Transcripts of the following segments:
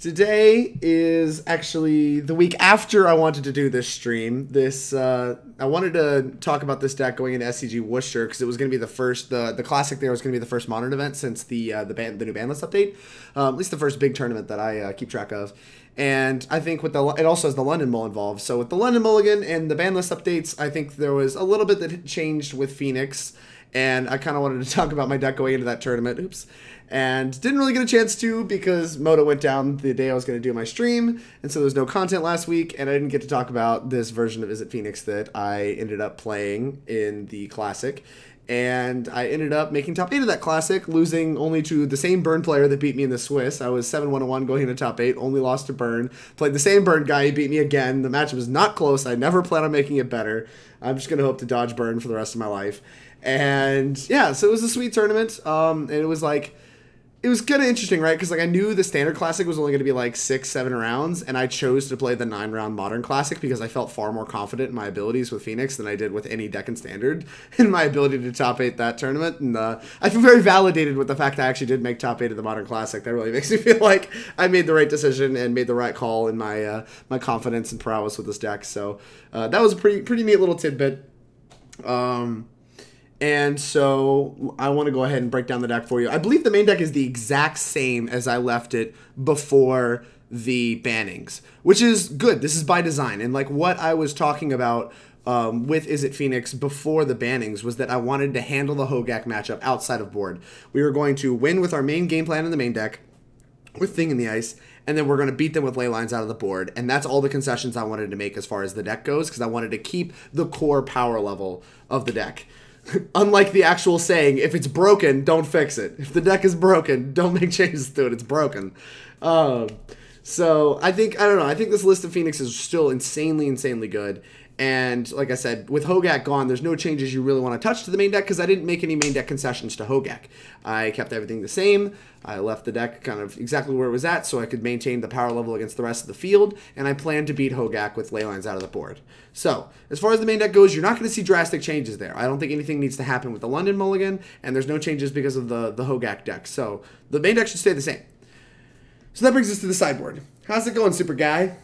Today is actually the week after I wanted to do this stream. I wanted to talk about this deck going into SCG Worcester because it was going to be the first, the classic there was going to be the first modern event since the new ban list update, at least the first big tournament that I keep track of. And I think with it also has the London Mull involved. So with the London Mulligan and the ban list updates, I think there was a little bit that had changed with Phoenix. And I kind of wanted to talk about my deck going into that tournament. Oops. And didn't really get a chance to because Moto went down the day I was going to do my stream. And so there was no content last week. And I didn't get to talk about this version of Izzet Phoenix that I ended up playing in the Classic. And I ended up making top 8 of that Classic, losing only to the same Burn player that beat me in the Swiss. I was 7-1-1 going into top 8, only lost to Burn. Played the same Burn guy, he beat me again. The match was not close. I never plan on making it better. I'm just going to hope to dodge Burn for the rest of my life. And yeah, so it was a sweet tournament. And it was like, it was kind of interesting, right? Because like I knew the Standard Classic was only going to be like 6-7 rounds, and I chose to play the 9-round Modern Classic because I felt far more confident in my abilities with Phoenix than I did with any deck in Standard, in my ability to top 8 that tournament. And I feel very validated with the fact I actually did make top 8 of the Modern Classic. That really makes me feel like I made the right decision and made the right call in my my confidence and prowess with this deck. So that was a pretty neat little tidbit. And so I want to go ahead and break down the deck for you. I believe the main deck is the exact same as I left it before the bannings, which is good. This is by design. And like what I was talking about with Izzet Phoenix before the bannings was that I wanted to handle the Hogak matchup outside of board. We were going to win with our main game plan in the main deck with Thing in the Ice, and then we're going to beat them with ley lines out of the board. And that's all the concessions I wanted to make as far as the deck goes, because I wanted to keep the core power level of the deck. Unlike the actual saying, if it's broken, don't fix it. If the deck is broken, don't make changes to it. It's broken. So I think this list of Phoenix is still insanely good. And like I said, with Hogak gone, there's no changes you really want to touch to the main deck because I didn't make any main deck concessions to Hogak. I kept everything the same. I left the deck kind of exactly where it was at so I could maintain the power level against the rest of the field, and I plan to beat Hogak with ley lines out of the board. So, as far as the main deck goes, you're not going to see drastic changes there. I don't think anything needs to happen with the London Mulligan, and there's no changes because of the Hogak deck. So, the main deck should stay the same. So that brings us to the sideboard. How's it going, Super Guy?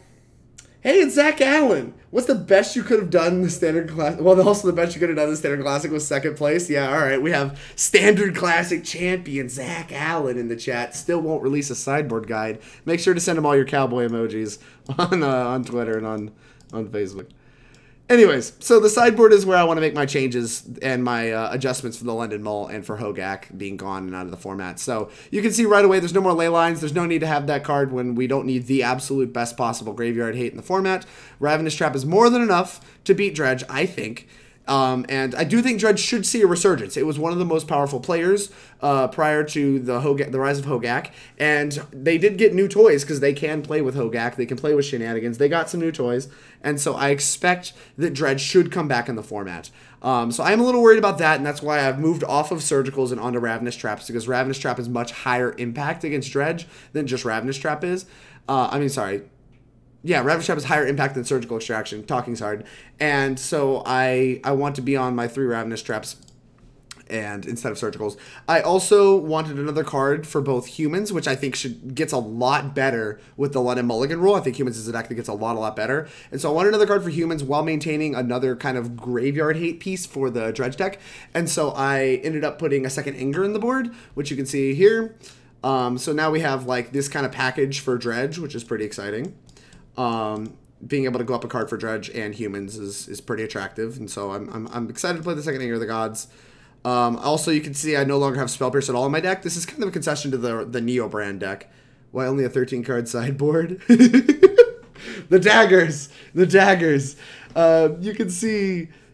Hey, it's Zach Allen. What's the best you could have done in the Standard Classic? Well, also the best you could have done in the Standard Classic was second place. Yeah, all right. We have Standard Classic champion Zach Allen in the chat. Still won't release a sideboard guide. Make sure to send him all your cowboy emojis on Twitter and on Facebook. Anyways, so the sideboard is where I want to make my changes and my adjustments for the London Mull and for Hogak being gone and out of the format. So you can see right away there's no more ley lines. There's no need to have that card when we don't need the absolute best possible graveyard hate in the format. Ravenous Trap is more than enough to beat Dredge, I think. And I do think Dredge should see a resurgence. It was one of the most powerful players prior to the rise of Hogak, and they did get new toys because they can play with Hogak. They can play with shenanigans. They got some new toys, and so I expect that Dredge should come back in the format. So I'm a little worried about that, and that's why I've moved off of Surgicals and onto Ravenous Traps, because Ravenous Trap is much higher impact against Dredge than just Ravenous Trap is. Yeah, Ravenous Trap is higher impact than Surgical Extraction. Talking's hard. And so I want to be on my 3 Ravenous Traps and instead of Surgicals. I also wanted another card for both Humans, which I think gets a lot better with the London Mulligan rule. I think Humans is a deck that gets a lot better. And so I wanted another card for Humans while maintaining another kind of graveyard hate piece for the Dredge deck. And so I ended up putting a second Inger in the board, which you can see here. So now we have like this kind of package for Dredge, which is pretty exciting. Being able to go up a card for Dredge and Humans is pretty attractive, and so I'm excited to play the second Inger of the Gods. Also, you can see I no longer have Spell Pierce at all in my deck. This is kind of a concession to the Neo brand deck. Why only a 13-card sideboard? The daggers!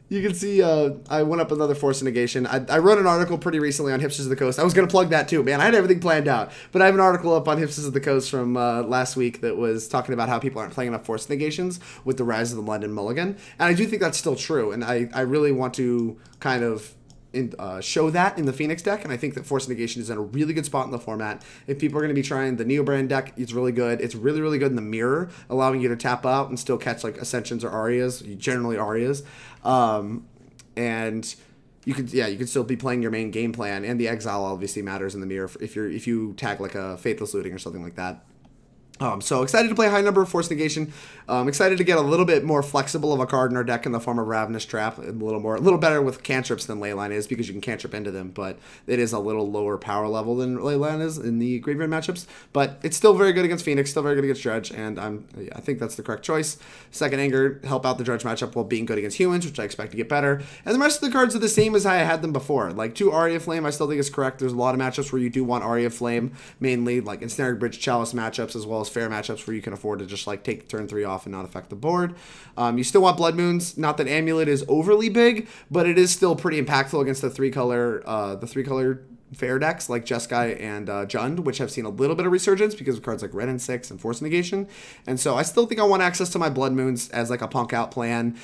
You can see I went up another Force of Negation. I wrote an article pretty recently on Hipsters of the Coast. I was going to plug that too, man. I had everything planned out. But I have an article up on Hipsters of the Coast from last week that was talking about how people aren't playing enough Force of Negations with the rise of the London Mulligan. And I do think that's still true. And I really want to kind of show that in the Phoenix deck, and I think that Force of Negation is in a really good spot in the format. If people are going to be trying the Neo brand deck, it's really good. It's really good in the mirror, allowing you to tap out and still catch like Ascensions or Arias, generally Arias. And you could still be playing your main game plan, and the exile obviously matters in the mirror if you tag like a Faithless Looting or something like that. So excited to play a high number of Force Negation. Excited to get a little bit more flexible of a card in our deck in the form of Ravenous Trap. A little better with cantrips than Leyline is because you can cantrip into them, but it is a little lower power level than Leyline is in the graveyard matchups. But it's still very good against Phoenix, still very good against Dredge, and I think that's the correct choice. Second Anger, help out the Dredge matchup while being good against humans, which I expect to get better. And the rest of the cards are the same as how I had them before. Like 2 Aria of Flame, I still think is correct. There's a lot of matchups where you do want Aria of Flame, mainly like Ensnared Bridge Chalice matchups, as well as fair matchups where you can afford to just like take turn 3 off and not affect the board. You still want Blood Moons. Not that Amulet is overly big, but it is still pretty impactful against the three color fair decks like Jeskai and Jund, which have seen a little bit of resurgence because of cards like Red and 6 and Force Negation. And so I still think I want access to my Blood Moons as like a punk out plan.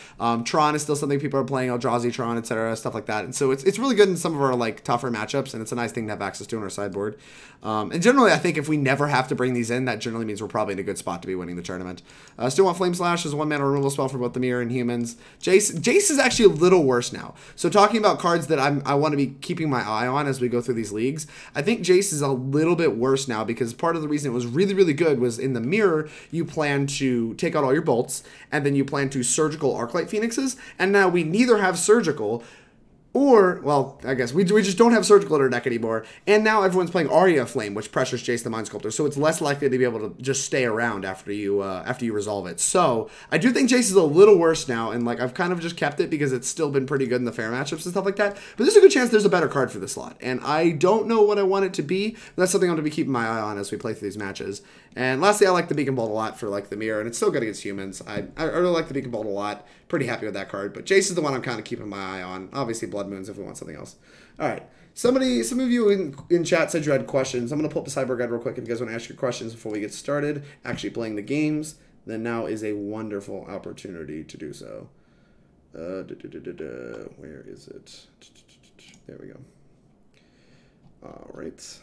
Tron is still something people are playing, Eldrazi Tron, etc., stuff like that. And so it's really good in some of our like tougher matchups, and it's a nice thing to have access to in our sideboard. And generally, I think if we never have to bring these in, that generally means we're probably in a good spot to be winning the tournament. Still want Flame Slash as a 1-mana removal spell for both the Mirror and humans. Jace is actually a little worse now. So talking about cards that I want to be keeping my eye on as we go through these leagues, I think Jace is a little bit worse now because part of the reason it was really, really good was in the Mirror, you plan to take out all your bolts, and then you plan to surgical Arclight Phoenixes, and now we neither have surgical, or, well, I guess we just don't have surgical in our deck anymore. And now everyone's playing Aria of Flame, which pressures Jace the Mind Sculptor. So it's less likely to be able to just stay around after you resolve it. So I do think Jace is a little worse now. And like I've kind of just kept it because it's still been pretty good in the fair matchups and stuff like that. But there's a good chance there's a better card for this slot. And I don't know what I want it to be. But that's something I'm going to be keeping my eye on as we play through these matches. And lastly, I like the Beacon Bolt a lot for like the Mirror. And it's still good against humans. I really like the Beacon Bolt a lot. Pretty happy with that card. But Jace is the one I'm kind of keeping my eye on. Obviously, Blood Moons if we want something else. All right. Some of you in chat said you had questions. I'm going to pull up the Sideboard Guide real quick if you guys want to ask your questions before we get started actually playing the games. Then now is a wonderful opportunity to do so. Where is it? There we go. All right.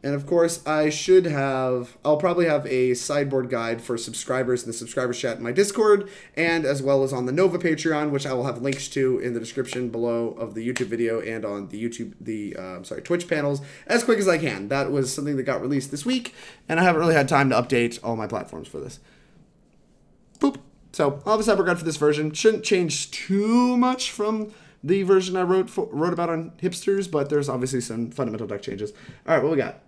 And of course, I'll probably have a sideboard guide for subscribers in the subscribers chat in my Discord, and as well as on the Nova Patreon, which I will have links to in the description below of the YouTube video and on the Twitch panels as quick as I can. That was something that got released this week, and I haven't really had time to update all my platforms for this. Boop. So I'll have a sideboard guide for this version. Shouldn't change too much from the version I wrote about on Hipsters, but there's obviously some fundamental deck changes. All right, what we got?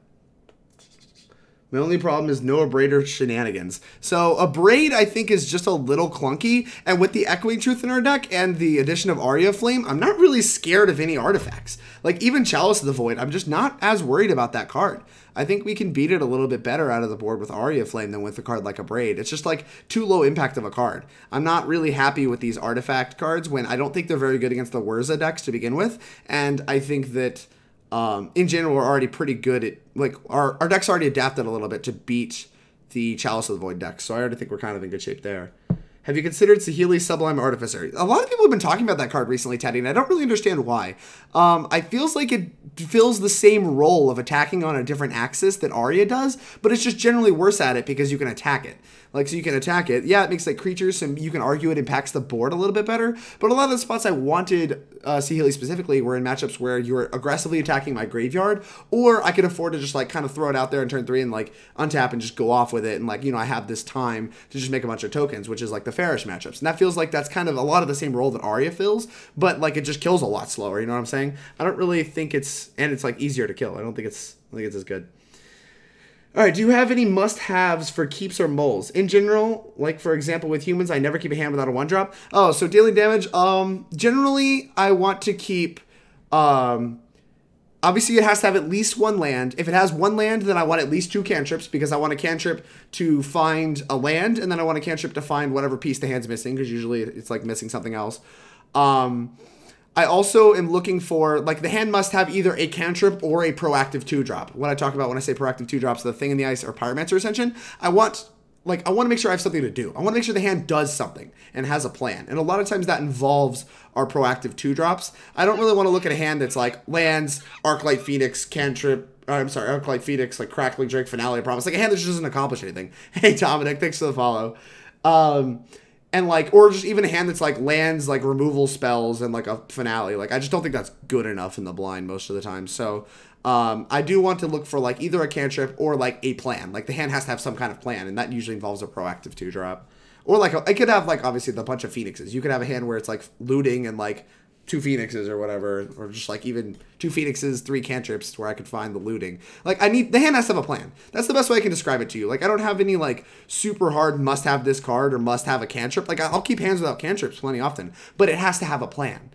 My only problem is no Abraider shenanigans. So Abraid, I think, is just a little clunky. And with the Echoing Truth in our deck and the addition of Aria of Flame, I'm not really scared of any artifacts. Like, even Chalice of the Void, I'm just not as worried about that card. I think we can beat it a little bit better out of the board with Aria of Flame than with a card like Abraid. It's just, like, too low impact of a card. I'm not really happy with these artifact cards when I don't think they're very good against the Wurza decks to begin with. And I think that in general, we're already pretty good at, like, our deck's already adapted a little bit to beat the Chalice of the Void deck, so I already think we're kind of in good shape there. Have you considered Saheeli Sublime Artificer? A lot of people have been talking about that card recently, Teddy, and I don't really understand why. I feels like it fills the same role of attacking on a different axis that Aria does, but it's just generally worse at it because you can attack it. Like, so you can attack it. Yeah, it makes, like, creatures, and you can argue it impacts the board a little bit better, but a lot of the spots I wanted Saheeli specifically were in matchups where you were aggressively attacking my graveyard, or I could afford to just, like, kind of throw it out there in turn 3 and, like, untap and just go off with it, and, like, you know, I have this time to just make a bunch of tokens, which is, like, the fairish matchups. And that feels like that's kind of a lot of the same role that Aria fills, but, like, it just kills a lot slower, you know what I'm saying? I don't really think it's, and it's, like, easier to kill. I don't think it's as good. All right, do you have any must-haves for keeps or moles? In general, like, for example, with humans, I never keep a hand without a 1-drop. Oh, so dealing damage, generally, I want to keep, obviously, it has to have at least 1 land. If it has 1 land, then I want at least 2 cantrips, because I want a cantrip to find a land, and then I want a cantrip to find whatever piece the hand's missing, because usually it's, like, missing something else. I also am looking for, like, the hand must have either a cantrip or a proactive 2-drop. What I talk about when I say proactive 2-drops, the Thing in the Ice or Pyromancer Ascension, I want to make sure I have something to do. I want to make sure the hand does something and has a plan. And a lot of times that involves our proactive 2-drops. I don't really want to look at a hand that's like lands, Arclight Phoenix, cantrip, Arclight Phoenix, like Crackling Drake, Finale, I Promise. Like a hand that just doesn't accomplish anything. Hey, Dominic, thanks for the follow. And, like, or just even a hand that's, like, lands, like, removal spells and, like, a finale. Like, I just don't think that's good enough in the blind most of the time. So I do want to look for like either a cantrip or like a plan. Like the hand has to have some kind of plan, and that usually involves a proactive 2-drop. Or like I could have like obviously the bunch of Phoenixes. You could have a hand where it's like looting and like 2 Phoenixes or whatever, or just like even 2 Phoenixes, 3 cantrips where I could find the looting. Like the hand has to have a plan. That's the best way I can describe it to you. Like I don't have any like super hard must have this card or must have a cantrip. Like I'll keep hands without cantrips plenty often, but it has to have a plan.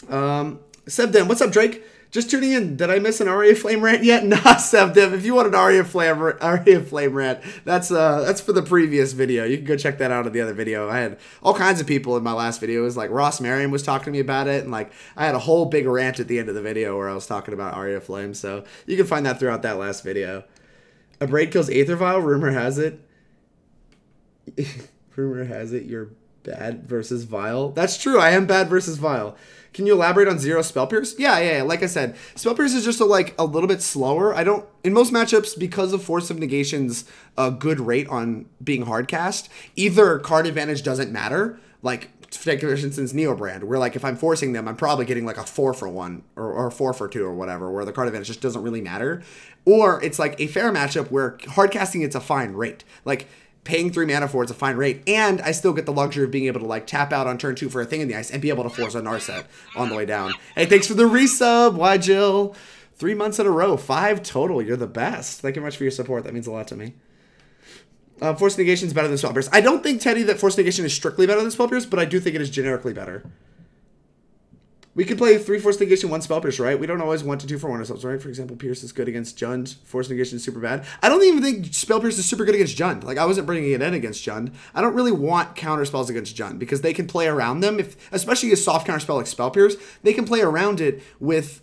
Sebden, what's up, Drake? Just tuning in. Did I miss an Aria of Flame rant yet? Nah, Sebden. If you want an Aria of Flame rant, that's for the previous video. You can go check that out in the other video. I had all kinds of people in my last video. It was like Ross Merriam was talking to me about it, and like I had a whole big rant at the end of the video where I was talking about Aria of Flame. So you can find that throughout that last video. A braid kills Aether Vial. Rumor has it. Rumor has it you're bad versus Vial. That's true. I am bad versus Vial. Can you elaborate on Zero Spell Pierce? Yeah. Like I said, Spell Pierce is just a little bit slower. In most matchups, because of Force of Negation's good rate on being hard cast, either card advantage doesn't matter. Like, for instance, Neobrand, where like if I'm forcing them, I'm probably getting like a 4-for-1 or a 4-for-2 or whatever, where the card advantage just doesn't really matter. Or it's like a fair matchup where hard casting it's a fine rate. Like, paying 3 mana for it's a fine rate, and I still get the luxury of being able to like tap out on turn 2 for a Thing in the Ice and be able to force a Narset on the way down. Hey, thanks for the resub. Why, Jill? 3 months in a row, 5 total. You're the best. Thank you much for your support. That means a lot to me. Force Negation is better than Spell Pierce. I don't think, Teddy, that Force Negation is strictly better than Spell Pierce, but I do think it is generically better. We could play 3 Force Negation, 1 Spell Pierce, right? We don't always want to 2-for-1 ourselves, right? For example, Pierce is good against Jund. Force Negation is super bad. I don't even think Spell Pierce is super good against Jund. Like, I wasn't bringing it in against Jund. I don't really want counter spells against Jund because they can play around them. Especially a soft counter spell like Spell Pierce, they can play around it with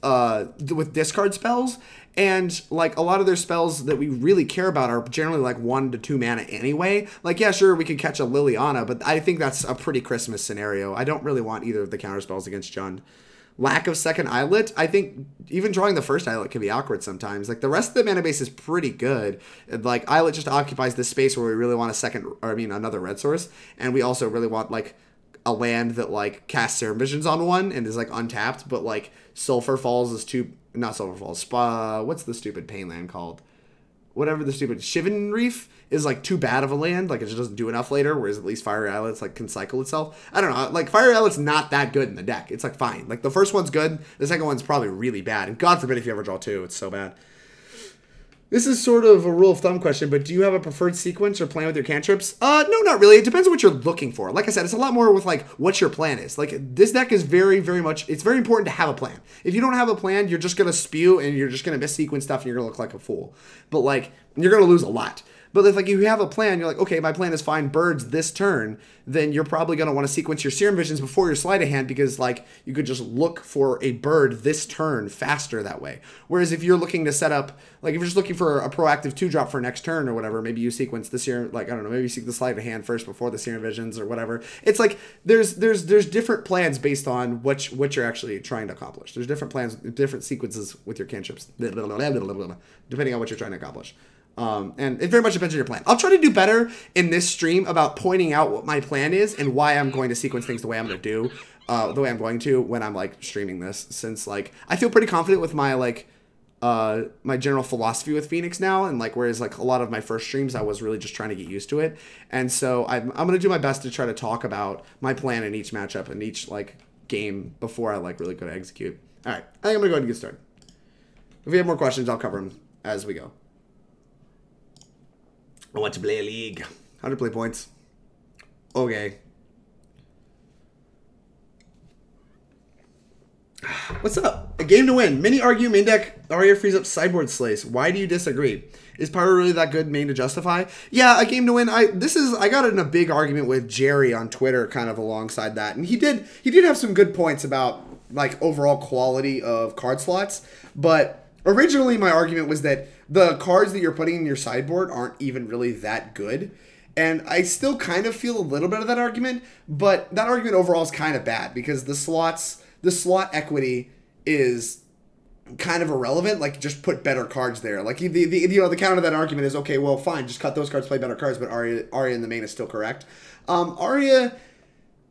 discard spells. And, like, a lot of their spells that we really care about are generally, like, 1 to 2 mana anyway. Like, yeah, sure, we could catch a Liliana, but I think that's a pretty Christmas scenario. I don't really want either of the counter spells against Jund. Lack of second Islet, I think even drawing the first Islet can be awkward sometimes. Like, the rest of the mana base is pretty good. Like, Islet just occupies this space where we really want another red source. And we also really want, like, a land that, like, casts Serum Visions on one and is, like, untapped. But, like, Sulfur Falls is too... Not Sulfur Falls. What's the stupid pain land called? Whatever the stupid... Shivan Reef is, like, too bad of a land. Like, it just doesn't do enough later, whereas at least Fiery Islet's, like, can cycle itself. I don't know. Like, Fiery Islet's not that good in the deck. It's, like, fine. Like, the first one's good. The second one's probably really bad. And God forbid if you ever draw 2. It's so bad. This is sort of a rule of thumb question, but do you have a preferred sequence or plan with your cantrips? No, not really. It depends on what you're looking for. Like I said, it's a lot more with, like, what your plan is. Like, this deck is very, very much... It's very important to have a plan. If you don't have a plan, you're just going to spew and you're just going to miss sequence stuff and you're going to look like a fool. But, like, you're going to lose a lot. But if, like, you have a plan, you're like, okay, my plan is find birds this turn, then you're probably going to want to sequence your Serum Visions before your Sleight of Hand because, like, you could just look for a bird this turn faster that way. Whereas if you're looking to set up, like, if you're just looking for a proactive 2-drop for next turn or whatever, maybe you sequence the Serum, like, I don't know, maybe you seek the Sleight of Hand first before the Serum Visions or whatever. It's like, there's different plans based on what you're actually trying to accomplish. There's different plans, different sequences with your cantrips, depending on what you're trying to accomplish. And it very much depends on your plan. I'll try to do better in this stream about pointing out what my plan is and why I'm going to sequence things the way I'm going to do, the way I'm going to when I'm, like, streaming this. Since, like, I feel pretty confident with my, like, my general philosophy with Phoenix now. And, like, whereas, like, a lot of my first streams, I was really just trying to get used to it. And so I'm going to do my best to try to talk about my plan in each matchup and each, like, game before I, like, really go to execute. All right. I think I'm going to go ahead and get started. If we have more questions, I'll cover them as we go. I want to play a league. 100 play points. Okay. What's up? A game to win. Many argue main deck Aria frees up sideboard slays. Why do you disagree? Is Pyro really that good main to justify? Yeah, a game to win. I got in a big argument with Jerry on Twitter kind of alongside that. And he did have some good points about, like, overall quality of card slots, but originally my argument was that the cards that you're putting in your sideboard aren't even really that good. And I still kind of feel a little bit of that argument, but that argument overall is kind of bad because the slot equity is kind of irrelevant. Like, just put better cards there. Like, the counter to that argument is, okay, well, fine, just cut those cards, play better cards, but Aria in the main is still correct. Aria,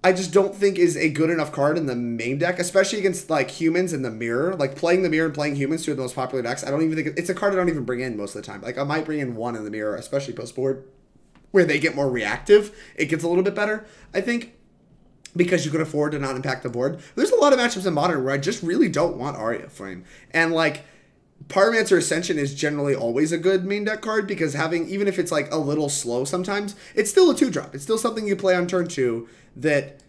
I just don't think is a good enough card in the main deck, especially against like humans in the mirror. Like playing the mirror and playing humans, two of the most popular decks. I don't even think it's a card I don't even bring in most of the time. Like I might bring in one in the mirror, especially post board, where they get more reactive. It gets a little bit better, I think, because you can afford to not impact the board. There's a lot of matchups in Modern where I just really don't want Aria of Flame, and like Pyromancer Ascension is generally always a good main deck card because having, even if it's like a little slow sometimes, it's still a 2-drop. It's still something you play on turn 2 that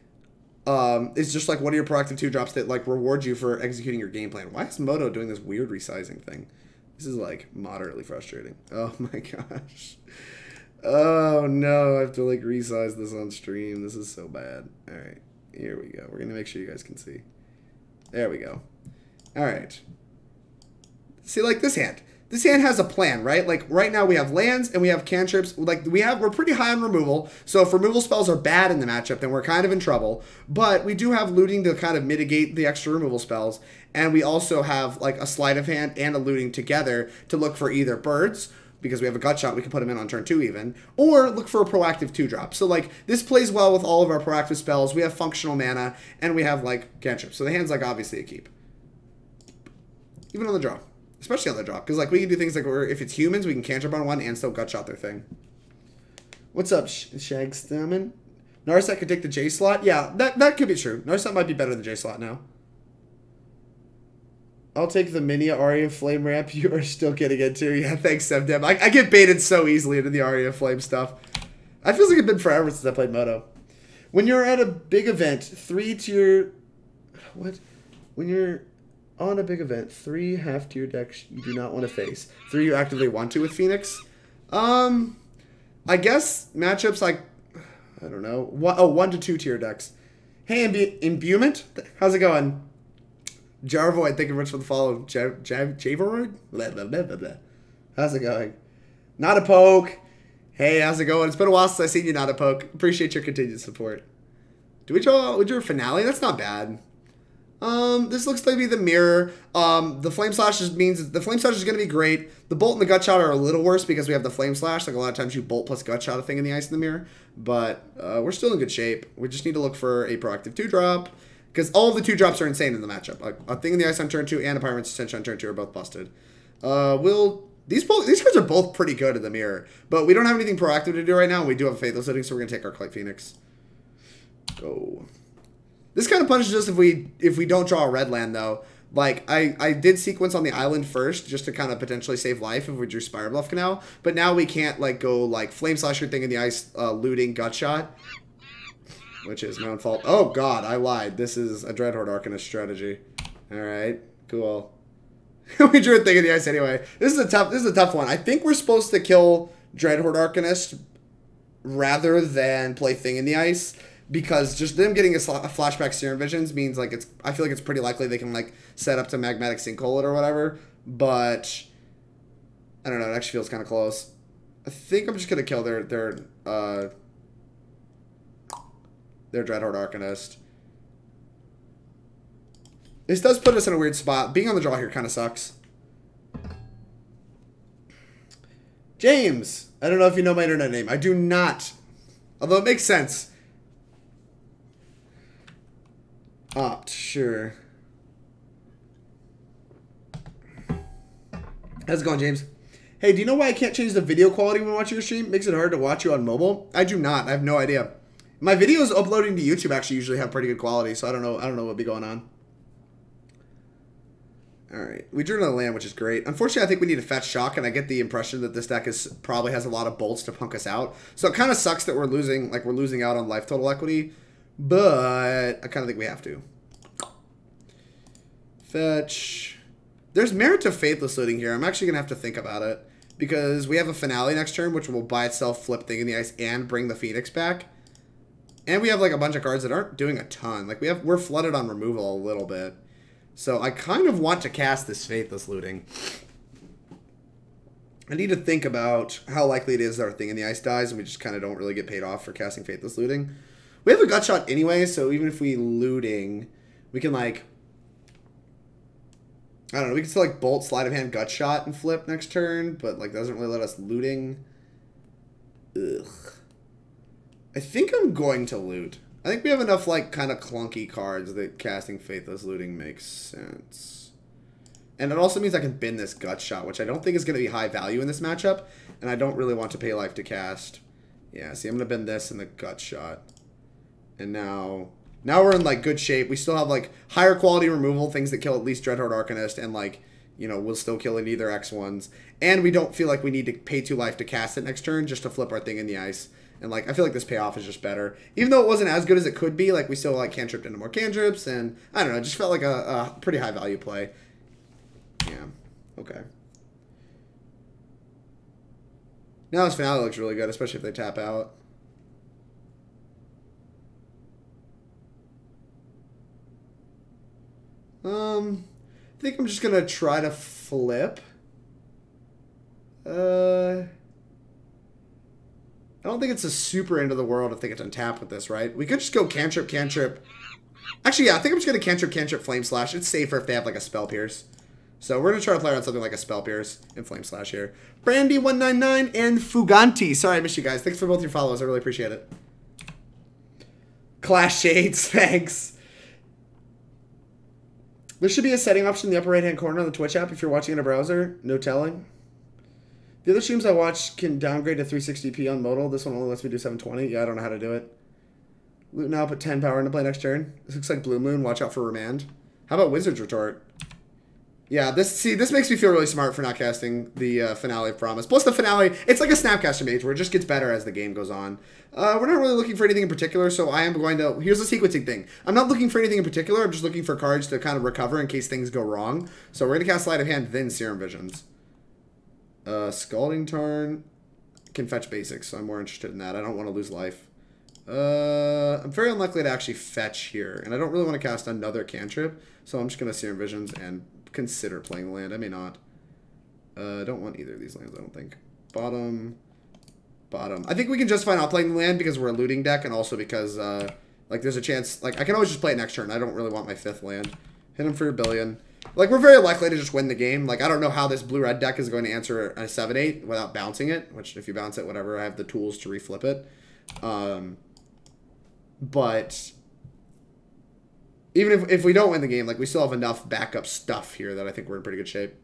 is just like one of your proactive 2-drops that like rewards you for executing your game plan. Why is Moto doing this weird resizing thing? This is like moderately frustrating. Oh my gosh. Oh no, I have to like resize this on stream. This is so bad. All right, here we go. We're gonna make sure you guys can see. There we go. All right. See, like this hand. This hand has a plan, right? Like right now we have lands and we have cantrips. Like we're pretty high on removal. So if removal spells are bad in the matchup, then we're kind of in trouble. But we do have looting to kind of mitigate the extra removal spells. And we also have like a sleight of hand and a looting together to look for either birds, because we have a gut shot, we can put them in on turn 2 even, or look for a proactive 2-drop. So like this plays well with all of our proactive spells. We have functional mana and we have like cantrips. So the hand's like obviously a keep. Even on the draw. Especially on the draw, because like we can do things like if it's humans, we can cantrip on one and still gut shot their thing. What's up, Shagstamin? Narset could take the J slot? Yeah, that could be true. Narset might be better than J slot now. I'll take the mini Aria of Flame ramp. You are still getting it too. Yeah, thanks, Sevdem. I get baited so easily into the Aria of Flame stuff. I feel like it's been forever since I played Moto. When you're at a big event, 3-tier... What? When you're on a big event, 3 half-tier decks you do not want to face. 3 you actively want to with Phoenix? I guess matchups like... I don't know. 1 to 2 tier decks. Hey, Imbuement? How's it going? Jarvoid, thank you very much for the follow. Javoid? Blah, blah, blah, blah, blah. How's it going? Not a poke. Hey, how's it going? It's been a while since I've seen you, Not a poke. Appreciate your continued support. Do we draw a finale? That's not bad. This looks like the mirror. The Flame Slash just means the Flame Slash is going to be great. The Bolt and the Gut Shot are a little worse because we have the Flame Slash. Like a lot of times you Bolt plus Gut Shot a thing in the ice in the mirror. But we're still in good shape. We just need to look for a proactive 2-drop. Because all of the 2-drops are insane in the matchup. A thing in the ice on turn 2 and a Pyromancer Ascension on turn 2 are both busted. These cards are both pretty good in the mirror. But we don't have anything proactive to do right now. We do have a Faithless Looting, so we're going to take our Arclight Phoenix. Go. This kind of punishes us if we don't draw a red land, though. Like, I did sequence on the island first, just to kind of potentially save life if we drew Spirebluff Canal. But now we can't, like, go, like, Flame Slash your thing in the ice, looting, gut shot. Which is my own fault. Oh, God, I lied. This is a Dreadhorde Arcanist strategy. Alright, cool. We drew a thing in the ice anyway. This is a tough one. I think we're supposed to kill Dreadhorde Arcanist rather than play thing in the ice. Because just them getting a flashback Serum Visions means like I feel like it's pretty likely they can like set up to Magmatic Sinkhole it or whatever. But I don't know, it actually feels kind of close. I think I'm just gonna kill their Dreadhorde Arcanist. This does put us in a weird spot. Being on the draw here kind of sucks. James, I don't know if you know my internet name. I do not. Although it makes sense. Opt, sure. How's it going, James? Hey, do you know why I can't change the video quality when watching your stream? Makes it hard to watch you on mobile? I do not. I have no idea. My videos uploading to YouTube actually usually have pretty good quality, so I don't know what'll be going on. Alright, we drew another land, which is great. Unfortunately, I think we need a fetch shock, and I get the impression that this deck probably has a lot of bolts to punk us out. So it kind of sucks that we're losing out on life total equity. But I kind of think we have to. Fetch. There's merit to Faithless Looting here. I'm actually going to have to think about it. Because we have a finale next turn, which will by itself flip thing in the ice and bring the Phoenix back. And we have like a bunch of cards that aren't doing a ton. Like we're flooded on removal a little bit. So I kind of want to cast this Faithless Looting. I need to think about how likely it is that our thing in the ice dies and we just kind of don't really get paid off for casting Faithless Looting. We have a gut shot anyway, so even if we looting, we can like, I don't know, we can still like bolt, sleight of hand, gut shot, and flip next turn, but like doesn't really let us looting. Ugh. I think I'm going to loot. I think we have enough, like, kind of clunky cards that casting Faithless Looting makes sense. And it also means I can bin this Gut Shot, which I don't think is going to be high value in this matchup. And I don't really want to pay life to cast. Yeah, see, I'm going to bin this and the Gut Shot. And now we're in, like, good shape. We still have, like, higher quality removal, things that kill at least Dreadhorde Arcanist, and, like, you know, we'll still kill in either X1s. And we don't feel like we need to pay 2 life to cast it next turn just to flip our thing in the ice. And, like, I feel like this payoff is just better. Even though it wasn't as good as it could be, like, we still, like, cantripped into more cantrips, and, I don't know, it just felt like a pretty high value play. Yeah, okay. Now this finale looks really good, especially if they tap out. I think I'm just going to try to flip. I don't think it's a super end of the world if they get to untap with this, right? We could just go cantrip, cantrip. Actually, yeah, I think I'm just going to cantrip, cantrip, flame slash. It's safer if they have, like, a spell pierce. So we're going to try to play around something like a spell pierce and flame slash here. Brandy199 and Fuganti. Sorry I missed you guys. Thanks for both your follows. I really appreciate it. Clash Shades, thanks. There should be a setting option in the upper right-hand corner of the Twitch app if you're watching in a browser. No telling. The other streams I watch can downgrade to 360p on modal. This one only lets me do 720. Yeah, I don't know how to do it. Loot now, put 10 power into play next turn. This looks like Blue Moon. Watch out for Remand. How about Wizard's Retort? Yeah, this makes me feel really smart for not casting the finale of Promise. Plus the finale, it's like a Snapcaster Mage where it just gets better as the game goes on. We're not really looking for anything in particular, so I am going to... Here's the sequencing thing. I'm not looking for anything in particular. I'm just looking for cards to kind of recover in case things go wrong. So we're going to cast Sleight of Hand, then Serum Visions. Scalding Tarn can fetch basics, so I'm more interested in that. I don't want to lose life. I'm very unlikely to actually fetch here, and I don't really want to cast another cantrip, so I'm just going to Serum Visions and consider playing the land. I may not. I don't want either of these lands, I don't think. Bottom. I think we can justify not playing the land because we're a looting deck, and also because, like, there's a chance... Like, I can always just play it next turn. I don't really want my 5th land. Hit him for your billion. Like, we're very likely to just win the game. Like, I don't know how this blue-red deck is going to answer a 7-8 without bouncing it, which, if you bounce it, whatever, I have the tools to reflip it. But even if we don't win the game, like, we still have enough backup stuff here that I think we're in pretty good shape.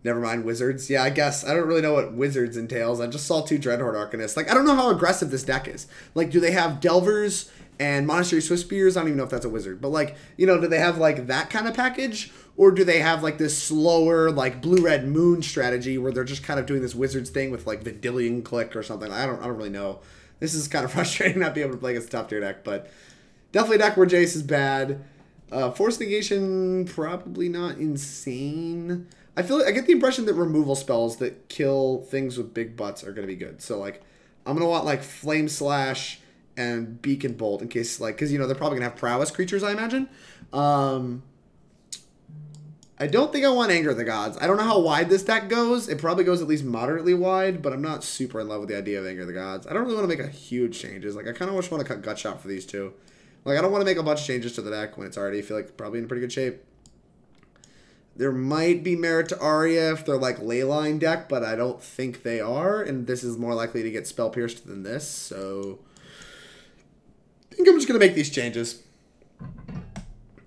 Never mind Wizards. Yeah, I guess. I don't really know what Wizards entails. I just saw 2 Dreadhorde Arcanists. Like, I don't know how aggressive this deck is. Like, do they have Delvers and Monastery Swiftspears? I don't even know if that's a wizard. But, like, you know, do they have, like, that kind of package? Or do they have, like, this slower, like, blue-red moon strategy where they're just kind of doing this Wizards thing with, like, Vidillion Click or something? I don't really know. This is kind of frustrating not being able to play against a top-tier deck. But definitely a deck where Jace is bad. Force Negation, probably not insane. I feel like I get the impression that removal spells that kill things with big butts are going to be good. So, like, I'm going to want, like, Flame Slash and Beacon Bolt in case, like, because, you know, they're probably going to have prowess creatures, I imagine. I don't think I want Anger of the Gods. I don't know how wide this deck goes. It probably goes at least moderately wide, but I'm not super in love with the idea of Anger of the Gods. I don't really want to make a huge changes. Like, I kind of just want to cut Gut Shot for these two. Like, I don't want to make a bunch of changes to the deck when it's already, I feel like, probably in pretty good shape. There might be merit to Aria if they're like Leyline deck, but I don't think they are, and this is more likely to get spell pierced than this, so I think I'm just going to make these changes.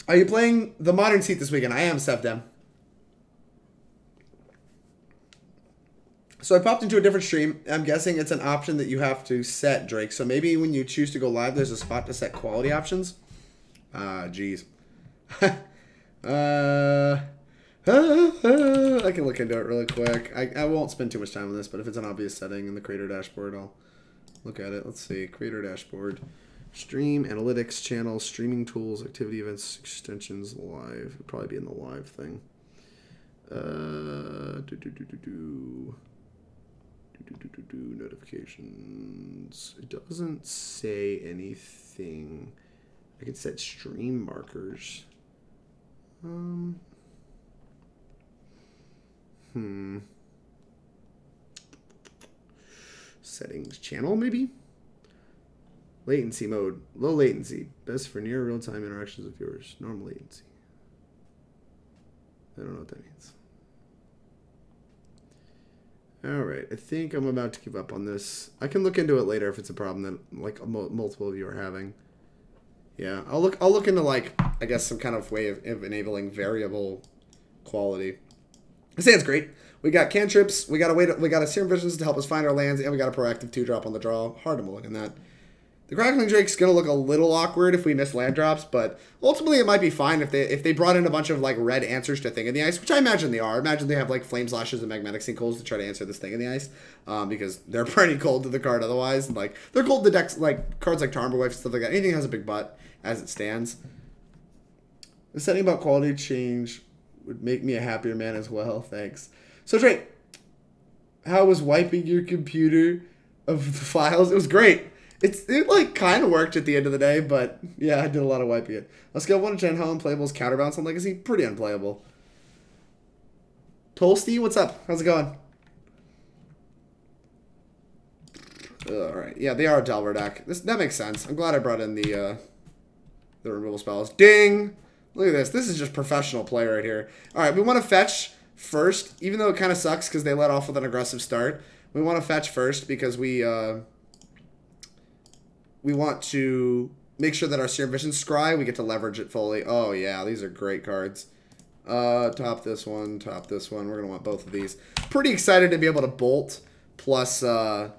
Are you playing the Modern Seat this weekend? I am, Sevdem. So I popped into a different stream. I'm guessing it's an option that you have to set, Drake, so maybe when you choose to go live, there's a spot to set quality options. Geez. I can look into it really quick. I won't spend too much time on this, but if it's an obvious setting in the creator dashboard, I'll look at it. Let's see. Creator dashboard. Stream, analytics, channels, streaming tools, activity events, extensions, live. It'll probably be in the live thing. Notifications. It doesn't say anything. I could set stream markers. Settings, channel maybe? Latency mode, low latency, best for near real-time interactions with viewers. Normal latency. I don't know what that means. Alright, I think I'm about to give up on this. I can look into it later if it's a problem that like multiple of you are having. Yeah, I'll look into like I guess some kind of way of enabling variable quality. This hand's great. We got cantrips, we got a Serum Visions to help us find our lands, and we got a proactive 2-drop on the draw. Hard to look in that. The Crackling Drake's gonna look a little awkward if we miss land drops, but ultimately it might be fine if they brought in a bunch of like red answers to Thing in the Ice, which I imagine they are. I imagine they have like Flame Slashes and Magnetic Sinkholes to try to answer this Thing in the Ice, because they're pretty cold to the card otherwise. And, like they're cold to decks like cards like Tarmogoyf, stuff like that. Anything that has a big butt as it stands. The setting about quality change would make me a happier man as well. Thanks. So Drake, how was wiping your computer of the files? It was great. It like kind of worked at the end of the day, but yeah, I did a lot of wiping it. On a scale of 1 to 10, how unplayable is Counterbalance on Legacy? Pretty unplayable. Tolsty, what's up? How's it going? Alright, yeah, they are a Delver deck. That makes sense. I'm glad I brought in the removal spells. Ding! Look at this. This is just professional play right here. Alright, we want to fetch first, even though it kind of sucks because they let off with an aggressive start. We want to fetch first because we want to make sure that our Serum Visions scry, we get to leverage it fully. Oh, yeah, these are great cards. Top this one, top this one. We're going to want both of these. Pretty excited to be able to bolt, plus, I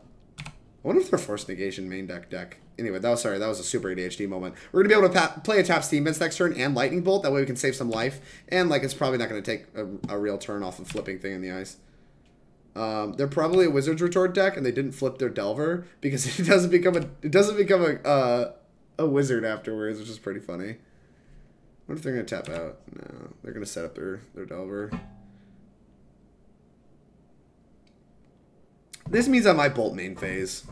wonder if they're Force Negation main deck. Anyway, that was a super ADHD moment. We're going to be able to play a tap Steam Vents next turn and Lightning Bolt. That way we can save some life. And, like, it's probably not going to take a real turn off of flipping Thing in the Ice. They're probably a Wizard's Retort deck, and they didn't flip their Delver because it doesn't become a wizard afterwards, which is pretty funny. What if they're gonna tap out? No, they're gonna set up their Delver. This means I might bolt main phase.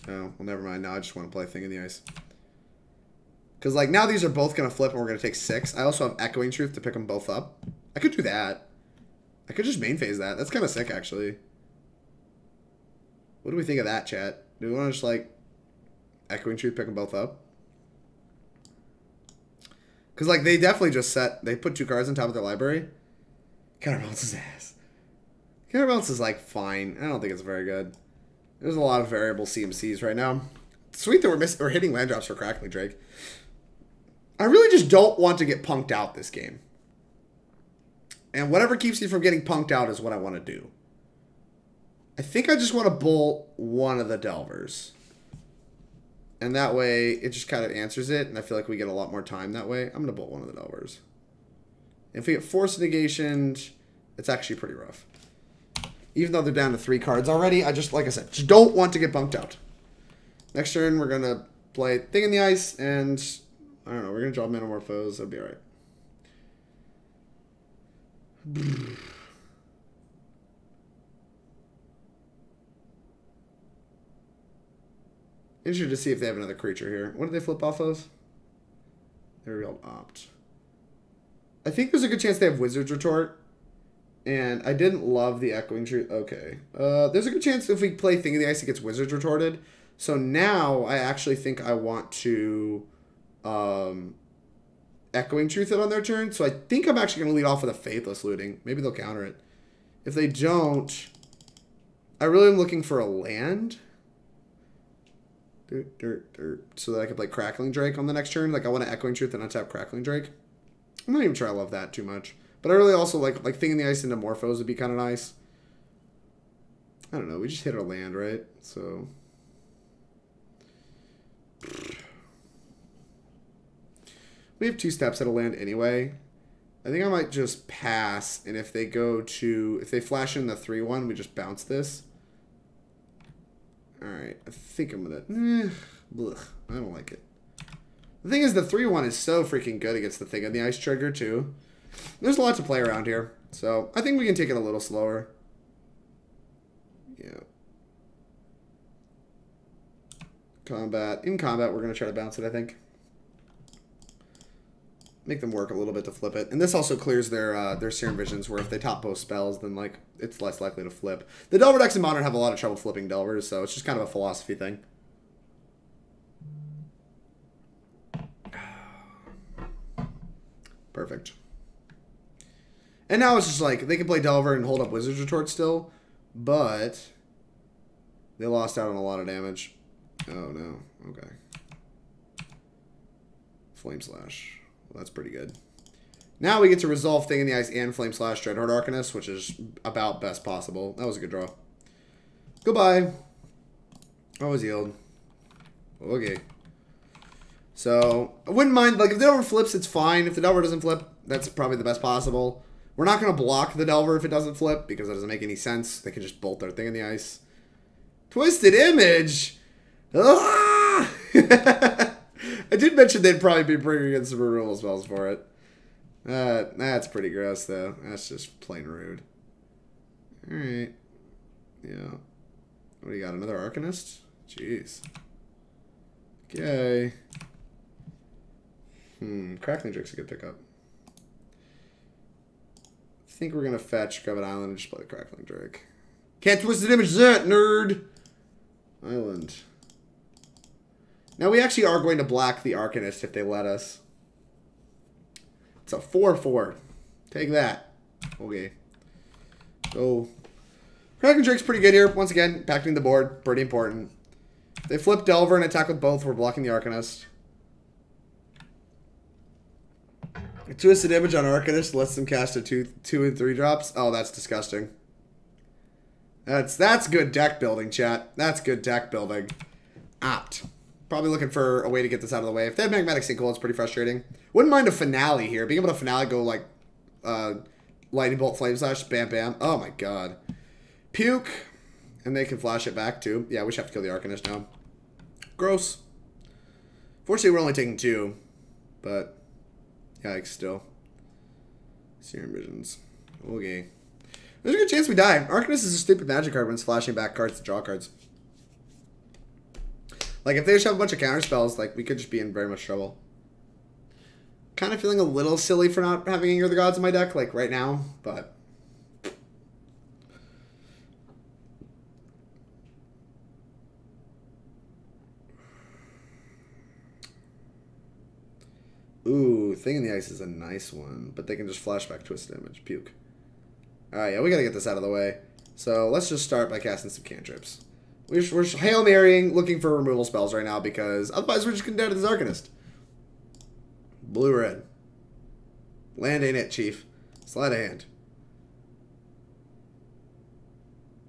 Oh, well, never mind. Now I just want to play Thing in the Ice. Because like now these are both gonna flip, and we're gonna take 6. I also have Echoing Truth to pick them both up. I could do that. I could just main phase that. That's kind of sick, actually. What do we think of that, chat? Do we want to just, like, Echoing Truth, pick them both up? Because, like, they definitely just they put 2 cards on top of their library. Counterbalance ass. Counterbalance is, like, fine. I don't think it's very good. There's a lot of variable CMCs right now. Sweet that we're hitting land drops for Crackling Drake. I really just don't want to get punked out this game. And whatever keeps you from getting punked out is what I want to do. I think I just want to bolt one of the Delvers. And that way, it just kind of answers it. And I feel like we get a lot more time that way. I'm going to bolt one of the Delvers. If we get Force of Negation, it's actually pretty rough. Even though they're down to 3 cards already, I just, like I said, just don't want to get punked out. Next turn, we're going to play Thing in the Ice. And, I don't know, we're going to draw Manamorphose. That'll be alright. Interested to see if they have another creature here. What did they flip off of? They revealed Opt. I think there's a good chance they have Wizard's Retort. And I didn't love the Echoing Truth. Okay. There's a good chance if we play Thing in the Ice, it gets Wizard's Retorted. So now I actually think I want to Echoing Truth it on their turn. So I think I'm actually going to lead off with a Faithless Looting. Maybe they'll counter it. If they don't, I really am looking for a land. So that I could play Crackling Drake on the next turn. Like I want to Echoing Truth and untap Crackling Drake. I'm not even sure I love that too much. But I really also like Thing in the Ice into Morphose would be kind of nice. I don't know. We just hit our land, right? So... we have 2 steps at a land anyway. I think I might just pass, and if they flash in the 3-1, we just bounce this. Alright, I think I'm gonna... I don't like it. The thing is, the 3-1 is so freaking good against the Thing in the Ice trigger, too. There's a lot to play around here, so I think we can take it a little slower. Yeah. In combat, we're going to try to bounce it, I think. Make them work a little bit to flip it. And this also clears their Serum Visions, where if they top both spells, then like it's less likely to flip. The Delver decks in Modern have a lot of trouble flipping Delvers, so it's just kind of a philosophy thing. Perfect. And now it's just like, they can play Delver and hold up Wizard's Retort still, but they lost out on a lot of damage. Oh, no. Okay. Flame Slash. Well, that's pretty good. Now we get to resolve Thing in the Ice and Flame Slash Dreadhorde Arcanist, which is about best possible. That was a good draw. Goodbye. What was yield? Okay. So, I wouldn't mind, like, if the Delver flips, it's fine. If the Delver doesn't flip, that's probably the best possible. We're not going to block the Delver if it doesn't flip, because that doesn't make any sense. They can just bolt their Thing in the Ice. Twisted Image! Ah! I did mention they'd probably be bringing in some removal spells for it. That's pretty gross, though. That's just plain rude. Alright. Yeah. What do you got? Another Arcanist? Jeez. Okay. Crackling Drake's a good pickup. I think we're going to fetch, grab an island, and just play the Crackling Drake. Can't Twisted Image that, nerd! Island. Now, we actually are going to black the Arcanist if they let us. It's a 4/4. Take that. Okay. So, Crackling Drake's pretty good here. Once again, impacting the board. Pretty important. If they flip Delver and attack with both, we're blocking the Arcanist. A Twisted Image on Arcanist lets them cast a 2 and 3 drops. Oh, that's disgusting. That's good deck building, chat. That's good deck building. Opt. Probably looking for a way to get this out of the way. If they have Magmatic Sinkhole, it's pretty frustrating. Wouldn't mind a finale here. Being able to finale go like Lightning Bolt, Flame Slash, bam, bam. Oh my god. Puke. And they can flash it back too. Yeah, we should have to kill the Arcanist now. Gross. Fortunately, we're only taking 2. But, yikes, still. Serum Visions. Okay. There's a good chance we die. Arcanist is a stupid magic card when it's flashing back cards to draw cards. Like, if they just have a bunch of counter spells, like, we could just be in very much trouble. Kind of feeling a little silly for not having Anger of the Gods in my deck, like, right now, but... Ooh, Thing in the Ice is a nice one, but they can just flashback Twisted Image. Puke. Alright, yeah, we gotta get this out of the way. So, let's just start by casting some cantrips. We're Hail Marying, looking for removal spells right now, because otherwise we're just going down to this Arcanist. Blue-red. Land ain't it, Chief. Sleight of Hand.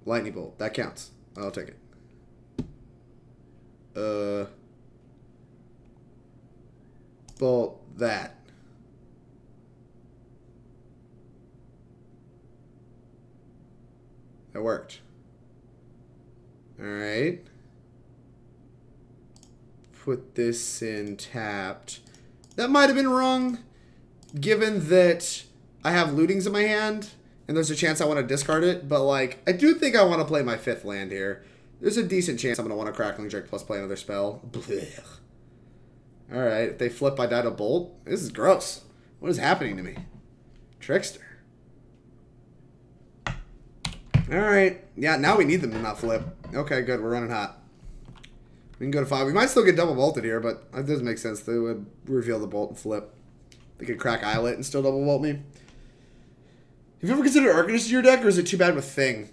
Lightning Bolt. That counts. I'll take it. Bolt that. That worked. Alright. Put this in tapped. That might have been wrong, given that I have lootings in my hand, and there's a chance I want to discard it, but, like, I do think I want to play my 5th land here. There's a decent chance I'm going to want a Crackling Drake plus play another spell. Alright, if they flip, I die to Bolt. This is gross. What is happening to me? Trickster. Alright. Yeah, now we need them to not flip. Okay, good. We're running hot. We can go to 5. We might still get double bolted here, but it doesn't make sense. They would reveal the bolt and flip. They could crack Islet and still double bolt me. Have you ever considered Arcanist in your deck, or is it too bad with Thing?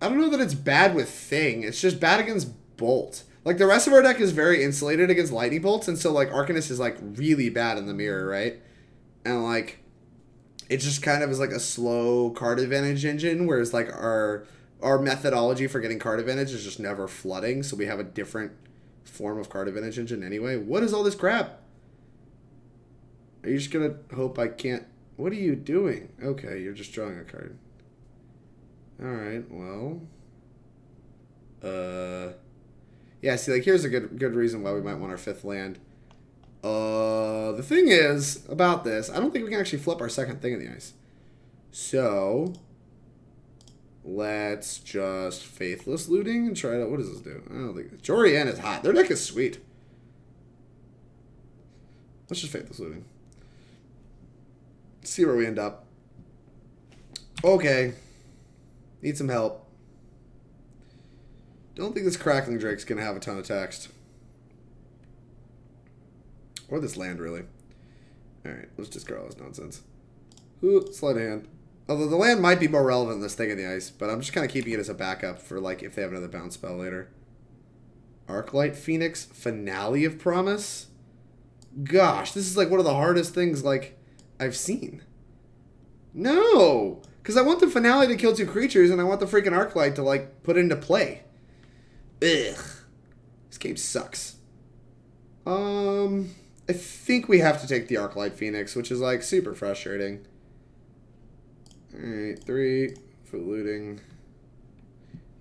I don't know that it's bad with Thing. It's just bad against Bolt. Like, the rest of our deck is very insulated against Lightning Bolts, and so, like, Arcanist is, like, really bad in the mirror, right? And, like, it just kind of is, like, a slow card advantage engine, whereas, like, our methodology for getting card advantage is just never flooding, so we have a different form of card advantage engine anyway. What is all this crap? Are you just gonna hope I can't... What are you doing? Okay, you're just drawing a card. Alright, well... Yeah, see, like, here's a good reason why we might want our 5th land. The thing is, about this, I don't think we can actually flip our 2nd Thing in the Ice. So... let's just Faithless Looting and try to... What does this do? I don't think... Jorian is hot. Their deck is sweet. Let's just Faithless Looting. See where we end up. Okay. Need some help. Don't think this Crackling Drake's going to have a ton of text. Or this land, really. Alright, let's discard all this nonsense. Ooh, Sleight of Hand. Although the land might be more relevant than this thing in the ice, but I'm just kind of keeping it as a backup for like if they have another bounce spell later. Arclight Phoenix, Finale of Promise. Gosh, this is like one of the hardest things like I've seen. No, because I want the Finale to kill 2 creatures, and I want the freaking Arclight to like put into play. Ugh, this game sucks. I think we have to take the Arclight Phoenix, which is like super frustrating. Alright, 3 for looting.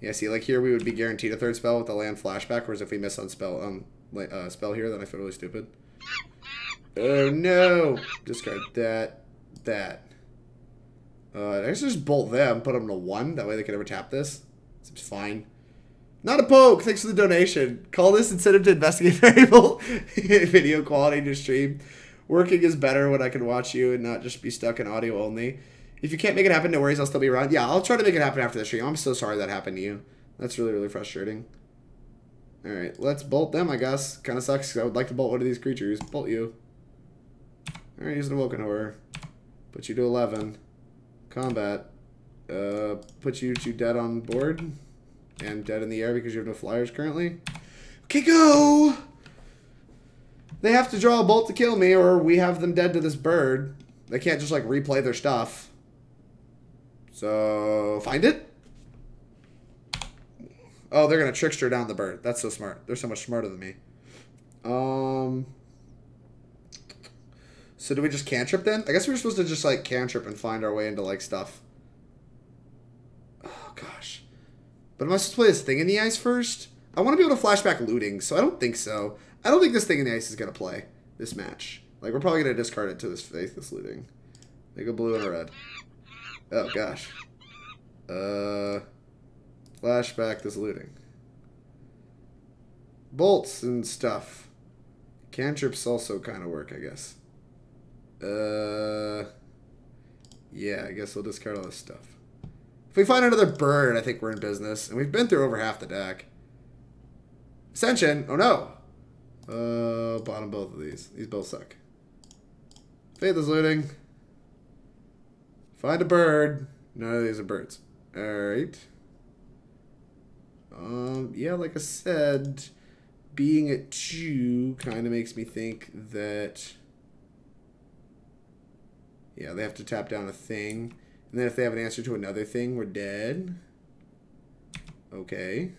Yeah, see, like here we would be guaranteed a 3rd spell with the land flashback, whereas if we miss on spell spell here, then I feel really stupid. Oh no! Discard that. I guess just bolt them, put them to 1, that way they can never tap this. Seems fine. Not a poke! Thanks for the donation. Call this incentive to investigate variable video quality in your stream. Working is better when I can watch you and not just be stuck in audio only. If you can't make it happen, no worries, I'll still be around. Yeah, I'll try to make it happen after the stream. I'm so sorry that happened to you. That's really, really frustrating. Alright, let's bolt them, I guess. Kind of sucks, because I would like to bolt one of these creatures. Bolt you. Alright, use an Awoken Horror. Put you to 11. Combat. Put you to dead on board. And dead in the air because you have no flyers currently. Okay, go! They have to draw a bolt to kill me, or we have them dead to this bird. They can't just, like, replay their stuff. So, find it? Oh, they're going to trickster down the bird. That's so smart. They're so much smarter than me. So do we just cantrip then? I guess we were supposed to just, like, cantrip and find our way into, like, stuff. Oh, gosh. But am I supposed to play this thing in the ice first? I want to be able to flashback looting, so I don't think so. I don't think this thing in the ice is going to play this match. Like, we're probably going to discard it to this Faithless Looting. Make a blue and a red. Oh, gosh. Flashback this looting. Bolts and stuff. Cantrips also kind of work, I guess. Yeah, I guess we'll discard all this stuff. If we find another bird, I think we're in business. And we've been through over half the deck. Ascension. Oh, no. Bottom both of these. These both suck. Faithless Looting. Find a bird. None of these are birds. Alright. Yeah, like I said, being at 2 kind of makes me think that... Yeah, they have to tap down a thing. And then if they have an answer to another thing, we're dead. Okay.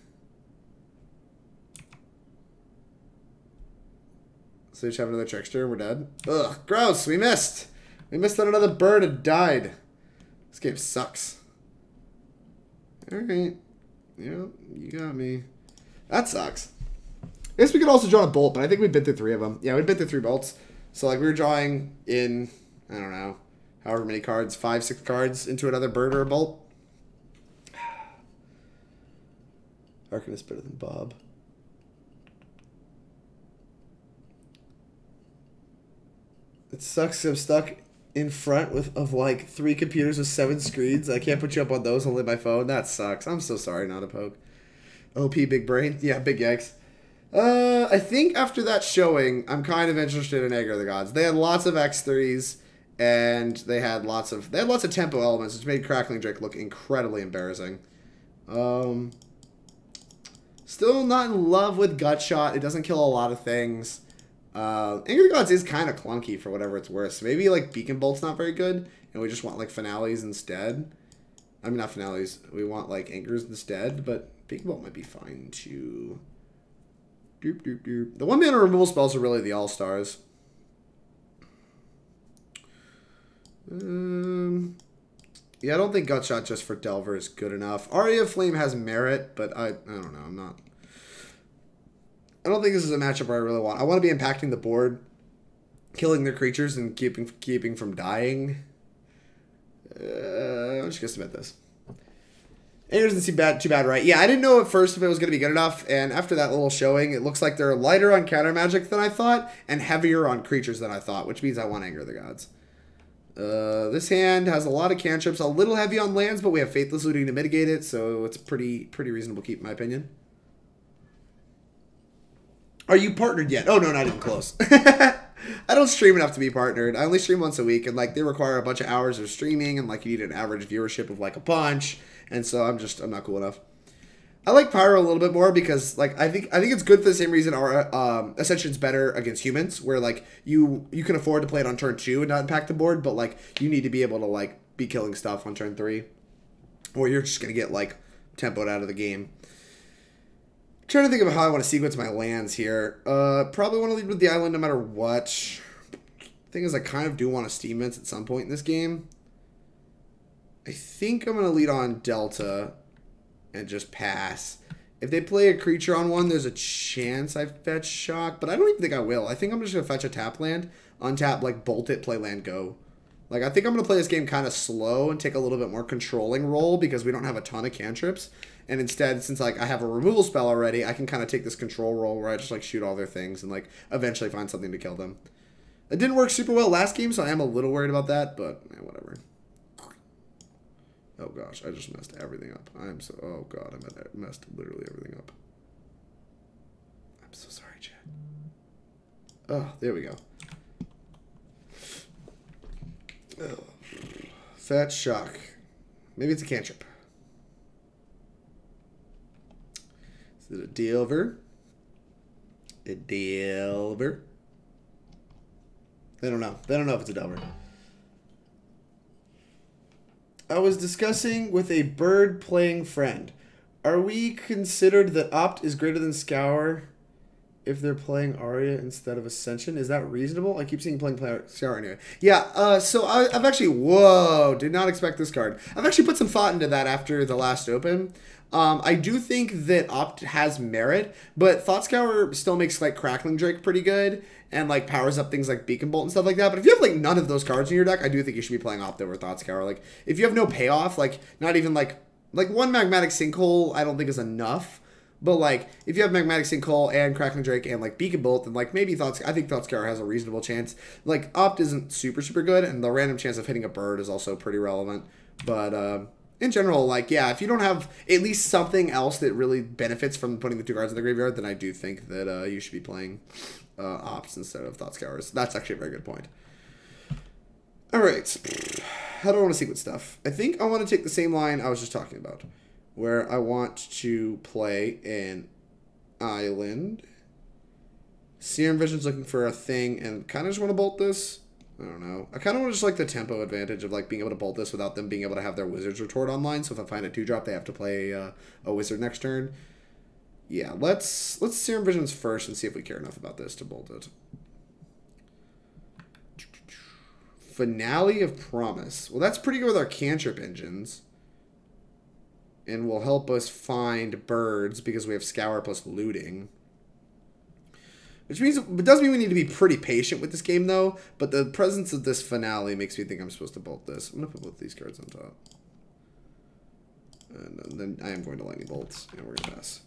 So they just have another trickster and we're dead. Ugh, gross. We missed. We missed on another bird and died. This game sucks. Alright. Yeah, you got me. That sucks. I guess we could also draw a bolt, but I think we bit through 3 of them. Yeah, we bit through 3 bolts. So, like, we were drawing in, I don't know, however many cards, 5, 6 cards into another bird or a bolt. Arcan is better than Bob. It sucks I'm stuck in front of like 3 computers with 7 screens. I can't put you up on those, only my phone. That sucks. I'm so sorry, not a poke. OP big brain. Yeah, big yikes. I think after that showing, I'm kind of interested in Anger of the Gods. They had lots of X3s, and they had lots of tempo elements, which made Crackling Drake look incredibly embarrassing. Still not in love with Gutshot. It doesn't kill a lot of things. Anger of the Gods is kind of clunky for whatever it's worth. So maybe like Beacon Bolt's not very good, and we just want like Finales instead. I mean, not Finales. We want like Angers instead, but Beacon Bolt might be fine too. Doop, doop, doop. The 1-mana removal spells are really the all-stars. Yeah, I don't think Gutshot just for Delver is good enough. Aria of Flame has merit, but I don't know. I don't think this is a matchup where I really want. I want to be impacting the board, killing their creatures, and keeping from dying. I'm just gonna submit this. Anger doesn't seem too bad, right? Yeah, I didn't know at first if it was going to be good enough, and after that little showing, it looks like they're lighter on counter magic than I thought, and heavier on creatures than I thought, which means I want Anger of the Gods. This hand has a lot of cantrips, a little heavy on lands, but we have Faithless Looting to mitigate it, so it's pretty reasonable keep, in my opinion. Are you partnered yet? Oh, no, not even close. I don't stream enough to be partnered. I only stream once a week, and like they require a bunch of hours of streaming, and like you need an average viewership of like a bunch, and so I'm not cool enough. I like Pyro a little bit more because like I think it's good for the same reason our Ascension's better against humans, where like you can afford to play it on turn 2 and not impact the board, but like you need to be able to like be killing stuff on turn 3, or you're just gonna get like tempoed out of the game. Trying to think of how I want to sequence my lands here. Probably want to lead with the island no matter what. Thing is, I kind of do want to Steam Vents at some point in this game. I think I'm going to lead on Delta and just pass. If they play a creature on one, there's a chance I fetch Shock, but I don't even think I will. I think I'm just going to fetch a tap land, untap, like bolt it, play land, go. Like, I think I'm going to play this game kind of slow and take a little bit more controlling role because we don't have a ton of cantrips. And instead, since like I have a removal spell already, I can kind of take this control role where I just like shoot all their things and like eventually find something to kill them. It didn't work super well last game, so I am a little worried about that, but whatever. Oh gosh, I just messed everything up. Oh god, I messed literally everything up. I'm so sorry, chat. Oh, there we go. Oh. Fetch Shock. Maybe it's a cantrip. Is it a Delver? A Delver? They don't know. They don't know if it's a Delver. I was discussing with a bird playing friend. Are we considered that Opt is greater than Scour if they're playing Aria instead of Ascension? Is that reasonable? I keep seeing playing Scour anyway. Yeah, so I've actually... Whoa, did not expect this card. I've actually put some thought into that after the last open. I do think that Opt has merit, but Thought Scour still makes like Crackling Drake pretty good and like powers up things like Beacon Bolt and stuff like that. But if you have like none of those cards in your deck, I do think you should be playing Opt over Thought Scour. Like if you have no payoff, like not even like one Magmatic Sinkhole, I don't think is enough. But like if you have Magmatic Sinkhole and Crackling Drake and like Beacon Bolt, then like maybe I think Thought Scour has a reasonable chance. Like Opt isn't super good, and the random chance of hitting a bird is also pretty relevant. But in general, like, yeah, if you don't have at least something else that really benefits from putting the 2 cards in the graveyard, then I do think that you should be playing Ops instead of Thought Scours. That's actually a very good point. All right. How do I want to sequence stuff? I think I want to take the same line I was just talking about, where I want to play an island. Serum Visions looking for a thing, and kind of just want to bolt this. I don't know. I kind of want to just like the tempo advantage of like being able to bolt this without them being able to have their Wizard's Retort online. So if I find a 2-drop, they have to play a Wizard next turn. Yeah, let's Serum Visions first and see if we care enough about this to bolt it. Finale of Promise. Well, that's pretty good with our cantrip engines. And will help us find birds because we have Scour plus looting. Which means, it does mean we need to be pretty patient with this game, though. But the presence of this finale makes me think I'm supposed to bolt this. I'm going to put both these cards on top. And then I am going to lightning bolts. And we're going to pass.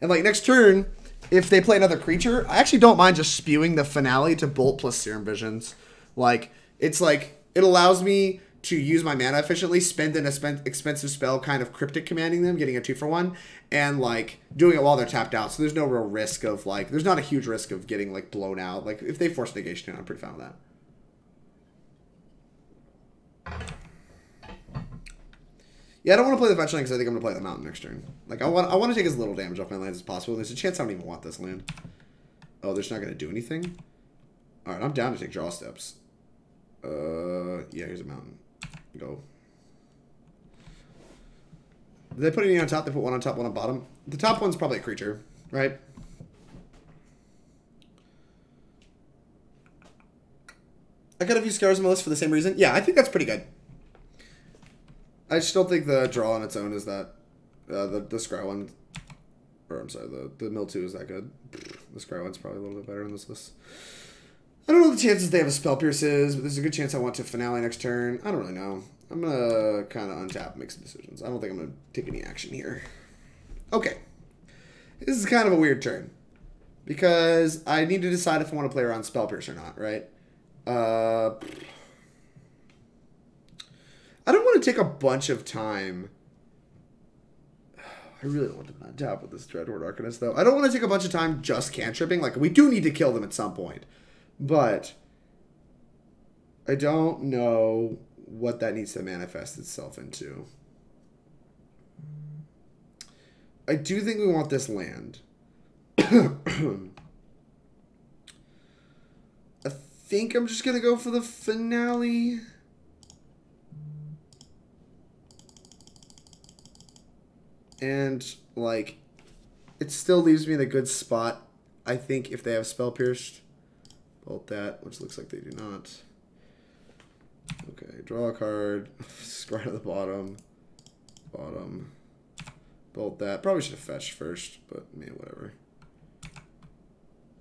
And, like, next turn, if they play another creature, I actually don't mind just spewing the finale to bolt plus Serum Visions. Like, it's like, it allows me to use my mana efficiently, spend an expensive spell kind of cryptic commanding them, getting a 2-for-1, and like doing it while they're tapped out. So there's no real risk of like, there's not a huge risk of getting like blown out. Like if they force negation, I'm pretty fine with that. Yeah, I don't want to play the fetch land because I think I'm going to play the mountain next turn. Like I want to take as little damage off my lands as possible. There's a chance I don't even want this land. Oh, they're just not going to do anything? Alright, I'm down to take draw steps. Yeah, here's a mountain. Go. Did they put any on top? They put one on top, one on bottom. The top one's probably a creature, right? I got a few Scours on my list for the same reason. Yeah, I think that's pretty good. I just don't think the draw on its own is that... the Scry one... Or, I'm sorry, the Mill 2 is that good. The Scry one's probably a little bit better on this list. I don't know the chances they have a Spell Pierce is, but there's a good chance I want to finale next turn. I don't really know. I'm going to kind of untap and make some decisions. I don't think I'm going to take any action here. Okay. This is kind of a weird turn. Because I need to decide if I want to play around Spell Pierce or not, right? I don't want to take a bunch of time. I really don't want to untap with this Dreadhorde Arcanist, though. I don't want to take a bunch of time just cantripping. Like, we do need to kill them at some point. But I don't know what that needs to manifest itself into. I do think we want this land. I think I'm just going to go for the finale. And, like, it still leaves me in a good spot, I think, if they have Spell Pierced. Bolt that, which looks like they do not. Okay, draw a card. Right at the bottom. Bottom. Bolt that. Probably should have fetched first, but, man, whatever.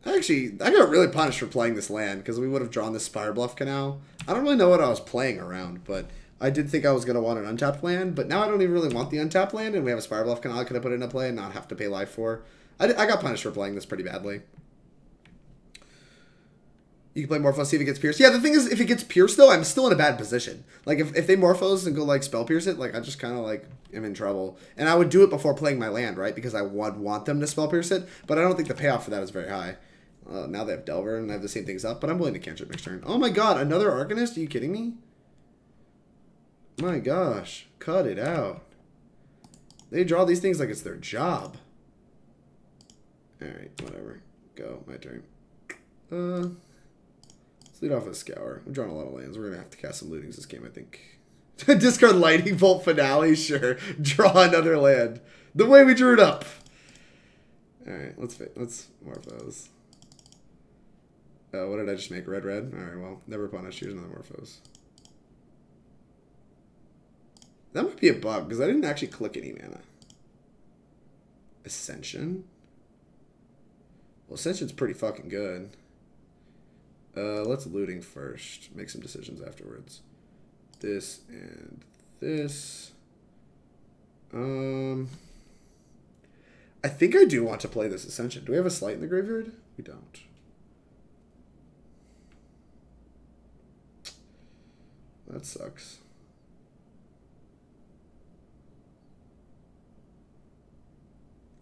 Actually, I got really punished for playing this land, because we would have drawn this Spirebluff Canal. I don't really know what I was playing around, but I did think I was going to want an untapped land, but now I don't even really want the untapped land, and we have a Spirebluff Canal I could have put into play and not have to pay life for. I got punished for playing this pretty badly. You can play Morphos, see if it gets pierced. Yeah, the thing is, if it gets pierced, though, I'm still in a bad position. Like, if they Morphos and go, like, Spell Pierce it, like, I just kind of, like, am in trouble. And I would do it before playing my land, right? Because I would want them to Spell Pierce it, but I don't think the payoff for that is very high. Now they have Delver, and I have the same things up, but I'm willing to cantrip next turn. Oh my god, another Arcanist? Are you kidding me? My gosh, cut it out. They draw these things like it's their job. Alright, whatever. Go, my turn. Let's lead off with Scour. We're drawing a lot of lands. We're going to have to cast some lootings this game, I think. Discard Lightning Bolt Finale, sure. Draw another land. The way we drew it up. Alright, let's Morphose. What did I just make? Red, red? Alright, well, never punished. Here's another Morphose. That might be a bug, because I didn't actually click any mana. Ascension? Well, Ascension's pretty fucking good. Let's looting first. Make some decisions afterwards. This and this. I think I do want to play this Ascension. Do we have a Sleight in the graveyard? We don't. That sucks.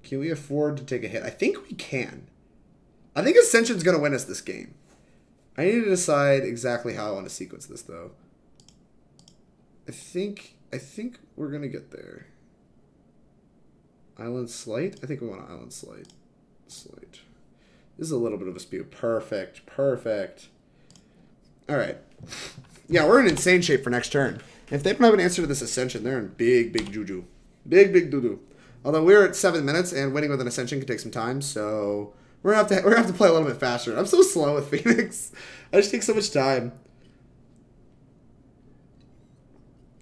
Can we afford to take a hit? I think we can. I think Ascension's going to win us this game. I need to decide exactly how I want to sequence this, though. I think we're going to get there. Island Sleight? I think we want an Island Sleight. Sleight. This is a little bit of a spew. Perfect. Perfect. All right. Yeah, we're in insane shape for next turn. If they don't have an answer to this Ascension, they're in big, big juju. Big, big doo-doo. Although we're at 7 minutes, and winning with an Ascension can take some time, so we're gonna have to play a little bit faster. I'm so slow with Phoenix. I just take so much time.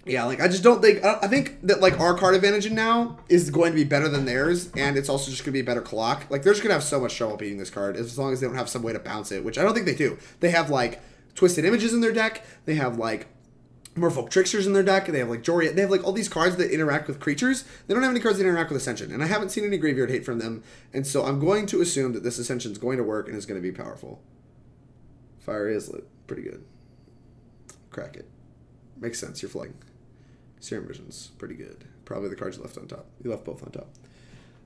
Yeah, like I just don't think. I think that like our card advantage now is going to be better than theirs, and it's also just gonna be a better clock. Like they're just gonna have so much trouble beating this card as long as they don't have some way to bounce it, which I don't think they do. They have like Twisted Images in their deck. They have like Merfolk Tricksters in their deck. They have like Joria. They have like all these cards that interact with creatures. They don't have any cards that interact with Ascension, and I haven't seen any graveyard hate from them. And so I'm going to assume that this Ascension is going to work and is going to be powerful. Fiery Islet, pretty good. Crack it. Makes sense. You're flying. Serum Visions, pretty good. Probably the cards you left on top. You left both on top.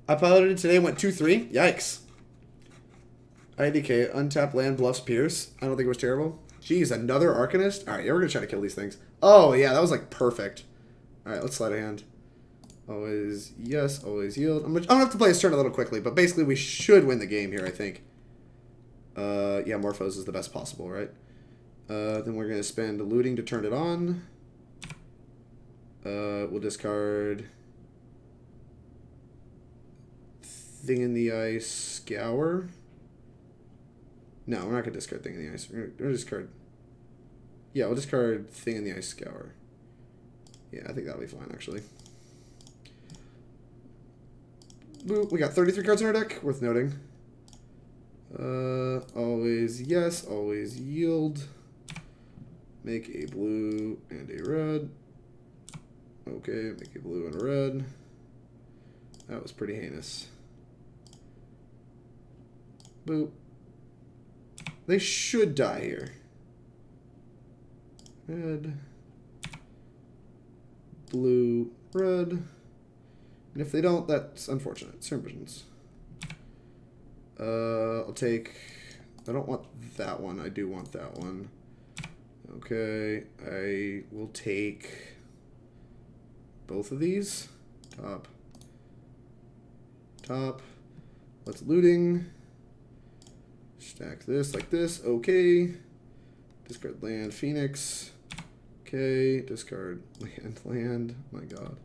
I piloted today. Went 2-3. Yikes. IDK untapped land bluffs Pierce. I don't think it was terrible. Jeez, another Arcanist? Alright, yeah, we're going to try to kill these things. Oh, yeah, that was, like, perfect. Alright, let's Sleight of Hand. Always yes, always yield. I'm going to have to play this turn a little quickly, but basically we should win the game here, I think. Yeah, Morphose is the best possible, right? Then we're going to spend looting to turn it on. We'll discard Thing in the Ice, Scour. No, we're not going to discard Thing in the Ice. We're going to discard... Yeah, we'll discard Thing in the Ice, Scour. Yeah, I think that'll be fine, actually. Boop. We got 33 cards in our deck. Worth noting. Always yes, always yield. Make a blue and a red. Okay, make a blue and a red. That was pretty heinous. Boop. They should die here. Red. Blue, red. And if they don't, that's unfortunate. Serum Visions. I'll take... I don't want that one. I do want that one. Okay, I will take both of these. Top. Top. What's looting? Stack this like this. Okay. Discard land. Phoenix. Okay. Discard land. My god.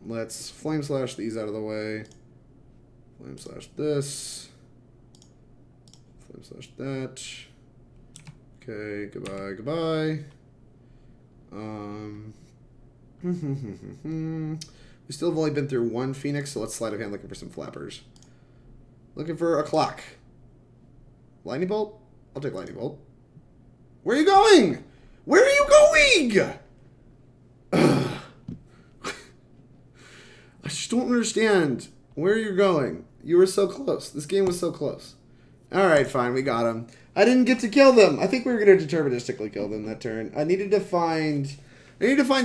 Let's flame slash these out of the way. Flame slash this. Flame slash that. Okay, goodbye, goodbye. We still have only been through one Phoenix, so let's Sleight of Hand looking for some flappers. Looking for a clock. Lightning Bolt? I'll take Lightning Bolt. Where are you going? Where are you going? Ugh. I just don't understand where you're going. You were so close. This game was so close. Alright, fine, we got him. I didn't get to kill them. I think we were going to deterministically kill them that turn. I needed to find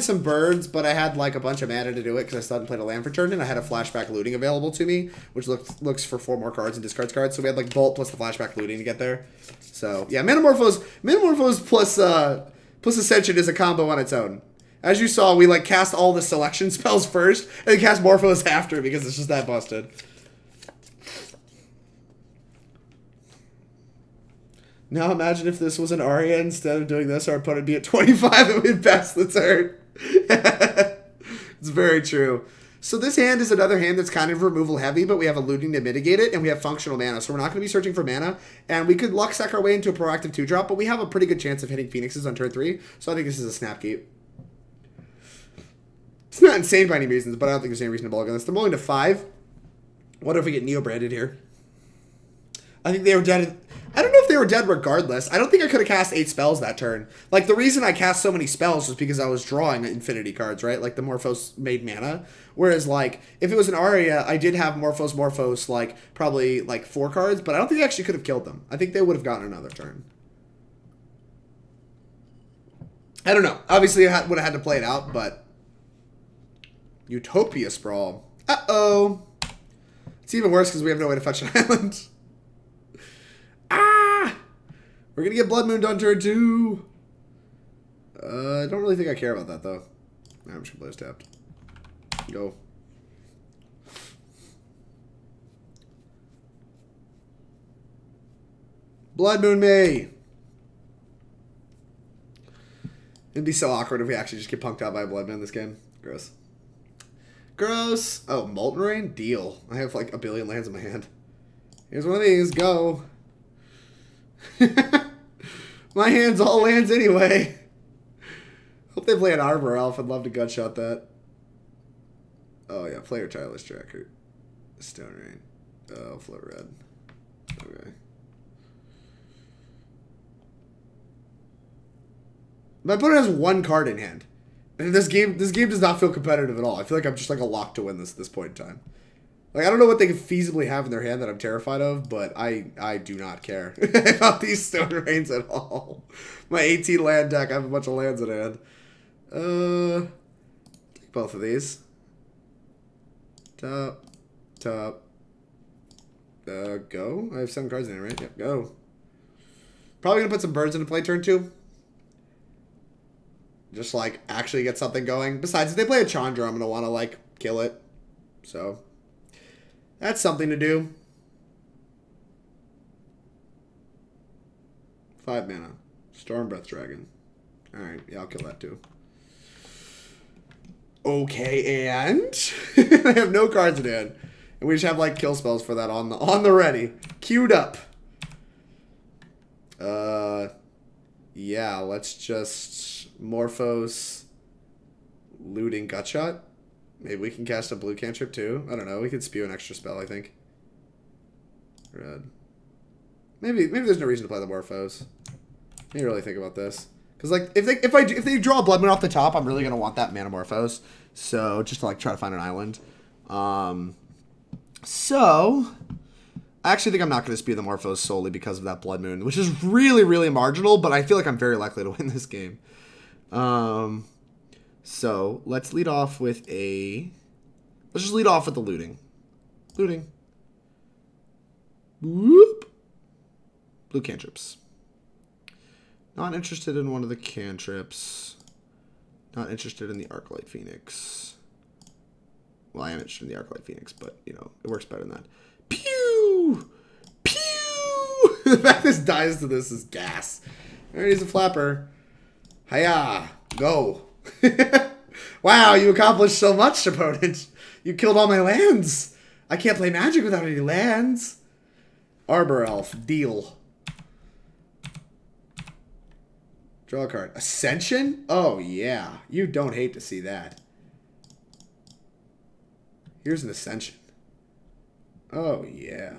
some birds, but I had like a bunch of mana to do it because I still hadn't played a land for turn, and I had a flashback looting available to me, which looks for 4 more cards and discards cards. So we had like Bolt plus the flashback looting to get there. So yeah, Manamorphose plus Ascension is a combo on its own. As you saw, we like cast all the selection spells first, and then cast Morphose after because it's just that busted. Now imagine if this was an Aria instead of doing this, our opponent would be at 25 and we'd pass the turn. It's very true. So this hand is another hand that's kind of removal heavy, but we have a looting to mitigate it, and we have functional mana. So we're not going to be searching for mana, and we could luck suck our way into a proactive 2-drop, but we have a pretty good chance of hitting Phoenixes on turn 3, so I think this is a snap keep. It's not insane by any reasons, but I don't think there's any reason to bulk on this. They're rolling to 5. What if we get Neo-branded here? I think they were dead. I don't know if they were dead regardless. I don't think I could have cast 8 spells that turn. Like, the reason I cast so many spells was because I was drawing infinity cards, right? Like, the Morphose made mana. Whereas, like, if it was an Aria, I did have Morphose, like, probably, like, 4 cards, but I don't think I actually could have killed them. I think they would have gotten another turn. I don't know. Obviously, I would have had to play it out, but... Utopia Sprawl. Uh-oh. It's even worse because we have no way to fetch an island. Ah! We're going to get Blood Moon on turn 2. I don't really think I care about that, though. I'm just going to play this tapped. Go. Blood Moon me! It'd be so awkward if we actually just get punked out by a Blood Moon this game. Gross. Gross. Oh, Molten Rain? Deal. I have like a billion lands in my hand. Here's one of these. Go. My hand's all lands anyway. Hope they play an Arbor Elf. I'd love to gutshot that. Oh, yeah. Player Tireless Tracker. Stone Rain. Oh, Float Red. Okay. My opponent has 1 card in hand. And this game does not feel competitive at all. I feel like I'm just like a lock to win this at this point in time. Like, I don't know what they could feasibly have in their hand that I'm terrified of, but I do not care about these Stone Rains at all. My 18 land deck, I have a bunch of lands in hand. Take both of these. Top. Go. I have 7 cards in it, right? Yep, go. Probably gonna put some birds into play turn 2. Just, like, actually get something going. Besides, if they play a Chandra, I'm going to want to, like, kill it. So, that's something to do. 5 mana. Storm Breath Dragon. Alright, yeah, I'll kill that, too. Okay, and? I have no cards in hand. And we just have, like, kill spells for that on the ready. Queued up. Yeah, let's just... Morphose, Looting, Gutshot. Maybe we can cast a blue cantrip too. I don't know. We could spew an extra spell, I think. Red. Maybe there's no reason to play the Morphose. Let me really think about this. Because like if they draw a Blood Moon off the top, I'm really gonna want that Manamorphose. So just to like try to find an island. So I actually think I'm not going to spew the Morphose solely because of that Blood Moon, which is really, really marginal, but I feel like I'm very likely to win this game. So let's lead off with let's just lead off with the looting. Looting. Whoop. Blue cantrips. Not interested in one of the cantrips. Not interested in the Arclight Phoenix. Well, I am interested in the Arclight Phoenix, but, you know, it works better than that. Pew! Pew! The fact this dies to this is gas. There he's a flapper. Hiya! Go! Wow, you accomplished so much, opponent. You killed all my lands. I can't play Magic without any lands. Arbor Elf, deal. Draw a card. Ascension? Oh, yeah. You don't hate to see that. Here's an Ascension. Oh, yeah.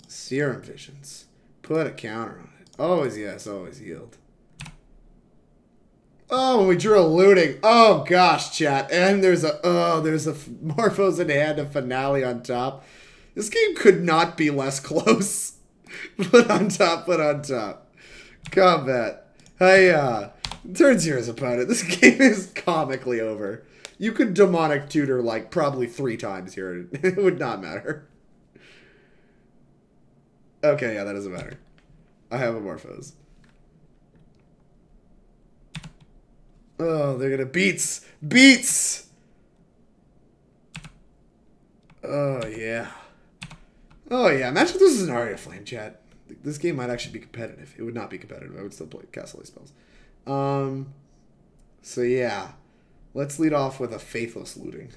Serum Visions. Put a counter on it. Always yes, always yield. Oh, and we drew a Looting. Oh, gosh, chat. And there's a Morphose in hand, a Finale on top. This game could not be less close. Put on top, put on top. Combat. Hiya. Turn 0's opponent. This game is comically over. You could Demonic Tutor like probably 3 times here. It would not matter. Okay, yeah, that doesn't matter. I have a Morphose. Oh, they're gonna beats! Beats! Oh, yeah. Oh, yeah. Imagine if this is an Aria of Flame, chat. This game might actually be competitive. It would not be competitive. I would still play Castle spells. So, yeah. Let's lead off with a Faithless Looting.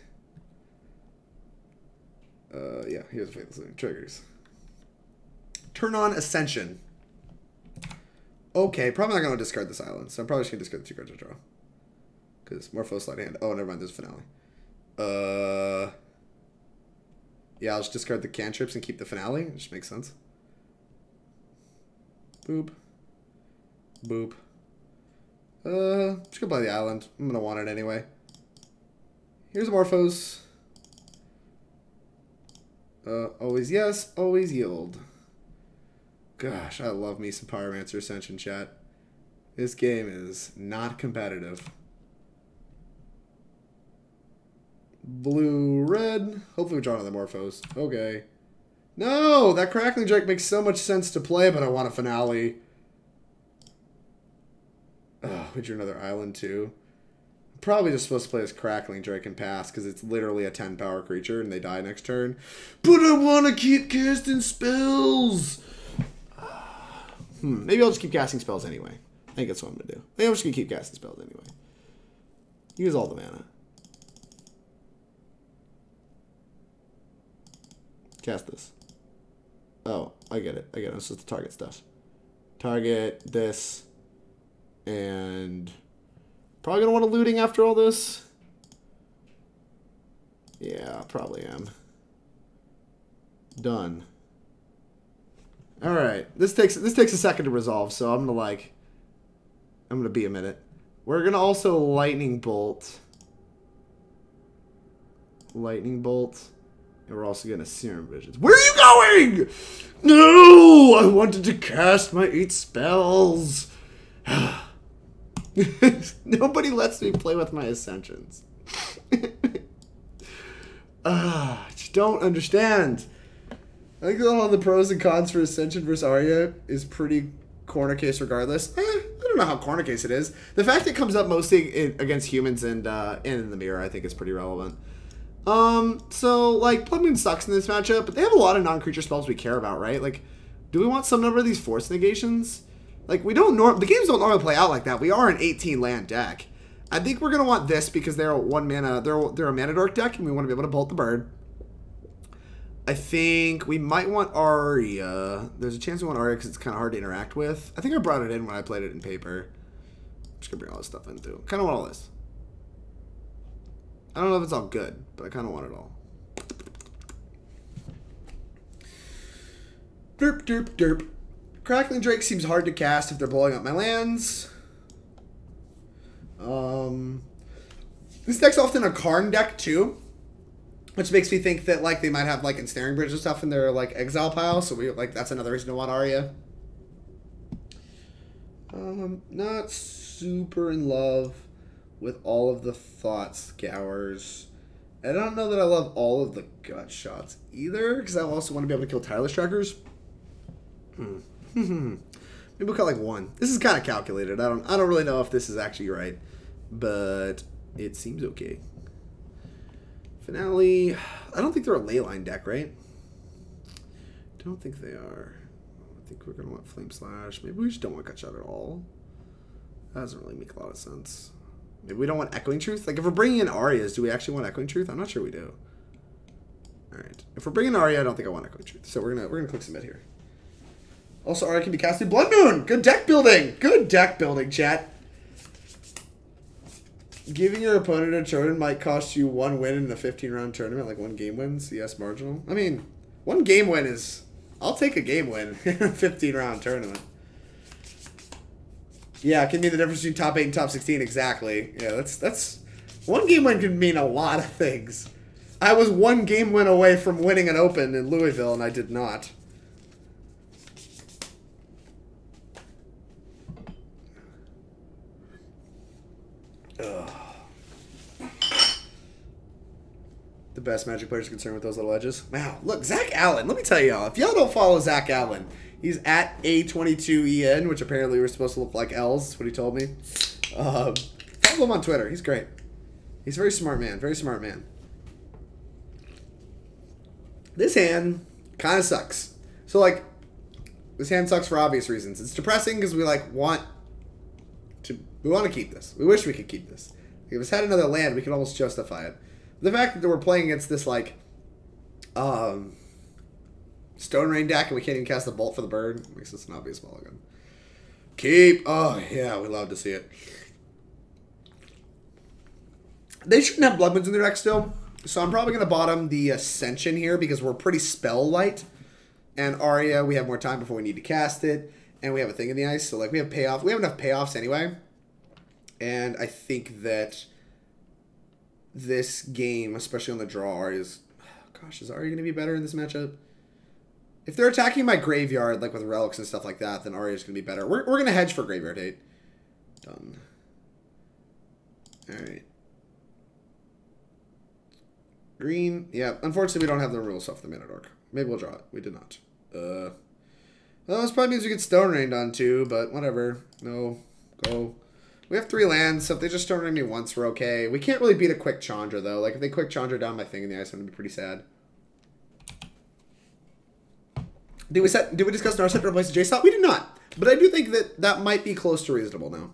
Yeah, here's a Faithless Looting. Triggers. Turn on Ascension. Okay, probably not going to discard this island, so I'm probably just going to discard the 2 cards I draw. Because Morphose, Sleight of Hand. Oh, never mind, there's a Finale. Yeah, I'll just discard the cantrips and keep the Finale. It just makes sense. Boop. Boop. Just gonna play the island. I'm gonna want it anyway. Here's a Morphose. Always yes, always yield. Gosh, I love me some Pyromancer Ascension, chat. This game is not competitive. Blue, red. Hopefully we draw another Morphose. Okay. No! That Crackling Drake makes so much sense to play, but I want a Finale. Oh, we drew another island too. I'm probably just supposed to play as Crackling Drake and pass, because it's literally a 10 power creature and they die next turn. But I want to keep casting spells! Maybe I'll just keep casting spells anyway. I think that's what I'm going to do. Maybe I'm just going to keep casting spells anyway. Use all the mana. Cast this. Oh, I get it. I get it. It's just the target stuff. Target this. And probably going to want a Looting after all this. Yeah, probably am. Done. All right. This takes a second to resolve, so I'm going to be a minute. We're going to also Lightning Bolt. Lightning Bolt. And we're also getting a Serum Visions. Where are you going? No! I wanted to cast my 8 spells. Nobody lets me play with my Ascensions. I just don't understand. I think all the pros and cons for Ascension versus Aria is pretty corner case regardless. I don't know how corner case it is. The fact it comes up mostly against humans and in the mirror, I think is pretty relevant. So, like, Blood Moon sucks in this matchup, but they have a lot of non-creature spells we care about, right? Like, do we want some number of these Force Negations? Like, we don't the games don't normally play out like that. We are an 18 land deck. I think we're gonna want this because they're a 1 mana, they're a mana dork deck, and we want to be able to bolt the bird. I think we might want Aria. There's a chance we want Aria because it's kind of hard to interact with. I think I brought it in when I played it in paper. I'm just gonna bring all this stuff in too. Kind of want all this. I don't know if it's all good, but I kind of want it all. Derp, derp, derp. Crackling Drake seems hard to cast if they're blowing up my lands. This deck's often a Karn deck too, which makes me think that like they might have like Ensnaring Bridge and stuff in their like exile pile. So we like that's another reason to want Aria. Not super in love with all of the Thought Scours. I don't know that I love all of the Gut Shots either, because I also want to be able to kill Tireless Trackers. Maybe we'll cut like 1. This is kind of calculated. I don't really know if this is actually right, but it seems okay. Finale. I don't think they're a Leyline deck, right? Don't think they are. I think we're gonna want Flame Slash. Maybe we just don't want Gut Shot at all. That doesn't really make a lot of sense. Maybe we don't want Echoing Truth. Like if we're bringing in Arias, do we actually want Echoing Truth? I'm not sure we do. All right. If we're bringing Aria, I don't think I want Echoing Truth. So we're gonna click submit here. Also, Aria can be cast through Blood Moon. Good deck building. Good deck building, chat. Giving your opponent a turn might cost you 1 win in a 15-round tournament, like 1 game win. CS marginal. I mean, 1 game win is. I'll take a game win in a 15-round tournament. Yeah, it can mean the difference between top 8 and top 16. Exactly. Yeah, that's 1 game win can mean a lot of things. I was 1 game win away from winning an Open in Louisville, and I did not. Ugh. The best Magic players are concerned with those little edges. Wow, look, Zach Allen. Let me tell y'all, if y'all don't follow Zach Allen, he's at A22EN, which apparently we're supposed to look like L's. That's what he told me. Follow him on Twitter. He's great. He's a very smart man. Very smart man. This hand kind of sucks. So, like, this hand sucks for obvious reasons. It's depressing because we, like, want to keep this. We wish we could keep this. If it's had another land, we can almost justify it. The fact that we're playing against this, like, Stone Rain deck and we can't even cast the Bolt for the Bird makes this an obvious mulligan. Keep. Oh, yeah, we love to see it. They shouldn't have Blood Moons in their deck still. So I'm probably going to bottom the Ascension here because we're pretty spell light. And Aria, we have more time before we need to cast it. And we have a Thing in the Ice. So, like, we have payoff. We have enough payoffs anyway. And I think that this game, especially on the draw, Aria's... Gosh, is Aria going to be better in this matchup? If they're attacking my graveyard, like with relics and stuff like that, then Aria's going to be better. We're going to hedge for graveyard hate. Done. Alright. Green. Yeah, unfortunately we don't have the removal stuff for the Mana Dork. Maybe we'll draw it. We did not. Well, this probably means we get Stone Rained on too, but whatever. No. Go. We have 3 lands, so if they just Stone Rain me once, we're okay. We can't really beat a quick Chandra, though. Like, if they quick Chandra down my Thing in the Ice, I'm going to be pretty sad. Did we discuss Narset to replace the Jace? We did not. But I do think that that might be close to reasonable now.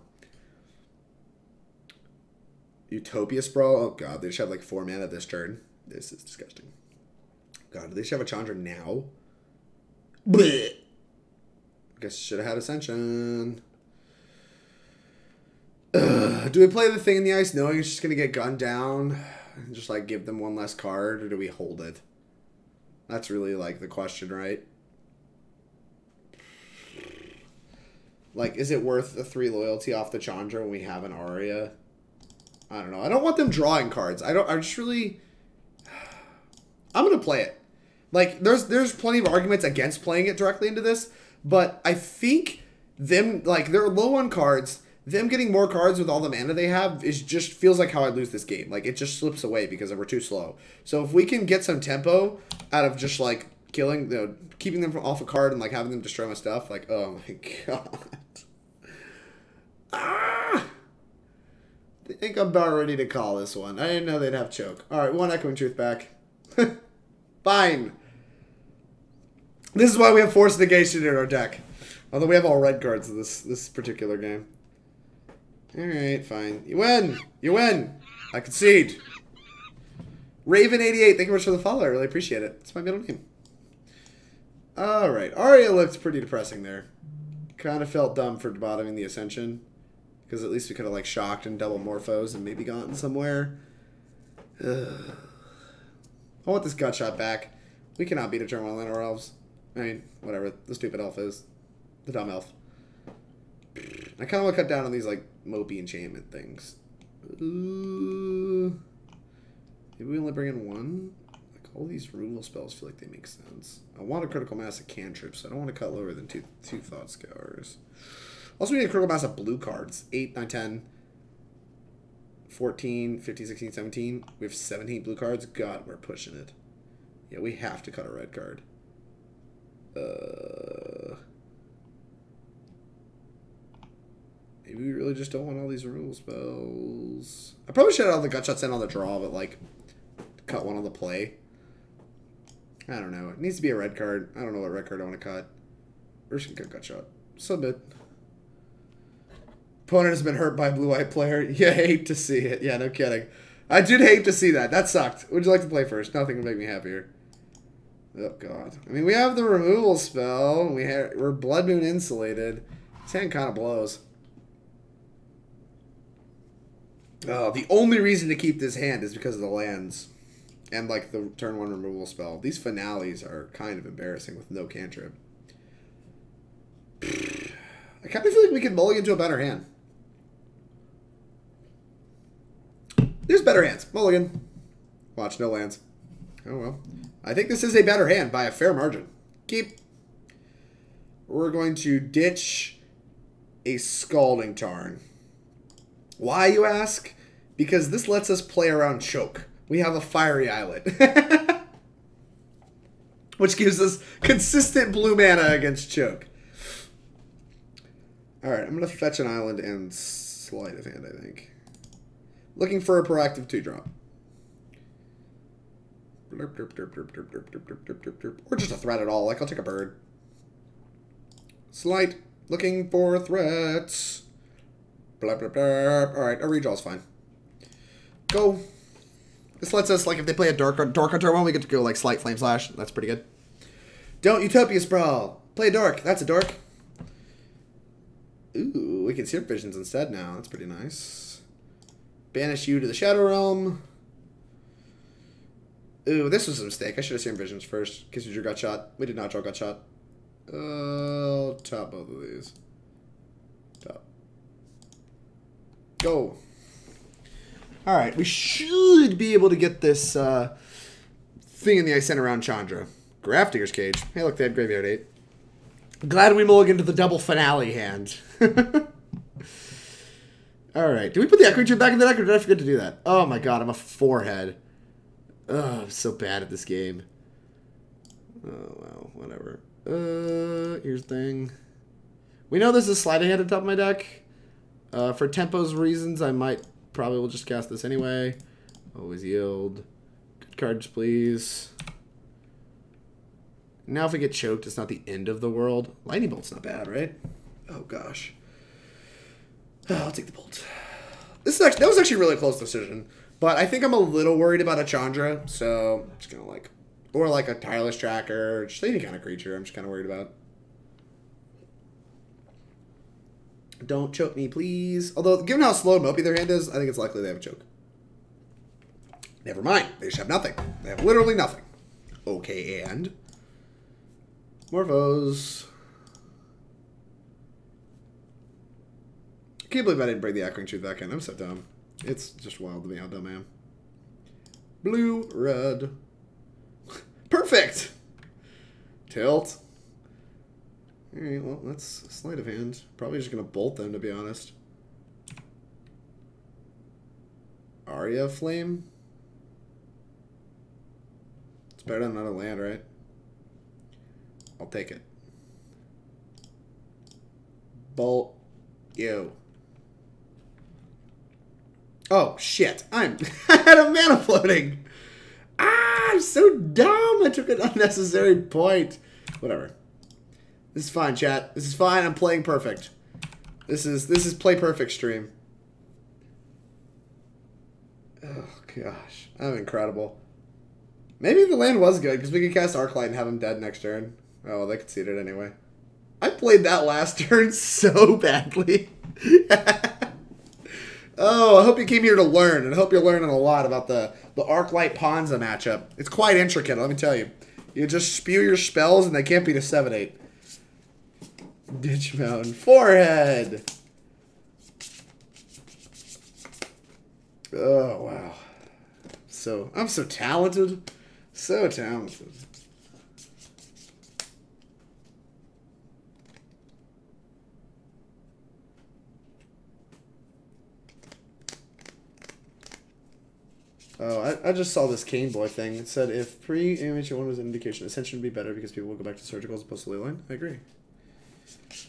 Utopia Sprawl? Oh, God. They just have, like, 4 mana this turn. This is disgusting. God, do they just have a Chandra now? Blech. I guess should have had Ascension. Do we play the Thing in the Ice knowing it's just going to get gunned down? And just, like, give them 1 less card? Or do we hold it? That's really, like, the question, right? Like, is it worth the 3 loyalty off the Chandra when we have an Aria? I don't know. I don't want them drawing cards. I'm just really... I'm going to play it. Like, there's plenty of arguments against playing it directly into this, but I think them, like, they're low on cards. Them getting more cards with all the mana they have is just feels like how I lose this game. Like, it just slips away because we're too slow. So if we can get some tempo out of just, like, killing, keeping them from off a card and, like, having them destroy my stuff, like, oh my god. Ah! I think I'm about ready to call this one. I didn't know they'd have choke. Alright, 1 Echoing Truth back. Fine. This is why we have Force of Negation in our deck. Although we have all red cards in this particular game. Alright, fine. You win! You win! I concede. Raven88, thank you very much for the follow. I really appreciate it. It's my middle name. Alright, Aria looked pretty depressing there. Kind of felt dumb for bottoming the Ascension. Because at least we could have, like, shocked and double Morphos and maybe gotten somewhere. Ugh. I want this Gut Shot back. We cannot beat a turn 1 land or elves. I mean, whatever. The stupid elf is. The dumb elf. I kind of want to cut down on these, like, mopey enchantment things. Maybe we only bring in 1? Like, all these removal spells feel like they make sense. I want a critical mass of cantrips, so I don't want to cut lower than two Thought Scours. Also, we need a critical mass of blue cards. 8, 9, 10, 14, 15, 16, 17. We have 17 blue cards. God, we're pushing it. Yeah, we have to cut a red card. Maybe we really just don't want all these removal spells. I probably should have all the gut shots in on the draw, but like cut one on the play. I don't know. It needs to be a red card. I don't know what red card I want to cut. We're just gonna cut gut shot. Submit. Opponent has been hurt by blue-white player. You hate to see it. Yeah, no kidding. I did hate to see that. That sucked. Would you like to play first? Nothing would make me happier. Oh, God. I mean, we have the removal spell. We're Blood Moon insulated. This hand kind of blows. Oh, the only reason to keep this hand is because of the lands. And, like, the turn 1 removal spell. These finales are kind of embarrassing with no cantrip. I kind of feel like we can mulligan to a better hand. There's better hands. Mulligan. Watch, no lands. Oh, well. I think this is a better hand by a fair margin. Keep. We're going to ditch a Scalding Tarn. Why, you ask? Because this lets us play around choke. We have a Fiery Islet. Which gives us consistent blue mana against choke. Alright, I'm going to fetch an island and Sleight of Hand, I think. Looking for a proactive 2-drop. Or just a threat at all. Like, I'll take a bird. Slight. Looking for threats. Alright, a redraw's fine. Go. This lets us, like, if they play a Dark on turn 1, we get to go, like, Slight Flame Slash. That's pretty good. Don't Utopia Sprawl. Play a Dark. That's a Dark. Ooh, we can Serum Visions instead now. That's pretty nice. Banish you to the Shadow Realm. Ooh, this was a mistake. I should have Serum Visions first. Because you drew Gut Shot. We did not draw Gut Shot. Top both of these. Top. Go. Alright, we should be able to get this thing in the ice sent around Chandra. Grafdigger's Cage. Hey, look, they had Graveyard 8. Glad we mulliganed to the double finale hand. Alright, do we put the Echo Creature back in the deck, or did I forget to do that? Oh my god, I'm a 4-head. Ugh, I'm so bad at this game. Oh, well, whatever. Here's the thing. We know this is Sleight of Hand at the top of my deck. For tempo's reasons, I might probably will just cast this anyway. Always yield. Good cards, please. Now if we get choked, it's not the end of the world. Lightning Bolt's not bad, right? Oh, gosh. Oh, I'll take the Bolt. That was actually a really close decision. But I think I'm a little worried about a Chandra, so I'm just going to, like... Or, like, a Tireless Tracker, just any kind of creature I'm just kind of worried about. Don't choke me, please. Although, given how slow and mopey their hand is, I think it's likely they have a choke. Never mind. They just have nothing. They have literally nothing. Okay, and... Morphose. I can't believe I didn't bring the Echoing Truth back in. I'm so dumb. It's just wild to me how dumb I am. Blue, red. Perfect! Tilt. Alright, well, that's Sleight of Hand. Probably just going to bolt them, to be honest. Aria of Flame? It's better than another land, right? I'll take it. Bolt. You. Oh, shit. I had a mana floating. Ah, I'm so dumb. I took an unnecessary point. Whatever. This is fine, chat. This is fine. I'm playing perfect. This is play perfect stream. Oh, gosh. I'm incredible. Maybe the land was good, because we could cast Arclight and have him dead next turn. Oh, well, they conceded anyway. I played that last turn so badly. Oh, I hope you came here to learn, and I hope you're learning a lot about the Arclight Ponza matchup. It's quite intricate, let me tell you. You just spew your spells, and they can't beat a 7/8. Ditch Mountain. Forehead! Oh, wow. I'm so talented. So talented. Oh, I just saw this Cane Boy thing. It said if pre-animation 1 was an indication, Ascension would be better because people will go back to Surgical as opposed to Leyline. I agree.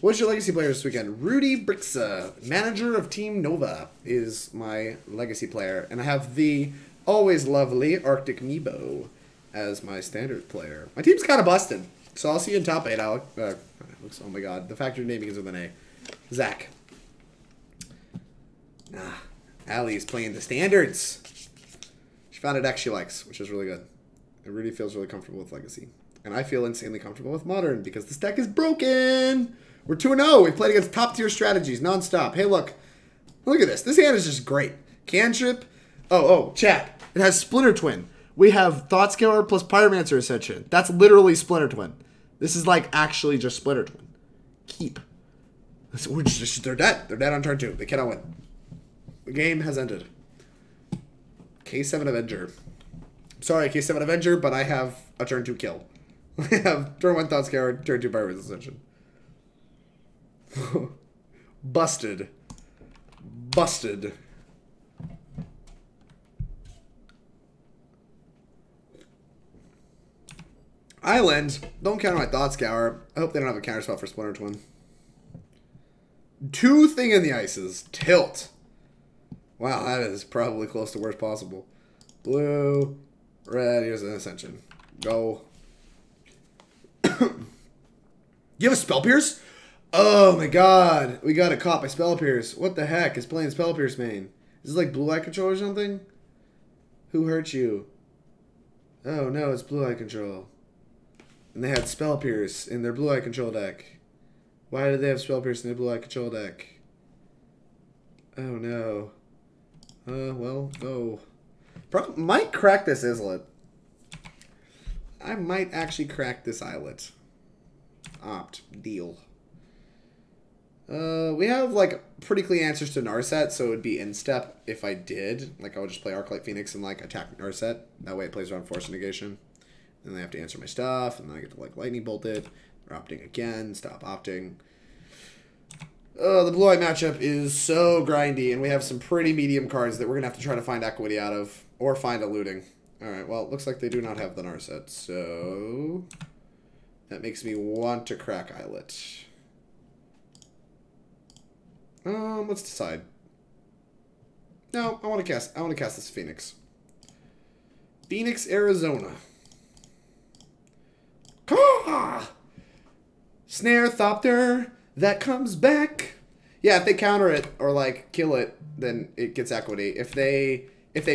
What's your legacy player this weekend? Rudy Brixa, manager of Team Nova, is my legacy player. And I have the always lovely Arctic Meebo as my standard player. My team's kind of busted, so I'll see you in top 8, Alec. Oh my god, the fact your name begins with an A. Zach. Allie's playing the standards. She found a deck she likes, which is really good. And Rudy feels really comfortable with Legacy. And I feel insanely comfortable with Modern because this deck is broken. We're 2-0. We've played against top-tier strategies nonstop. Hey, look. Look at this. This hand is just great. Cantrip. Oh, chat. It has Splinter Twin. We have Thought Scour plus Pyromancer Ascension. That's literally Splinter Twin. This is like actually just Splinter Twin. Keep. They're dead. They're dead on turn 2. They cannot win. The game has ended. K7 Avenger. Sorry, K7 Avenger, but I have a turn 2 kill. I have turn 1 Thought Scour, turn 2 Pyromancer Ascension. Busted. Busted. Island. Don't counter my Thought Scour. I hope they don't have a counter spell for Splinter Twin. 2 Thing in the Ices. Tilt. Wow, that is probably close to worst possible. Blue. Red. Here's an Ascension. Go. You have a Spell Pierce? Oh my god. We got caught by Spell Pierce. What the heck is playing Spell Pierce main? Is this like Blue Eye Control or something? Who hurt you? Oh no, it's Blue Eye Control. And they had Spell Pierce in their Blue Eye Control deck. Why did they have Spell Pierce in their Blue Eye Control deck? Oh no. Well, go. Might crack this Islet. I might actually crack this Islet. Opt. Deal. We have, like, pretty clean answers to Narset, so it would be instep if I did. Like, I would just play Arclight Phoenix and, like, attack Narset. That way it plays around Force of Negation. And then I have to answer my stuff, and then I get to, like, Lightning Bolt it. They're opting again. Stop opting. The Blue Eye matchup is so grindy, and we have some pretty medium cards that we're going to have to try to find equity out of, or find a looting. Alright, well, it looks like they do not have the Narset, so that makes me want to crack Islet. Let's decide. No, I want to cast this Phoenix. Phoenix, Arizona. Ah! Snare Thopter that comes back. Yeah, if they counter it or like kill it, then it gets equity. If they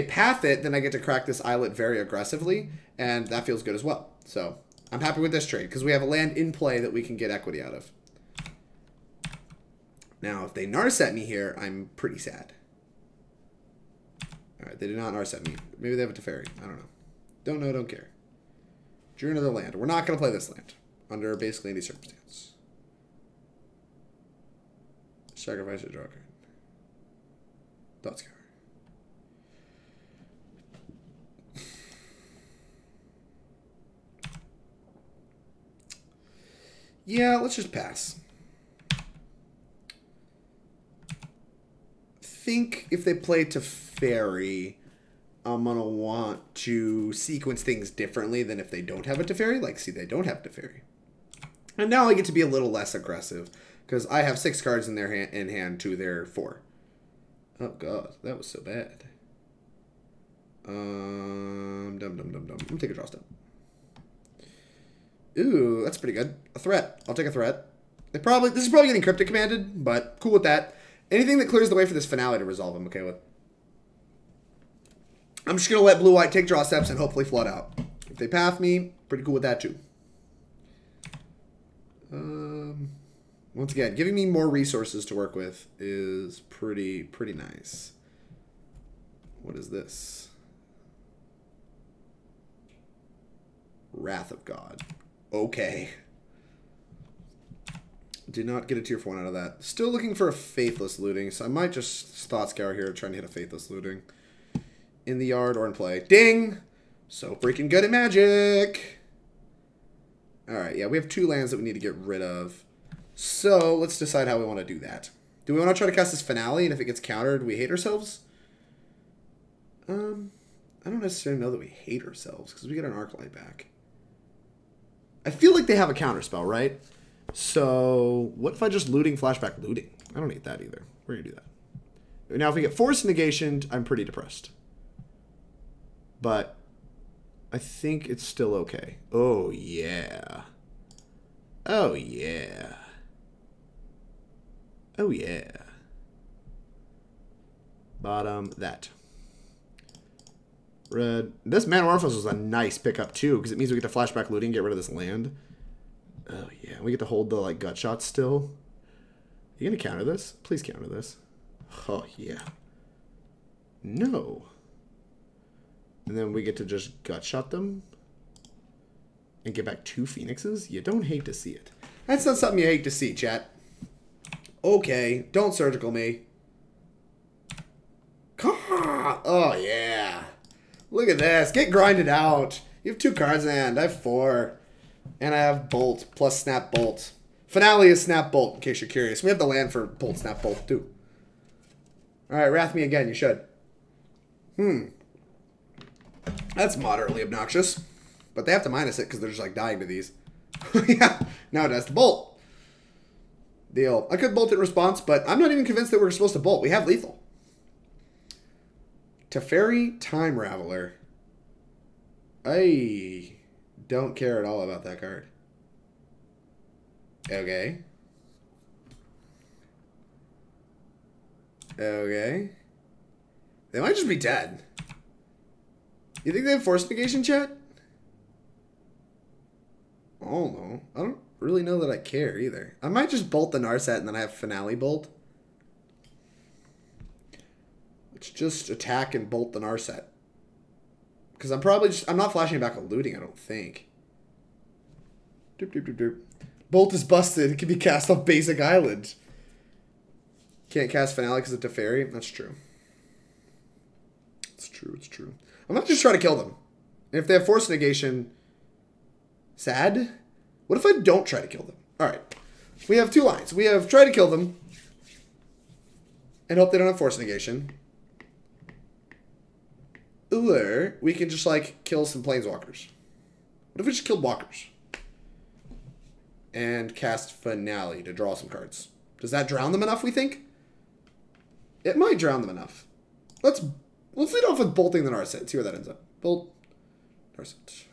path it, then I get to crack this Islet very aggressively, and that feels good as well. So I'm happy with this trade because we have a land in play that we can get equity out of. Now, if they Narset me here, I'm pretty sad. Alright, they did not Narset me. Maybe they have a Teferi. I don't know. Don't know, don't care. Drew another land. We're not going to play this land under basically any circumstance. Sacrifice a draw card. Thought Scour. Yeah, let's just pass. Think if they play Teferi, I'm going to want to sequence things differently than if they don't have a Teferi. Like, see, they don't have Teferi. And now I get to be a little less aggressive because I have 6 cards in their hand to their 4. Oh, God. That was so bad. I'm going to take a draw step. Ooh, that's pretty good. A threat. I'll take a threat. This is probably getting Cryptic commanded, but cool with that. Anything that clears the way for this finale to resolve, I'm okay with. I'm just going to let Blue-White take draw steps and hopefully flood out. If they path me, pretty cool with that too. Once again, giving me more resources to work with is pretty nice. What is this? Wrath of God. Okay. Did not get a tier 4 out of that. Still looking for a Faithless Looting, so I might just Thought Scour here trying to hit a Faithless Looting. In the yard or in play. Ding! So freaking good at Magic! Alright, yeah, we have 2 lands that we need to get rid of. So, let's decide how we want to do that. Do we want to try to cast this Finale, and if it gets countered, we hate ourselves? I don't necessarily know that we hate ourselves, because we get an Arclight back. I feel like they have a counterspell, right? So what if I just looting, flashback, looting? I don't need that either. We're going to do that. Now, if we get Force Negation, I'm pretty depressed. But I think it's still okay. Oh, yeah. Oh, yeah. Oh, yeah. Bottom, that. Red. This Manamorphose was a nice pickup, too, because it means we get to flashback looting and get rid of this land. Oh, yeah. We get to hold the, like, gut shots still. You gonna counter this? Please counter this. Oh, yeah. No. And then we get to just gut shot them and get back 2 Phoenixes? You don't hate to see it. That's not something you hate to see, chat. Okay, don't surgical me. Oh, yeah. Look at this. Get grinded out. You have 2 cards in hand. I have 4. And I have Bolt plus Snap Bolt. Finale is Snap Bolt, in case you're curious. We have the land for Bolt, Snap Bolt, too. Alright, Wrath me again. You should. That's moderately obnoxious. But they have to minus it because they're just like dying to these. Yeah, now it has to bolt. Deal. I could bolt in response, but I'm not even convinced that we're supposed to bolt. We have lethal. Teferi Time Raveler. I don't care at all about that card. Okay. Okay. They might just be dead. You think they have Force Negation, chat? Oh, no. I don't really know that I care either. I might just bolt the Narset and then I have Finale Bolt. Let's just attack and bolt the Narset. Because I'm probably just... I'm not flashing back a looting, I don't think. Doop, doop, doop, doop. Bolt is busted. It can be cast off basic island. Can't cast Finale because it's Teferi. That's true. It's true, it's true. I might just try to kill them. And if they have Force Negation... Sad? What if I don't try to kill them? Alright. We have 2 lines. We have try to kill them. And hope they don't have Force Negation. Or we can just, like, kill some Planeswalkers. What if we just killed Walkers? And cast Finale to draw some cards. Does that drown them enough, we think? It might drown them enough. Let's lead off with bolting the Narset. See where that ends up. Bolt. Narset.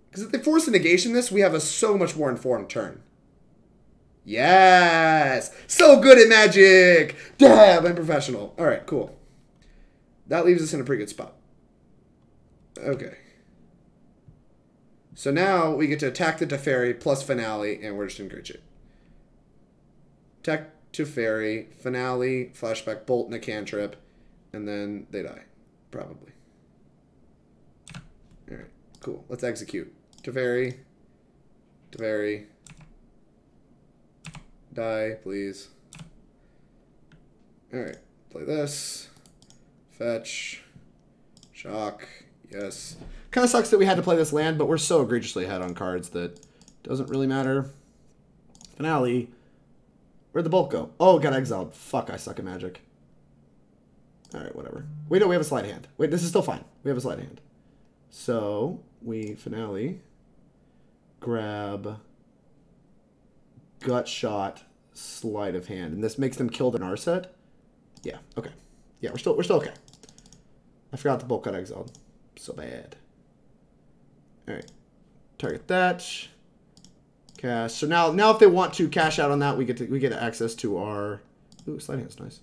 Because if they force a negation this, we have a so much more informed turn. Yes! So good at Magic! Damn, I'm professional. Alright, cool. That leaves us in a pretty good spot. Okay. So now we get to attack the Teferi plus Finale, and we're just in great shape. Attack Teferi, Finale, Flashback, Bolt, and a cantrip, and then they die. Probably. Alright, cool. Let's execute. Teferi. Teferi. Die, please. Alright, play this. Fetch. Shock. Yes. Kind of sucks that we had to play this land, but we're so egregiously ahead on cards that doesn't really matter. Finale. Where'd the Bolt go? Oh, it got exiled. Fuck, I suck at Magic. Alright, whatever. Wait, no, we have a Sleight of Hand. Wait, this is still fine. We have a Sleight of Hand. So, we Finale. Grab... Gut Shot, Sleight of Hand. And this makes them kill the Narset? Yeah, okay. Yeah, we're still okay. I forgot the Bolt got exiled. So bad. Alright. Target that. Cast. So now if they want to cash out on that, we get access to our... Ooh, Sleight of Hand's nice.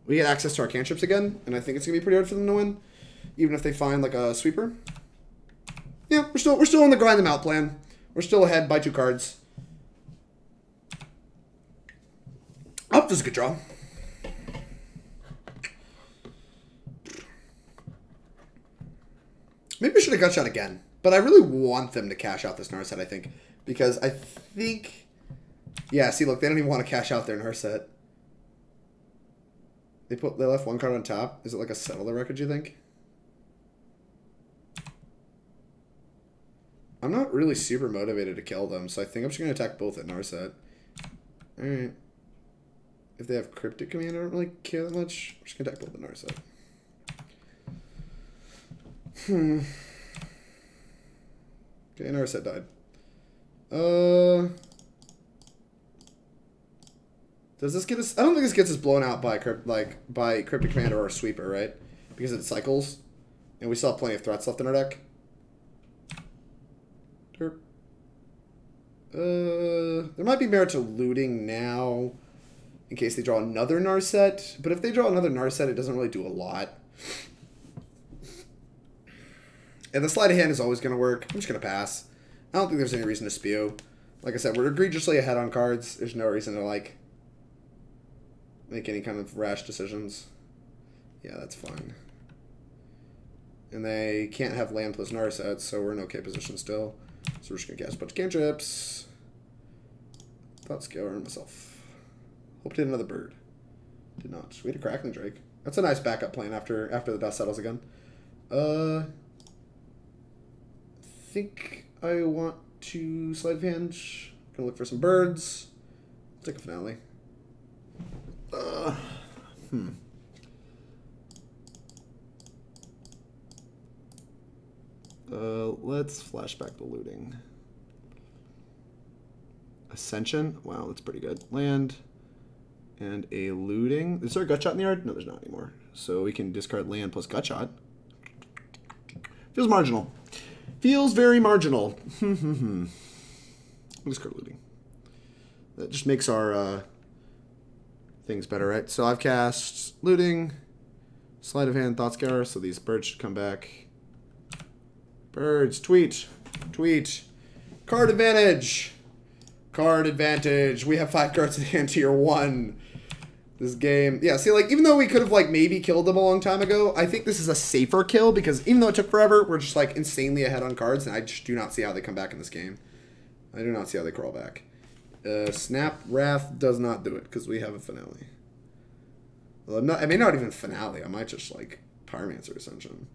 We get access to our cantrips again, and I think it's gonna be pretty hard for them to win. Even if they find like a sweeper. Yeah, we're still on the grind them out plan. We're still ahead by 2 cards. Oh, this is a good draw. Maybe we should have gut shot again. But I really want them to cash out this Narset, I think. Because I think... Yeah, see, look, they don't even want to cash out their Narset. They left 1 card on top. Is it like a Settle the Wreckage, you think? I'm not really super motivated to kill them, so I think I'm just going to attack both at Narset. Alright. If they have Cryptic Command, I don't really care that much. I'm just going to attack both at Narset. Okay, another set died. Does this get us? I don't think this gets us blown out by Cryptic Commander or Sweeper, right? Because it cycles, and we still have plenty of threats left in our deck. Derp. There might be merit to looting now, in case they draw another Narset. But if they draw another Narset, it doesn't really do a lot. And the Sleight of Hand is always going to work. I'm just going to pass. I don't think there's any reason to spew. Like I said, we're egregiously ahead on cards. There's no reason to, like, make any kind of rash decisions. Yeah, that's fine. And they can't have land plus Narsets, so we're in okay position still. So we're just going to cast a bunch of cantrips. Thought Scour on myself. Hope to hit another bird. Did not. We had a Crackling Drake. That's a nice backup plan after the dust settles again. I think I want to Sleight of Hand. Gonna look for some birds. I'll take a Finale. Let's flashback the looting. Ascension. Wow, that's pretty good. Land and a looting. Is there a Gutshot in the yard? No, there's not anymore. So we can discard land plus Gutshot. Feels marginal. Feels very marginal. We'll discard looting. That just makes our things better, right? So I've cast looting, Sleight of Hand, Thought Scour, so these birds should come back. Birds, tweet, tweet. Card advantage. Card advantage. We have 5 cards in hand tier 1. This game, yeah, see, like, even though we could have, like, maybe killed them a long time ago, I think this is a safer kill because even though it took forever, we're just, like, insanely ahead on cards, and I just do not see how they come back in this game. I do not see how they crawl back. Snap Wrath does not do it because we have a Finale. Well, I may not even Finale. I might just, like, Pyromancer Ascension.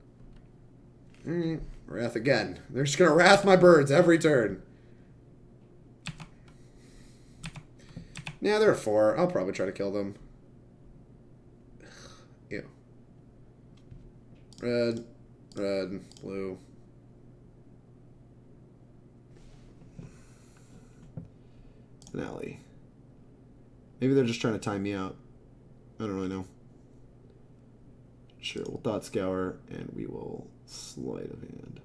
Wrath again. They're just going to Wrath my birds every turn. Yeah, they're a 4. I'll probably try to kill them. Ew. Red, red, blue. Finale. Maybe they're just trying to time me out. I don't really know. Sure, we'll Thought Scour and we will Sleight of Hand.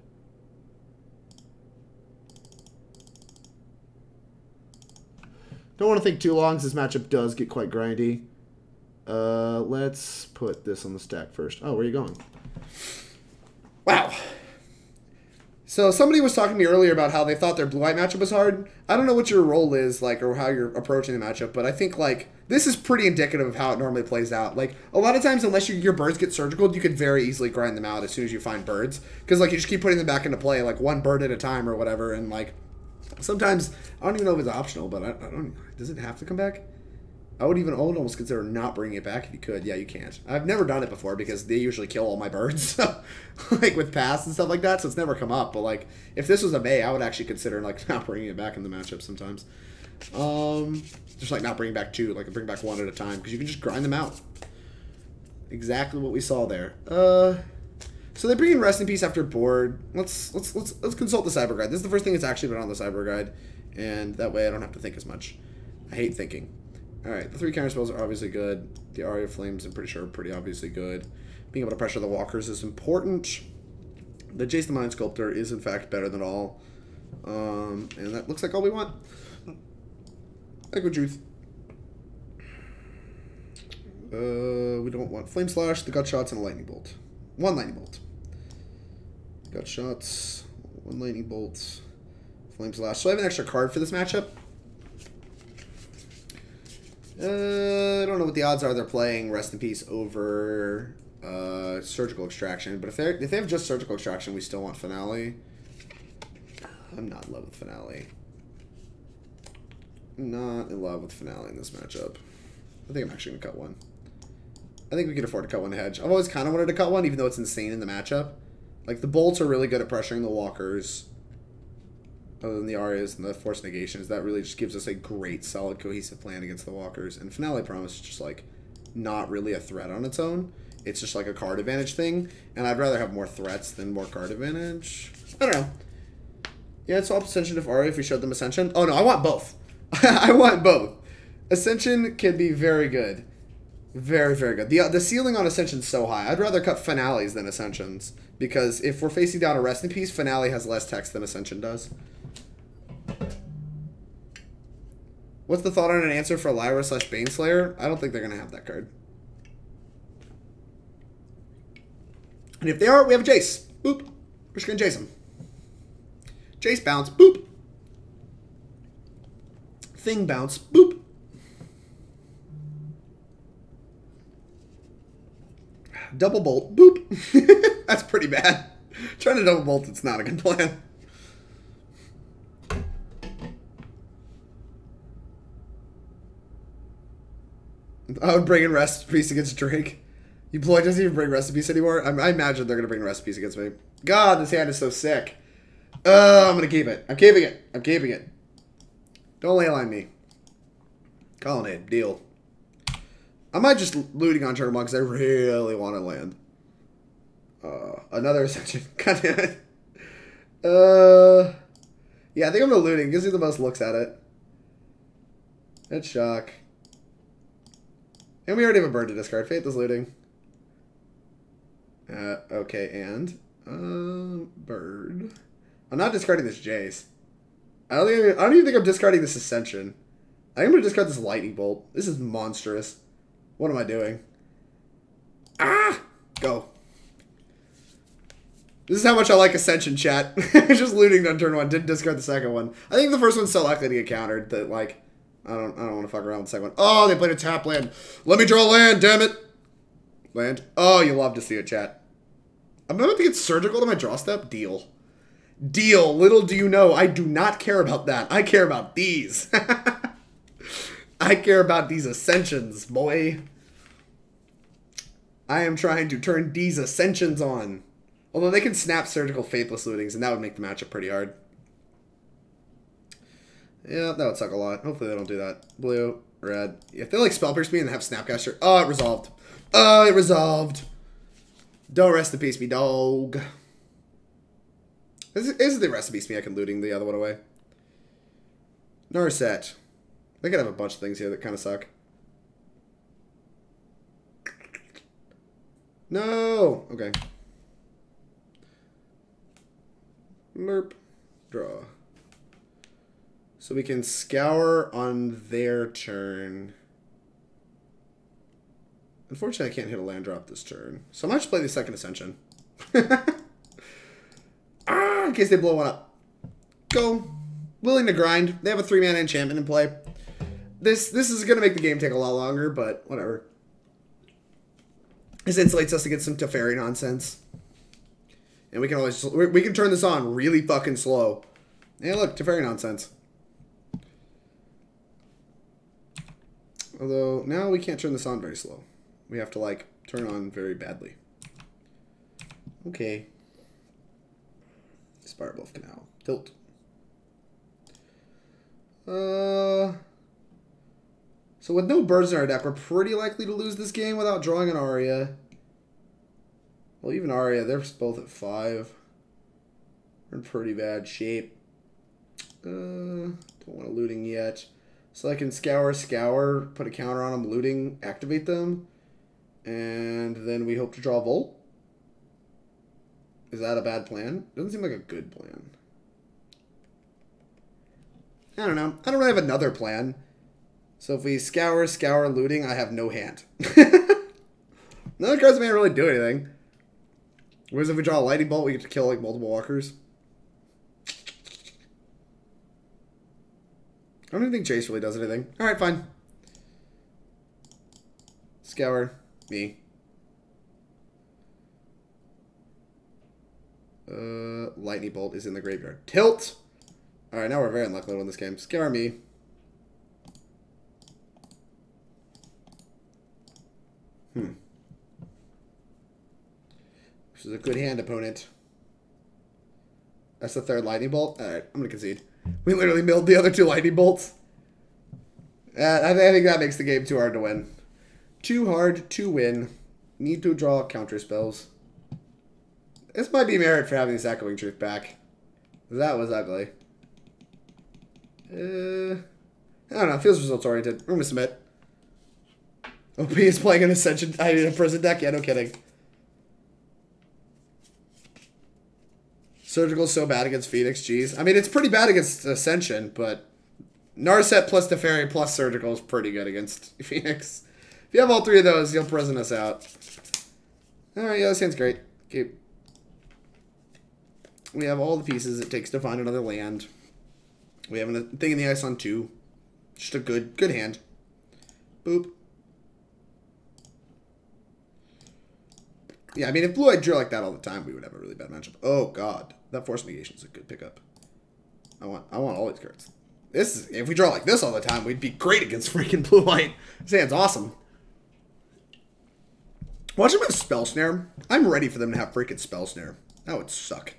Don't want to think too long, because this matchup does get quite grindy. Let's put this on the stack first. Oh, where are you going? Wow. So somebody was talking to me earlier about how they thought their blue-white matchup was hard. I don't know what your role is, like, or how you're approaching the matchup, but I think, like, this is pretty indicative of how it normally plays out. Like, a lot of times, unless your birds get surgical, you can very easily grind them out as soon as you find birds. Because, like, you just keep putting them back into play, like, 1 bird at a time or whatever, and, like, sometimes, I don't even know if it's optional, but I don't, does it have to come back? I would almost consider not bringing it back if you could. Yeah, you can't. I've never done it before because they usually kill all my birds, like with pass and stuff like that, so it's never come up. But like, if this was a May, I would actually consider like not bringing it back in the matchup sometimes. Just like not bringing back 2, like bring back 1 at a time because you can just grind them out. Exactly what we saw there. So they bring in Rest in Peace after board. Let's consult the Cyber Guide. This is the first thing that's actually been on the Cyber Guide, and that way I don't have to think as much. I hate thinking. All right, the 3 counter spells are obviously good. The Aria of Flames, I'm pretty sure, are pretty obviously good. Being able to pressure the walkers is important. The Jace the Mind Sculptor is, in fact, better than all. And that looks like all we want. Echo Truth. We don't want Flame Slash, the Gut Shots, and a Lightning Bolt. 1 Lightning Bolt. Gut Shots, 1 Lightning Bolt, Flame Slash. So I have an extra card for this matchup. I don't know what the odds are they're playing Rest in Peace over Surgical Extraction, but if they have just Surgical Extraction, we still want Finale. I'm not in love with Finale. Not in love with Finale in this matchup. I think I'm actually going to cut 1. I think we can afford to cut 1 hedge. I've always kind of wanted to cut 1, even though it's insane in the matchup. Like, the bolts are really good at pressuring the walkers. Other than the Arias and the Force Negations, that really just gives us a great, solid, cohesive plan against the walkers. And Finale Promise is just, like, not really a threat on its own. it's just like a card advantage thing, and I'd rather have more threats than more card advantage. I don't know. Yeah, it's all Ascension if Aria if we showed them Ascension. Oh no, I want both. I want both. Ascension can be very good. Very, very good. The ceiling on Ascension's so high. I'd rather cut Finales than Ascensions. Because if we're facing down a Rest in Peace, Finale has less text than Ascension does. What's the thought on an answer for Lyra / Baneslayer? I don't think they're going to have that card. And if they are, we have a Jace. Boop. We're just going to Jace him. Jace bounce. Boop. Thing bounce. Boop. Double bolt. Boop. That's pretty bad. Trying to double bolt, it's not a good plan. I would bring in Recipes against Drake. You Ploy doesn't even bring Recipes anymore. I imagine they're going to bring Recipes against me. God, this hand is so sick. I'm going to keep it. I'm keeping it. I'm keeping it. Don't leyline me. Colonnade. Deal. I might just looting on turn 1 because I really want to land. Another Ascension. God damn it. Yeah, I think I'm going to looting. Gives you the most looks at it. It's shock. And we already have a bird to discard. Faithless Looting. Okay, and bird. I'm not discarding this Jace. I don't even think I'm discarding this Ascension. I think I'm gonna discard this Lightning Bolt. This is monstrous. What am I doing? Ah! Go. This is how much I like Ascension, chat. Just looting on turn 1. Didn't discard the second one. I think the first one's so likely to get countered that, like, I don't want to fuck around with the second one. Oh, they played a tap land. Let me draw land, damn it. Land. Oh, you love to see it, chat. I'm about to get surgical to my draw step. Deal. Deal. Little do you know, I do not care about that. I care about these. I care about these Ascensions, boy. I am trying to turn these Ascensions on. Although they can snap surgical Faithless Lootings, and that would make the matchup pretty hard. Yeah, that would suck a lot. Hopefully they don't do that. Blue, red. If they like Spell Pierce me and they have Snapcaster. Oh, it resolved. Oh, it resolved. Don't rest in peace me, dog. Is the rest in peace me? I can looting the other one away. Narset. They could have a bunch of things here that kind of suck. No. Okay. Lerp. Draw. So we can scour on their turn. Unfortunately, I can't hit a land drop this turn. So I might just play the second Ascension. In case they blow one up. Go. Willing to grind. They have a 3-mana enchantment in play. This is going to make the game take a lot longer, but whatever. This insulates us against some Teferi nonsense. And we can always... We can turn this on really fucking slow. Hey, look. Teferi nonsense. Although, now we can't turn this on very slow. We have to, like, turn on very badly. Okay. Spirebluff Canal. Tilt. So with no birds in our deck, we're pretty likely to lose this game without drawing an Aria. Well, even Aria, they're both at 5. We're in pretty bad shape. Don't want to looting yet. So I can scour, put a counter on them, looting, activate them. And then we hope to draw a Volt. Is that a bad plan? Doesn't seem like a good plan. I don't know. I don't really have another plan. So if we scour, looting, I have no hand. None of the cards may really do anything. Whereas if we draw a Lightning Bolt, we get to kill like multiple walkers. I don't even think Jace really does anything. Alright, fine. Scour. Me. Lightning Bolt is in the graveyard. Tilt! Alright, now we're very unlikely to win this game. Scour me. This is a good hand, opponent. That's the third Lightning Bolt? Alright, I'm going to concede. We literally milled the other 2 Lightning Bolts. I think that makes the game too hard to win. Too hard to win. Need to draw counter spells. This might be merit for having this Echoing Truth back. That was ugly. I don't know. Feels results oriented. I'm gonna submit. OP is playing an Ascension. I mean, a prison deck. Yeah, no kidding. Surgical's so bad against Phoenix. Jeez. I mean, it's pretty bad against Ascension, but Narset plus Teferi plus Surgical is pretty good against Phoenix. If you have all three of those, you'll prison us out. Alright, yeah, this hand's great. Okay. We have all the pieces it takes to find another land. We have a thing in the ice on 2. Just a good hand. Boop. Yeah, I mean, if Blue Eyed drew like that all the time, we would have a really bad matchup. Oh, God. That Force of Negation is a good pickup. I want all these cards. If we draw like this all the time, we'd be great against freaking Blue White. This hand's awesome. Watch them have Spell Snare. I'm ready for them to have freaking Spell Snare. That would suck.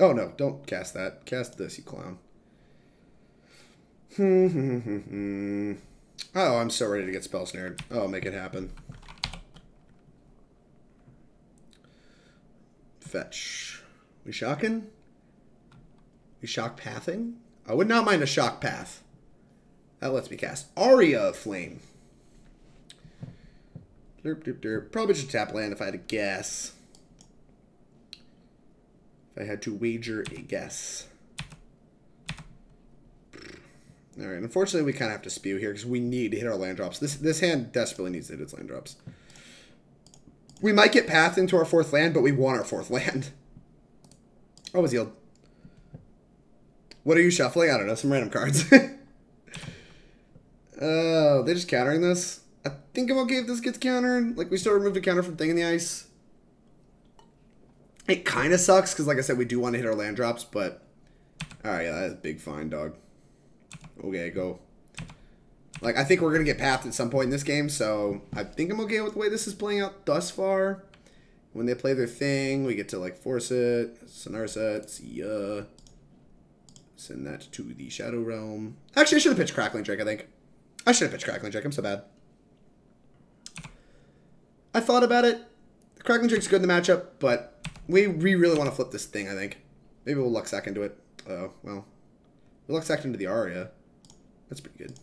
Oh, no. Don't cast that. Cast this, you clown. Oh, I'm so ready to get Spell Snared. Oh, make it happen. Fetch. We shocking? We shock pathing? I would not mind a shock path. That lets me cast Aria of Flame. Derp, derp, derp. Probably just tap land if I had to guess. If I had to wager a guess. Alright, unfortunately we kind of have to spew here because we need to hit our land drops. This hand desperately needs to hit its land drops. We might get pathed into our 4th land, but we want our 4th land. Oh, was yield. What are you shuffling? I don't know, some random cards. Oh, they're just countering this? I think I'm okay if this gets countered. Like, we still removed a counter from Thing in the Ice. It kind of sucks, because like I said, we do want to hit our land drops, but... Alright, yeah, that is big fine, dog. Okay, go. Like, I think we're going to get pathed at some point in this game, so I think I'm okay with the way this is playing out thus far. When they play their thing, we get to, like, force it. Sonarset, see ya. Send that to the Shadow Realm. Actually, I should have pitched Crackling Drake, I think. I should have pitched Crackling Drake. I'm so bad. I thought about it. Crackling Drake's good in the matchup, but we really want to flip this thing, I think. Maybe we'll luck sack into it. Oh, well. We luck sacked into the Aria. That's pretty good.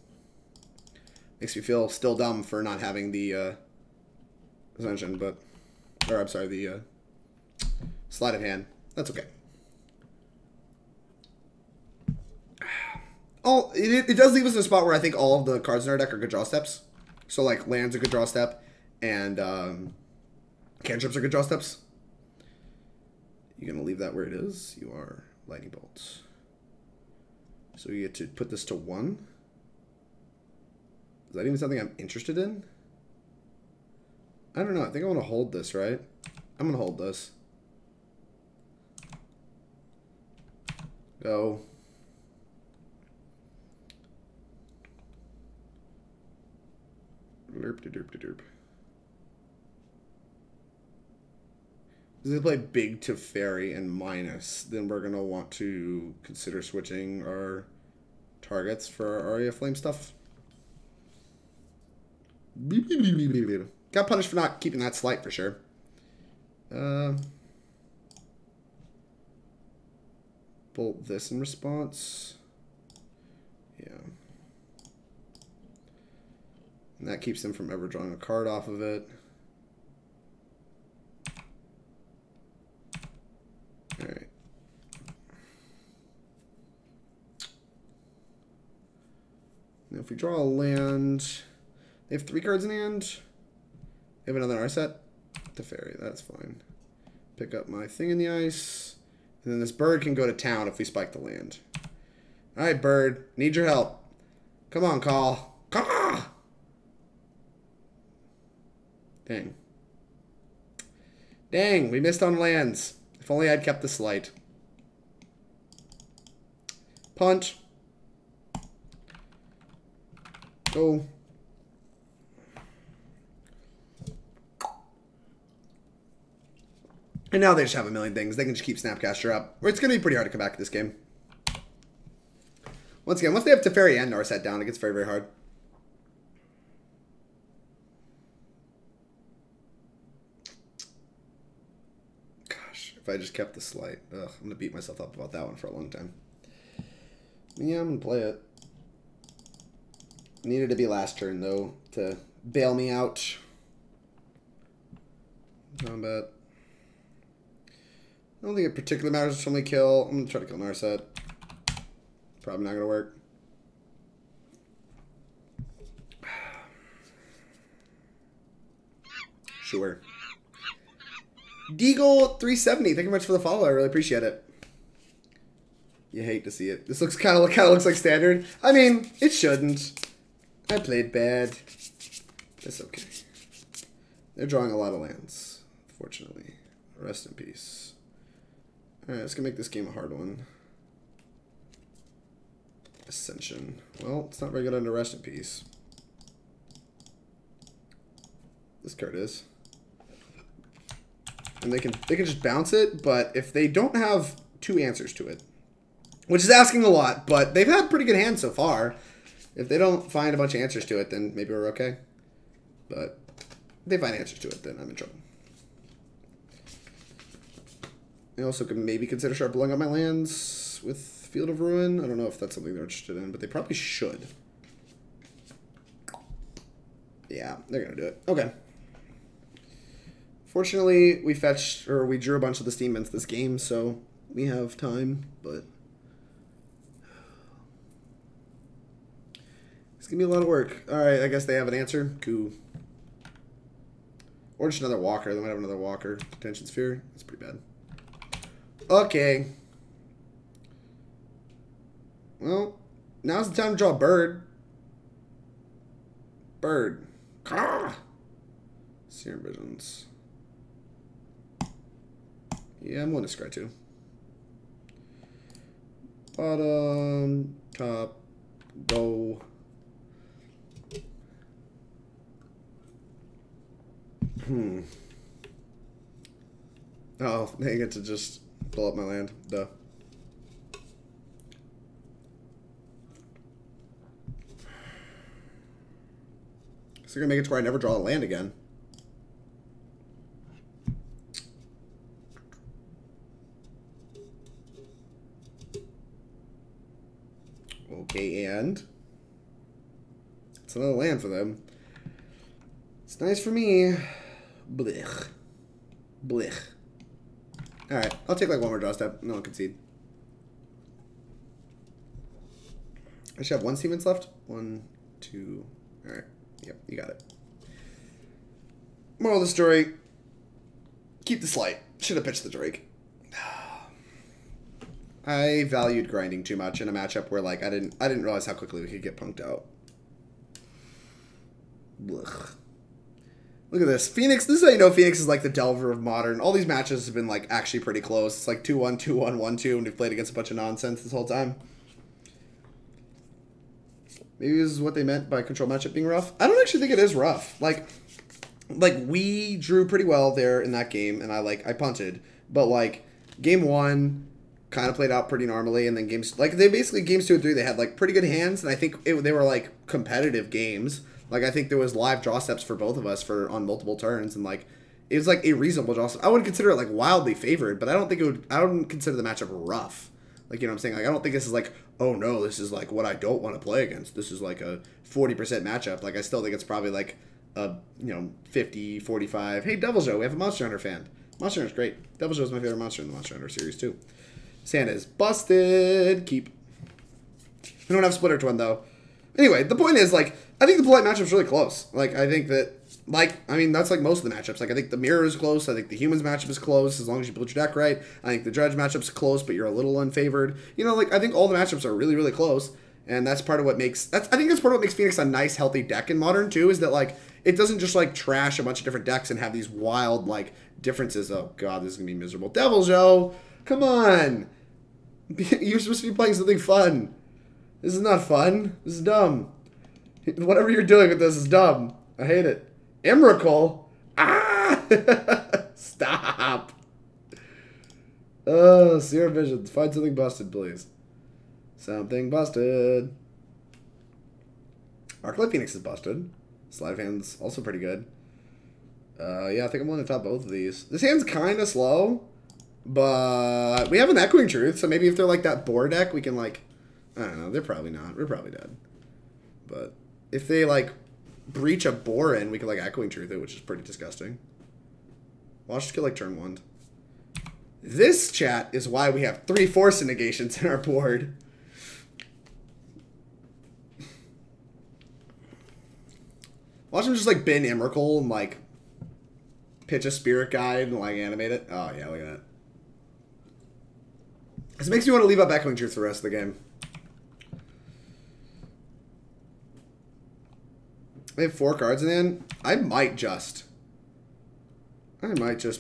Makes me feel still dumb for not having the Ascension, but... Or, I'm sorry, the Sleight of Hand. That's okay. It does leave us in a spot where I think all of the cards in our deck are good draw steps. So, like, land's a good draw step, and cantrips are good draw steps. You gonna leave that where it is? You are. Lightning Bolts. So we get to put this to 1. Is that even something I'm interested in? I don't know. I think I want to hold this, right? I'm going to hold this. Go. Derp-de-derp-de-derp. If they play big to fairy and minus, then we're going to want to consider switching our targets for our Aria of Flame stuff. Got punished for not keeping that slight for sure. Bolt this in response. Yeah. And that keeps them from ever drawing a card off of it. Alright. Now if we draw a land, they have 3 cards in hand. They have another Narset. The fairy, that's fine. Pick up my thing in the ice. And then this bird can go to town if we spike the land. Alright, bird. Need your help. Come on, call. Come on! Dang. Dang, we missed on lands. If only I'd kept the slight. Punch. Go. And now they just have a million things. They can just keep Snapcaster up. Or it's going to be pretty hard to come back to this game. Once again, once they have Teferi and Narset down, it gets very, very hard. if I just kept the Sleight. Ugh, I'm gonna beat myself up about that one for a long time. Yeah, I'm gonna play it. Needed to be last turn though to bail me out. Combat. I don't think it particularly matters which one we kill. I'm gonna try to kill Narset. Probably not gonna work. Sure. Deagle 370. Thank you very much for the follow. I really appreciate it. You hate to see it. This looks kind of looks like standard. I mean, it shouldn't. I played bad. It's okay. They're drawing a lot of lands, fortunately. Rest in peace. Alright, let's go make this game a hard one. Ascension. Well, it's not very good under Rest in Peace. This card is. And they can just bounce it, but if they don't have 2 answers to it, which is asking a lot, but they've had pretty good hands so far. If they don't find a bunch of answers to it, then maybe we're okay. But if they find answers to it, then I'm in trouble. I also could maybe consider sharp blowing up my lands with Field of Ruin. I don't know if that's something they're interested in, but they probably should. Yeah, they're going to do it. Okay. Fortunately, we drew a bunch of the Steam Mints this game, so we have time, but it's going to be a lot of work. Alright, I guess they have an answer. Cool. Or just another Walker. They might have another Walker. Tension Sphere. That's pretty bad. Okay. Well, now's the time to draw a bird. Bird. Caw! Serum Visions. Yeah, I'm willing to scry too. Bottom, top, go. Oh, they get to just blow up my land. Duh. So you're gonna make it to where I never draw a land again. Okay, and it's another land for them. It's nice for me. Blech. Blech. Alright, I'll take like one more draw step. No, I'll concede. I should have 1 Siemens left. 1, 2. Alright. Yep, you got it. Moral of the story. Keep the Sleight. Should have pitched the Drake. I valued grinding too much in a matchup where like I didn't realize how quickly we could get punked out. Blech. Look at this. Phoenix, this is how you know Phoenix is like the Delver of Modern. All these matches have been like actually pretty close. It's like 2-1, 2-1, 1-2, and we've played against a bunch of nonsense this whole time. Maybe this is what they meant by control matchup being rough. I don't actually think it is rough. Like we drew pretty well there in that game, and I punted. But like game 1 kind of played out pretty normally, and then games like games 2 and 3 they had like pretty good hands, and I think they were like competitive games. Like, I think there was live draw steps for both of us on multiple turns, and, like, it was, like, a reasonable draw step. I wouldn't consider it, like, wildly favored, but I wouldn't consider the matchup rough. Like, you know what I'm saying? Like, I don't think this is, like, oh, no, this is, like, what I don't want to play against. This is, like, a 40% matchup. Like, I still think it's probably, like, a, 50, 45. Hey, Devil Joe, we have a Monster Hunter fan. Monster Hunter's great. Devil Joe's my favorite monster in the Monster Hunter series, too. Santa is busted. Keep. We don't have Splitter Twin, though. Anyway, the point is, like, I think the polite matchup's really close. Like, I think that, like, I mean, that's like most of the matchups. Like, I think the mirror is close. I think the humans matchup is close as long as you build your deck right. I think the dredge matchup's close, but you're a little unfavored. You know, like, I think all the matchups are really, really close. And that's part of what makes, I think that's part of what makes Phoenix a nice, healthy deck in Modern, too, is that, like, it doesn't just, like, trash a bunch of different decks and have these wild, like, differences. Oh, God, this is going to be miserable. Devil Joe, come on. You're supposed to be playing something fun. This is not fun. This is dumb. Whatever you're doing with this is dumb. I hate it. Emrakul? Ah! Stop. Oh, Serum Visions. Find something busted, please. Something busted. Arclight Phoenix is busted. Sleight of Hand's also pretty good. Yeah, I think I'm willing to top both of these. This hand's kind of slow, But we have an Echoing Truth, so maybe if they're like that boar deck, we can like... I don't know, they're probably not. We're probably dead. But if they like breach a boar in, we can like Echoing Truth it, which is pretty disgusting. Watch us kill like turn 1. This, chat, is why we have 3 Force of Negations in our board. Watch him just like bin Emrakul and like pitch a Spirit Guide and like animate it. Oh yeah, look at that. This makes me want to leave up Echoing Truth for the rest of the game. They have 4 cards in the end. I might just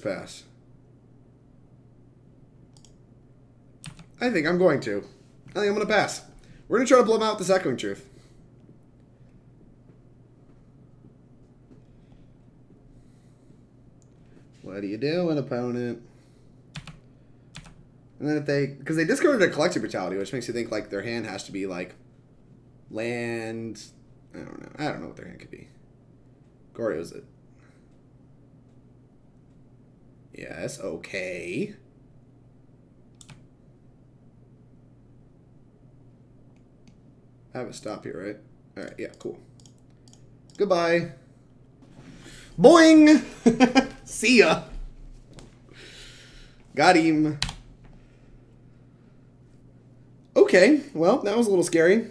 pass. I think I'm going to. I think I'm going to pass. We're going to try to blow him out with this Echoing Truth. What are you doing, opponent? And then if they... Because they discarded a Collective Brutality, which makes you think like their hand has to be like... Land... I don't know. I don't know what their hand could be. Goryo's it. Yes, okay. I have a stop here, right? Alright, yeah, cool. Goodbye. Boing! See ya! Got him. Okay, well, that was a little scary.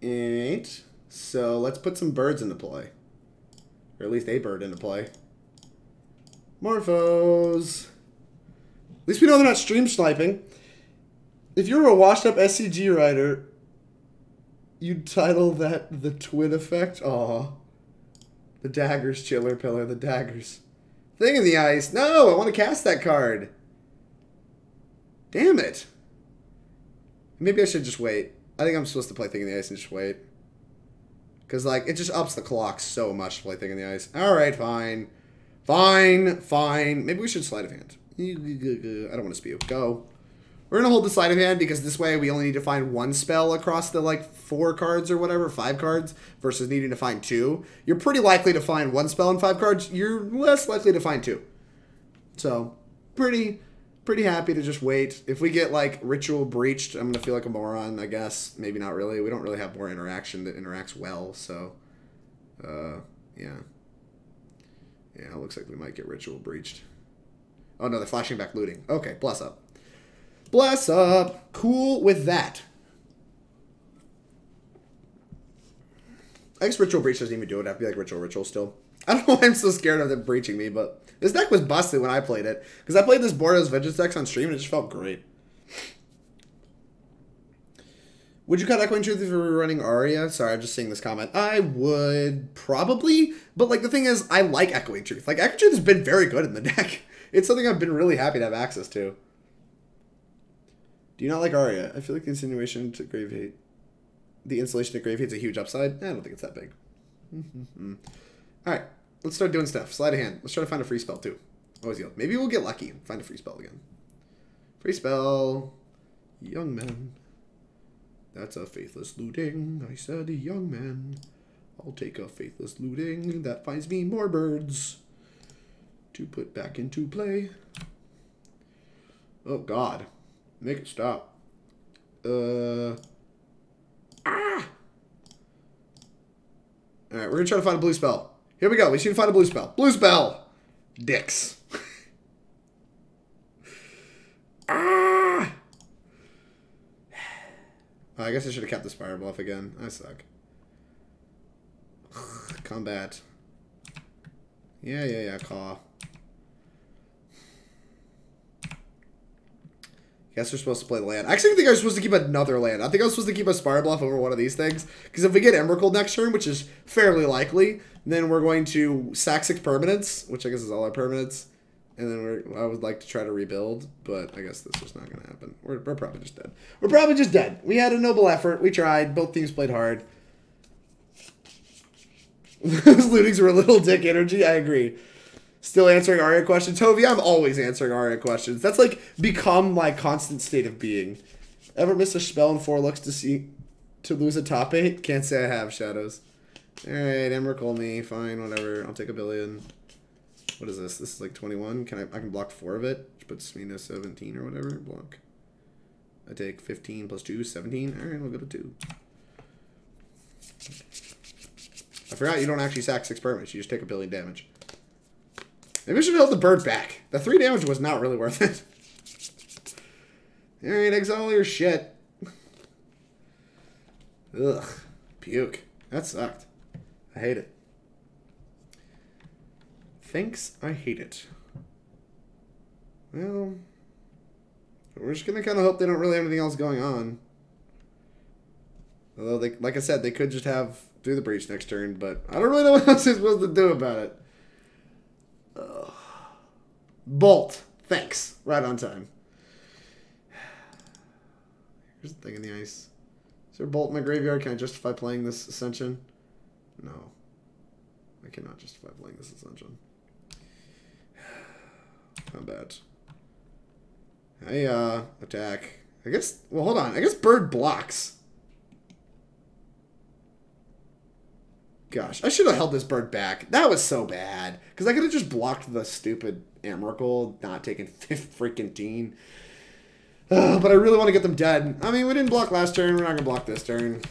Alright, so let's put some birds into play. Or at least a bird into play. Morphos. At least we know they're not stream sniping. If you were a washed up SCG writer, you'd title that the Twin Effect. Aw. The daggers, Chiller Pillar, the daggers. Thing in the ice. No, I want to cast that card. Damn it. Maybe I should just wait. I think I'm supposed to play Thing in the Ice and just wait. Because, like, it just ups the clock so much to play Thing in the Ice. Alright, fine. Fine, fine. Maybe we should Sleight of Hand. I don't want to spew. Go. We're going to hold the Sleight of Hand because this way we only need to find 1 spell across the, like, 4 cards or whatever, 5 cards, versus needing to find 2. You're pretty likely to find 1 spell in 5 cards. You're less likely to find 2. So, pretty happy to just wait. If we get, like, Ritual Breached, I'm going to feel like a moron, I guess. Maybe not really. We don't really have more interaction that interacts well, so, yeah. Yeah, it looks like we might get Ritual Breached. Oh, no, they're flashing back looting. Okay, bless up. Bless up. Cool with that. I guess Ritual Breach doesn't even do it. I have to be like Ritual still. I don't know why I'm so scared of them breaching me, but this deck was busted when I played it. Because I played this Bordeaux Vengeance decks on stream and it just felt great. Would you cut Echoing Truth if you were running Aria? Sorry, I'm just seeing this comment. I would probably, but like the thing is, I like Echoing Truth. Like Echoing Truth has been very good in the deck. It's something I've been really happy to have access to. Do you not like Aria? I feel like the insinuation to Grave Hate. The installation to Grave Hate's a huge upside. I don't think it's that big. Alright, let's start doing stuff. Sleight of Hand. Let's try to find a free spell too. Always yield. Maybe we'll get lucky and find a free spell again. Free spell. Young man. That's a Faithless Looting. I said young man. I'll take a Faithless Looting. That finds me more birds to put back into play. Oh god. Make it stop. Alright, we're gonna try to find a blue spell. Here we go. We should find a blue spell. Blue spell! Dicks. I guess I should have kept the Spirebluff again. I suck. Combat. Yeah, caw. Guess we're supposed to play land. I actually think I was supposed to keep another land. I think I was supposed to keep a Spirebluff over one of these things. Because if we get Emrakul next turn, which is fairly likely, then we're going to sack 6 permanents, which I guess is all our permanents. And then I would like to try to rebuild, but I guess this is not going to happen. We're probably just dead. We're probably just dead. We had a noble effort. We tried. Both teams played hard. Those lootings were a little dick energy. I agree. Still answering Aria questions. Tovey, I'm always answering Aria questions. That's like become my constant state of being. Ever miss a spell in 4 looks to lose a top 8? Can't say I have, Shadows. Alright, Emrakul me. Fine, whatever. I'll take a billion. What is this? This is like 21. I can block 4 of it, which puts me to 17 or whatever. Block. I take 15 plus 2, 17. Alright, we'll go to 2. I forgot you don't actually sack 6 permanents. You just take a billion damage. Maybe I should have held the bird back. The 3 damage was not really worth it. Alright, exile your shit. Ugh. Puke. That sucked. I hate it. Thanks, I hate it. Well, we're just gonna kind of hope they don't really have anything else going on. Although, they, like I said, they could just have do the breach next turn, but I don't really know what else they're supposed to do about it. Ugh. Bolt. Thanks. Right on time. Here's the thing in the ice. Is there a bolt in my graveyard? Can I justify playing this Ascension? No. I cannot justify playing this Ascension. Combat. I, attack. I guess, well, hold on. I guess bird blocks. Gosh, I should have held this bird back. That was so bad. Because I could have just blocked the stupid Emrakul, not taking 15. But I really want to get them dead. I mean, we didn't block last turn. We're not going to block this turn.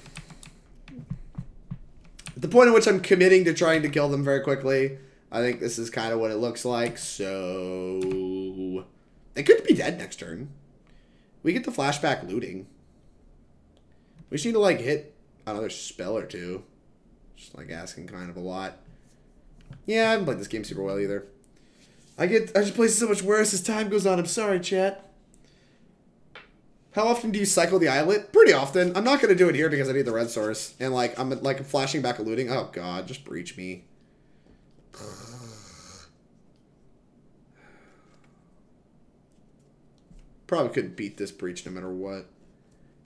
At the point at which I'm committing to trying to kill them very quickly, I think this is kind of what it looks like. So, they could be dead next turn. We get the flashback looting. We just need to, like, hit another spell or two. Just, like, asking kind of a lot. Yeah, I haven't played this game super well either. I just play so much worse as time goes on. I'm sorry, chat. How often do you cycle the islet? Pretty often. I'm not going to do it here because I need the red source. And, like, I'm, like, flashing back a looting. Oh, God. Just breach me. Probably couldn't beat this breach no matter what.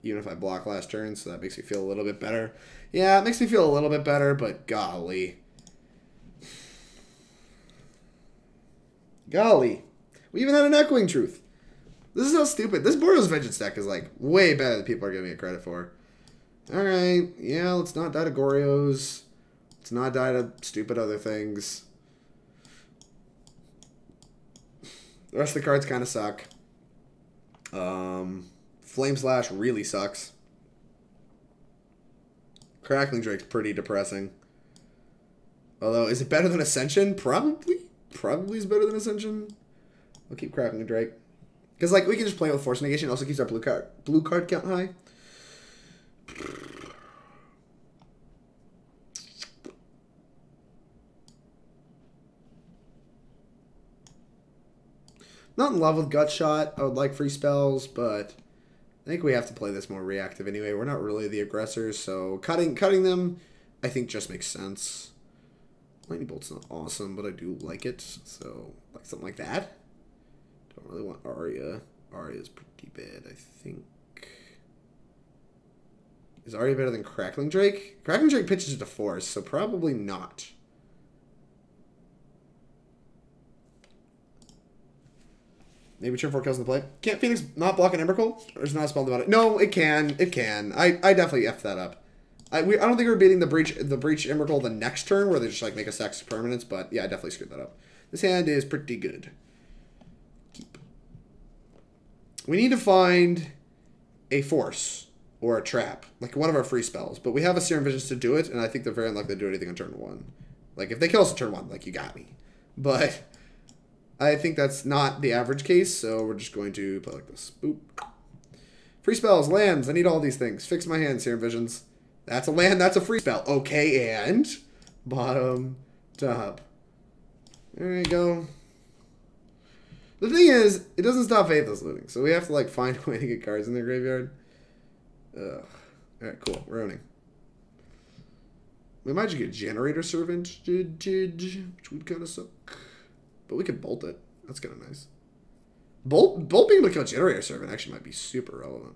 Even if I block last turn, so that makes me feel a little bit better. Yeah, it makes me feel a little bit better, but golly. Golly. We even had an Echoing Truth. This is so stupid. This Boros Vengeance deck is, like, way better than people are giving it credit for. Alright, yeah, let's not die to Gorios. Let's not die to stupid other things. The rest of the cards kind of suck. Flame Slash really sucks. Crackling Drake's pretty depressing. Although, is it better than Ascension? Probably. Probably is better than Ascension. I'll keep Crackling Drake. Because, like, we can just play with Force of Negation. It also keeps our blue card count high. Not in love with Gut Shot. I would like free spells, but I think we have to play this more reactive anyway. We're not really the aggressors, so cutting them, I think, just makes sense. Lightning Bolt's not awesome, but I do like it, so like something like that. Don't really want Aria. Aria's pretty bad, I think. Is Aria better than Crackling Drake? Crackling Drake pitches it to Force, so probably not. Maybe turn 4 kills in the play. Can't Phoenix not block an Emrakul? Or is not a spell about it? No, it can. It can. I definitely effed that up. I don't think we're beating the breach Emrakul the next turn where they just like make a sack permanents, but yeah, I definitely screwed that up. This hand is pretty good. Keep. We need to find a force or a trap, like one of our free spells, but we have a Serum Visions to do it, and I think they're very unlikely to do anything on turn 1. Like if they kill us on turn 1, like you got me. But I think that's not the average case, so we're just going to play like this. Boop. Free spells, lands. I need all these things. Fix my hand, Serum Visions. That's a land, that's a free spell. Okay, and bottom, top. There you go. The thing is, it doesn't stop Faithless Looting, so we have to like find a way to get cards in their graveyard. Ugh. Alright, cool. We're owning. We might just get Generator Servant, which would kind of suck. But we could bolt it. That's kind of nice. Bolt being able to kill Generator Servant actually might be super relevant.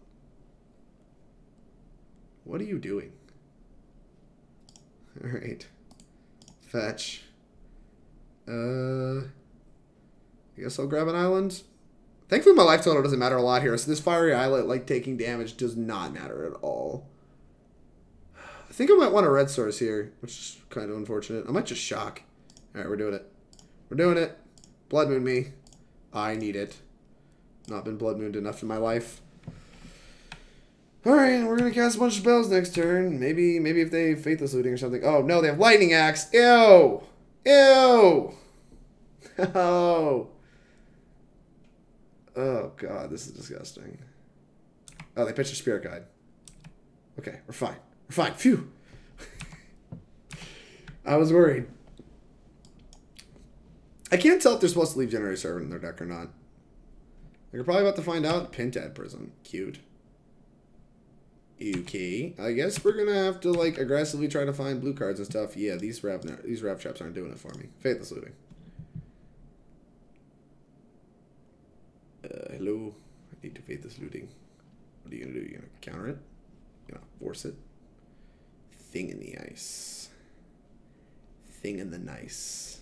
What are you doing? Alright. Fetch. I guess I'll grab an island. Thankfully my life total doesn't matter a lot here, so this Fiery Islet, like, taking damage does not matter at all. I think I might want a red source here, which is kind of unfortunate. I might just shock. Alright, we're doing it. We're doing it. Blood Moon me. I need it. Not been Blood Mooned enough in my life. Alright, we're going to cast a bunch of spells next turn. Maybe if they Faithless Looting or something. Oh, no, they have Lightning Axe. Ew! Ew! Oh. Oh, God, this is disgusting. Oh, they pitched a Spirit Guide. Okay, we're fine. We're fine. Phew! I was worried. I can't tell if they're supposed to leave Generate Servant in their deck or not. You're probably about to find out. Pintad Prism. Cute. Okay. I guess we're gonna have to, like, aggressively try to find blue cards and stuff. Yeah, these Rav Traps aren't doing it for me. Faithless Looting. Hello. I need to Faithless Looting. What are you gonna do? You gonna counter it? You gonna force it? Thing in the ice. Thing in the nice.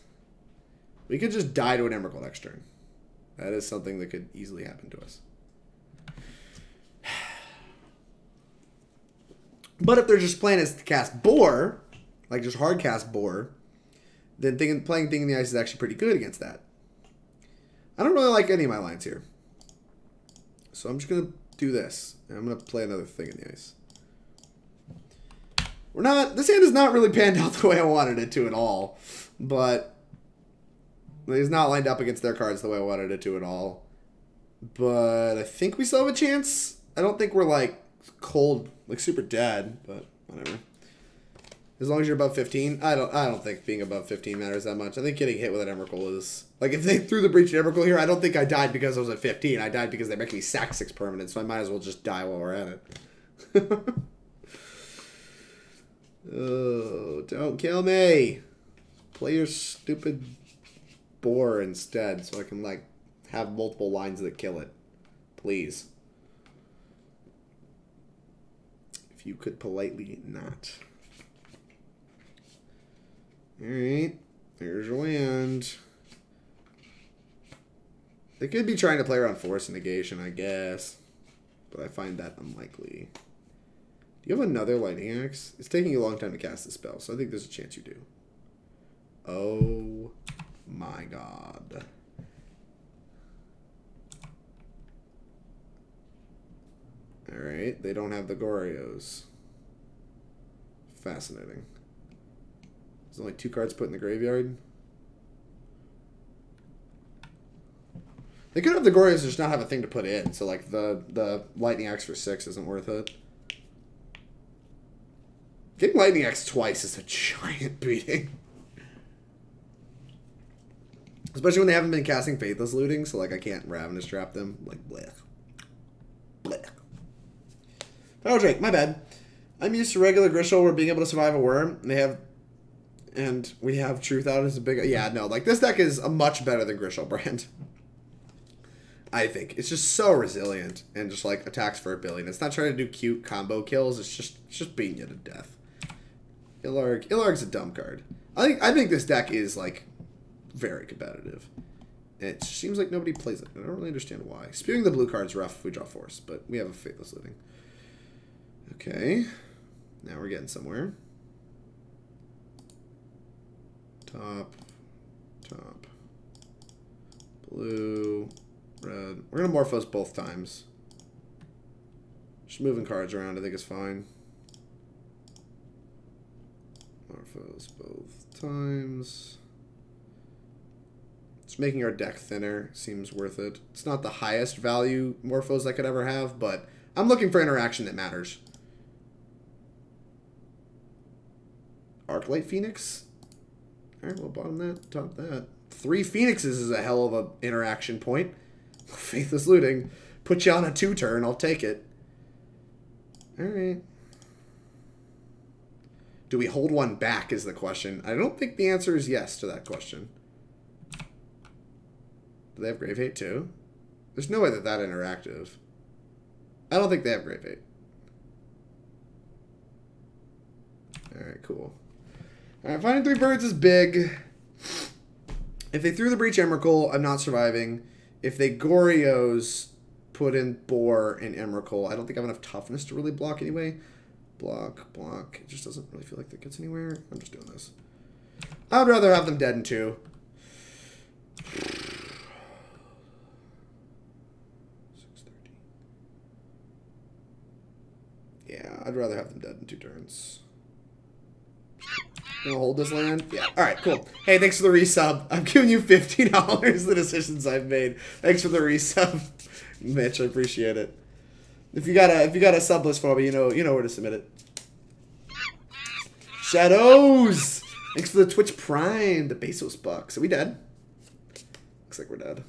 We could just die to an Emrakul next turn. That is something that could easily happen to us. But if they're just playing as to cast Boar, like just hard cast Boar, then playing Thing in the Ice is actually pretty good against that. I don't really like any of my lines here. So I'm just going to do this. And I'm going to play another Thing in the Ice. This hand is not really panned out the way I wanted it to at all. But it's not lined up against their cards the way I wanted it to at all. But I think we still have a chance. I don't think we're like cold, like super dead, but whatever. As long as you're above 15, I don't think being above 15 matters that much. I think getting hit with an Emrakul is like, if they threw the Breach Emrakul here, I don't think I died because I was at 15. I died because they make me sack 6 permanents, so I might as well just die while we're at it. Oh, don't kill me. Play your stupid Boar instead so I can like have multiple lines that kill it. Please. If you could politely not. Alright. There's your land. They could be trying to play around Force of Negation, I guess. But I find that unlikely. Do you have another Lightning Axe? It's taking you a long time to cast this spell, so I think there's a chance you do. Oh my god. Alright, they don't have the Gorios. Fascinating. There's only 2 cards put in the graveyard. They could have the Gorios and just not have a thing to put in, so like the Lightning Axe for 6 isn't worth it. Getting Lightning Axe twice is a giant beating. Especially when they haven't been casting Faithless Looting, so like I can't Ravenous Trap them. Like, blech. Blech. ViralDrake, my bad. I'm used to regular Grishol where being able to survive a worm. And we have Truth out as a big... Yeah, no, like this deck is a much better than Grishol brand. I think. It's just so resilient and just like attacks for a billion. It's not trying to do cute combo kills. It's just beating you to death. Ilarg's a dumb card. I think this deck is like very competitive. And it seems like nobody plays it. I don't really understand why. Spewing the blue card's rough if we draw Force, but we have a Faithless Looting. Okay. Now we're getting somewhere. Top. Blue. Red. We're going to Morphose both times. Just moving cards around I think is fine. Morphose both times. Just making our deck thinner seems worth it. It's not the highest value Morphose I could ever have, but I'm looking for interaction that matters. Arclight Phoenix? Alright, well, bottom that, top that. 3 Phoenixes is a hell of an interaction point. Faithless Looting. Put you on a 2-turn, I'll take it. Alright. Do we hold one back is the question. I don't think the answer is yes to that question. Do they have Grave Hate too? There's no way that interactive. I don't think they have Grave Hate. Alright, cool. Alright, finding 3 birds is big. If they threw the Breach Emrakul, I'm not surviving. If they Gorios put in Boar and Emrakul, I don't think I have enough toughness to really block anyway. block, block. It just doesn't really feel like that gets anywhere. I'm just doing this. I'd rather have them dead in 2. 630. Yeah, I'd rather have them dead in 2 turns. Gonna hold this land? Yeah. Alright, cool. Hey, thanks for the resub. I'm giving you $50 the decisions I've made. Thanks for the resub, Mitch. I appreciate it. If you got a sub list for me, you know where to submit it. Shadows! Thanks for the Twitch Prime, the Bezos bucks. Are we dead? Looks like we're dead.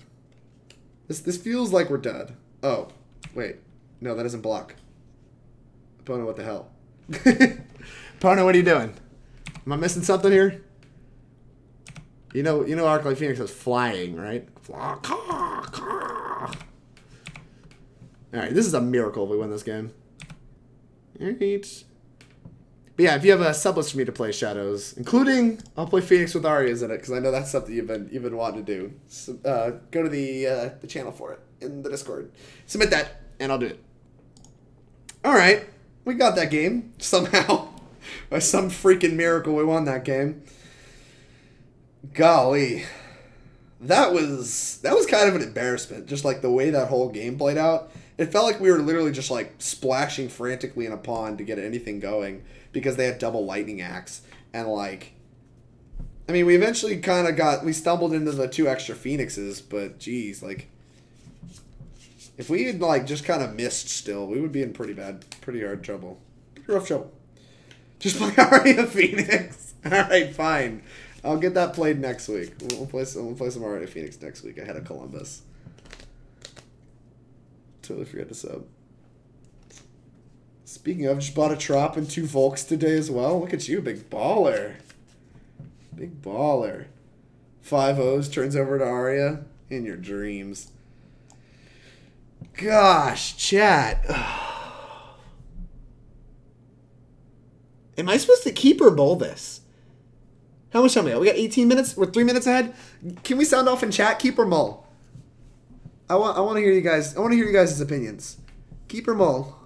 This feels like we're dead. Oh, wait. No, that doesn't block. Opponent, what the hell? Opponent, what are you doing? Am I missing something here? You know Arclight Phoenix is flying, right? Alright, this is a miracle if we win this game. Alright. But yeah, if you have a sub list for me to play Shadows, including I'll play Phoenix with Arias in it, because I know that's something you've been wanting to do. So, go to the channel for it in the Discord. Submit that, and I'll do it. Alright. We got that game, somehow. By some freaking miracle, we won that game. Golly. That was kind of an embarrassment, just like the way that whole game played out. It felt like we were literally just like splashing frantically in a pond to get anything going because they had double lightning axe. And like, I mean, we eventually kind of we stumbled into the 2 extra phoenixes, but geez, like, if we had like just kind of missed still, we would be in pretty hard trouble. Pretty rough trouble. Just play Aria of Phoenix. Alright, fine. I'll get that played next week. We'll play some Aria of Phoenix next week ahead of Columbus. Totally forgot to sub. Speaking of, just bought a Trop and 2 Volks today as well. Look at you, big baller. Big baller. 5 O's turns over to Aria in your dreams. Gosh, chat. Am I supposed to keep or bowl this? How much time we got? We got 18 minutes? We're 3 minutes ahead? Can we sound off in chat? Keep or mull? I want to hear you guys. I want to hear you guys' opinions. Keep or mull?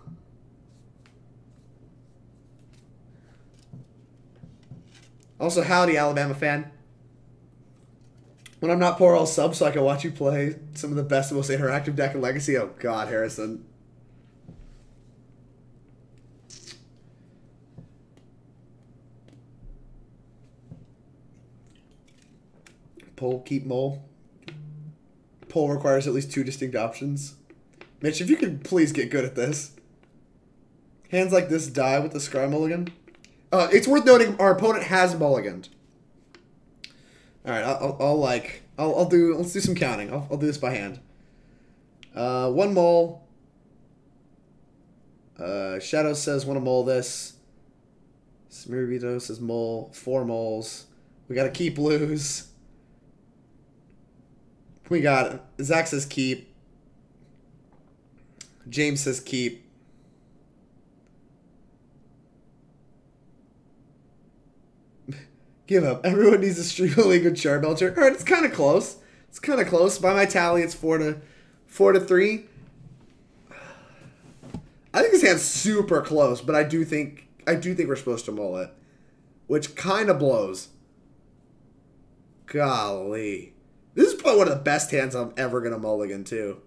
Also, howdy, Alabama fan. When I'm not poor, I'll sub so I can watch you play some of the best and most interactive deck in Legacy. Oh, God, Harrison. Poll, keep mole. Poll requires at least 2 distinct options. Mitch, if you could please get good at this. Hands like this die with the Scry mulligan. It's worth noting our opponent has mulliganed. Alright, let's do some counting. I'll do this by hand. 1 mole. Shadow says want to mole this. Smirvito says mole. 4 moles. We gotta keep lose. We got it. Zach says keep. James says keep. Give up. Everyone needs a stream of League with Charbelcher. Alright, it's kind of close. It's kind of close. By my tally, it's 4 to 3. I think this hand's super close, but I do think we're supposed to mull it, which kind of blows. Golly. This is probably one of the best hands I'm ever going to mulligan, too.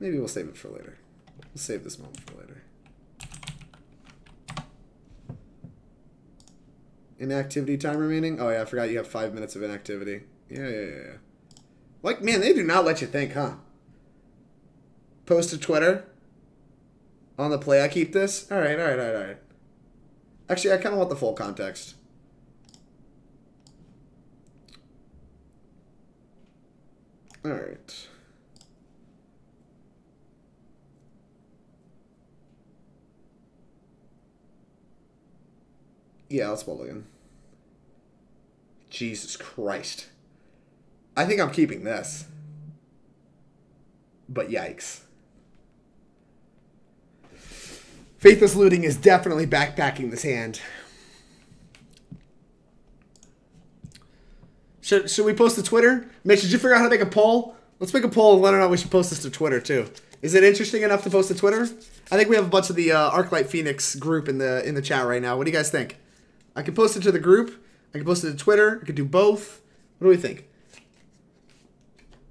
Maybe we'll save it for later. We'll save this moment for later. Inactivity time remaining? Oh, yeah, I forgot you have 5 minutes of inactivity. Yeah. Like, man, they do not let you think, huh? Post to Twitter. On the play, I keep this? Alright. Actually, I kind of want the full context. Alright. Yeah, let's mulligan. Jesus Christ. I think I'm keeping this. But yikes. Faithless Looting is definitely backpacking this hand. Should we post to Twitter? Mitch, did you figure out how to make a poll? Let's make a poll and let her know we should post this to Twitter, too. Is it interesting enough to post to Twitter? I think we have a bunch of the Arclight Phoenix group in the chat right now. What do you guys think? I can post it to the group. I can post it to Twitter. I could do both. What do we think?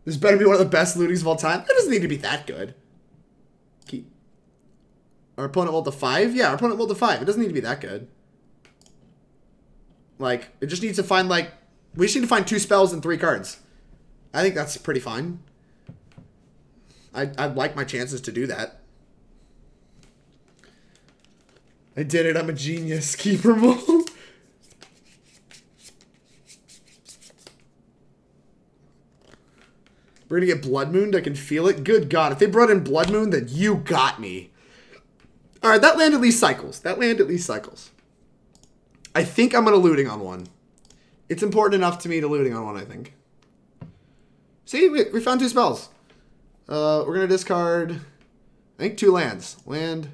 This better be one of the best lootings of all time. It doesn't need to be that good. Keep. Our opponent rolled a 5? Yeah, our opponent rolled a 5. It doesn't need to be that good. Like, it just needs to find, like... We just need to find 2 spells and 3 cards. I think that's pretty fine. I'd like my chances to do that. I did it. I'm a genius. Keeper mold. We're going to get Blood Mooned. I can feel it. Good God. If they brought in Blood Moon, then you got me. All right. That land at least cycles. That land at least cycles. I think I'm going to looting on one. It's important enough to me to looting on one, I think. See? We found 2 spells. We're going to discard, I think, 2 lands. Land.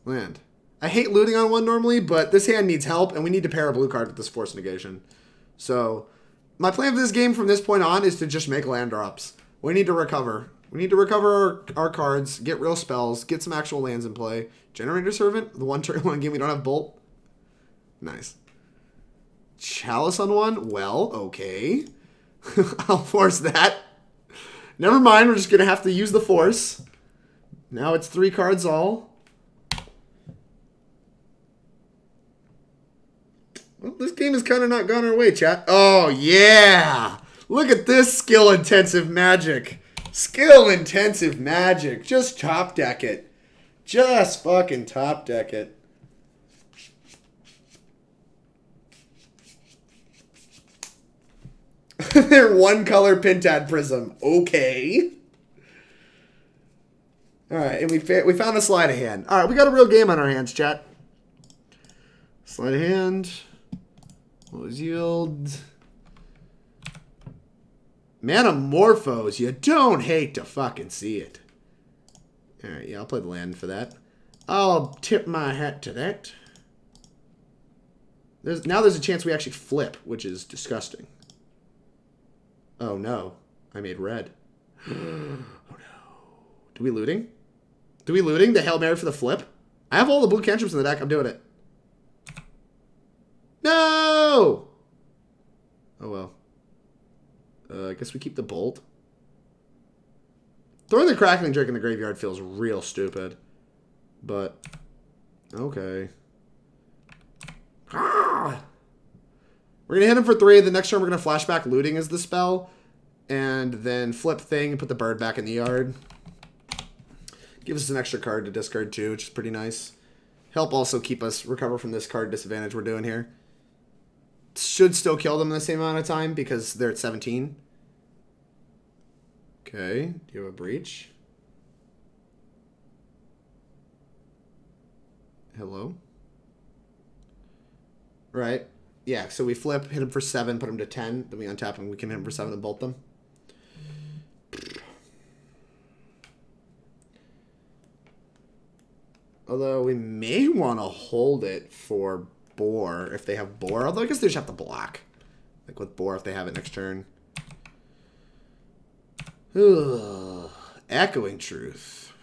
I hate looting on one normally, but this hand needs help, and we need to pair a blue card with this Force of Negation. So... my plan for this game from this point on is to just make land drops. We need to recover. We need to recover our cards, get real spells, get some actual lands in play. Generator Servant, the one game we don't have Bolt. Nice. Chalice on one? Well, okay. I'll force that. Never mind, we're just going to have to use the Force. Now it's 3 cards all. Well, this game has kind of not gone our way, chat. Oh, yeah. Look at this skill-intensive magic. Skill-intensive magic. Just top deck it. Just fucking top deck it. They're 1-color Pintad Prism. Okay. Alright, and we found a Sleight of Hand. Alright, we got a real game on our hands, chat. Sleight of Hand. What was yield? Manamorphose. You don't hate to fucking see it. Alright, yeah, I'll play the land for that. I'll tip my hat to that. Now there's a chance we actually flip, which is disgusting. Oh no. I made red. Oh no. Do we looting? Do we looting the Hail Mary for the flip? I have all the blue cantrips in the deck. I'm doing it. No! Oh well. I guess we keep the Bolt. Throwing the Crackling Drake in the graveyard feels real stupid. But, okay. Ah! We're going to hit him for 3. The next turn we're going to flashback looting as the spell. And then flip thing and put the bird back in the yard. Give us an extra card to discard too, which is pretty nice. Help also keep us recover from this card disadvantage we're doing here. Should still kill them in the same amount of time because they're at 17. Okay, do you have a breach? Hello? Right. Yeah, so we flip, hit him for 7, put him to 10, then we untap him, we can hit him for 7 and bolt them. Although we may want to hold it for Boar if they have Boar. Although I guess they just have to block. Like with Boar if they have it next turn. Ugh. Echoing Truth.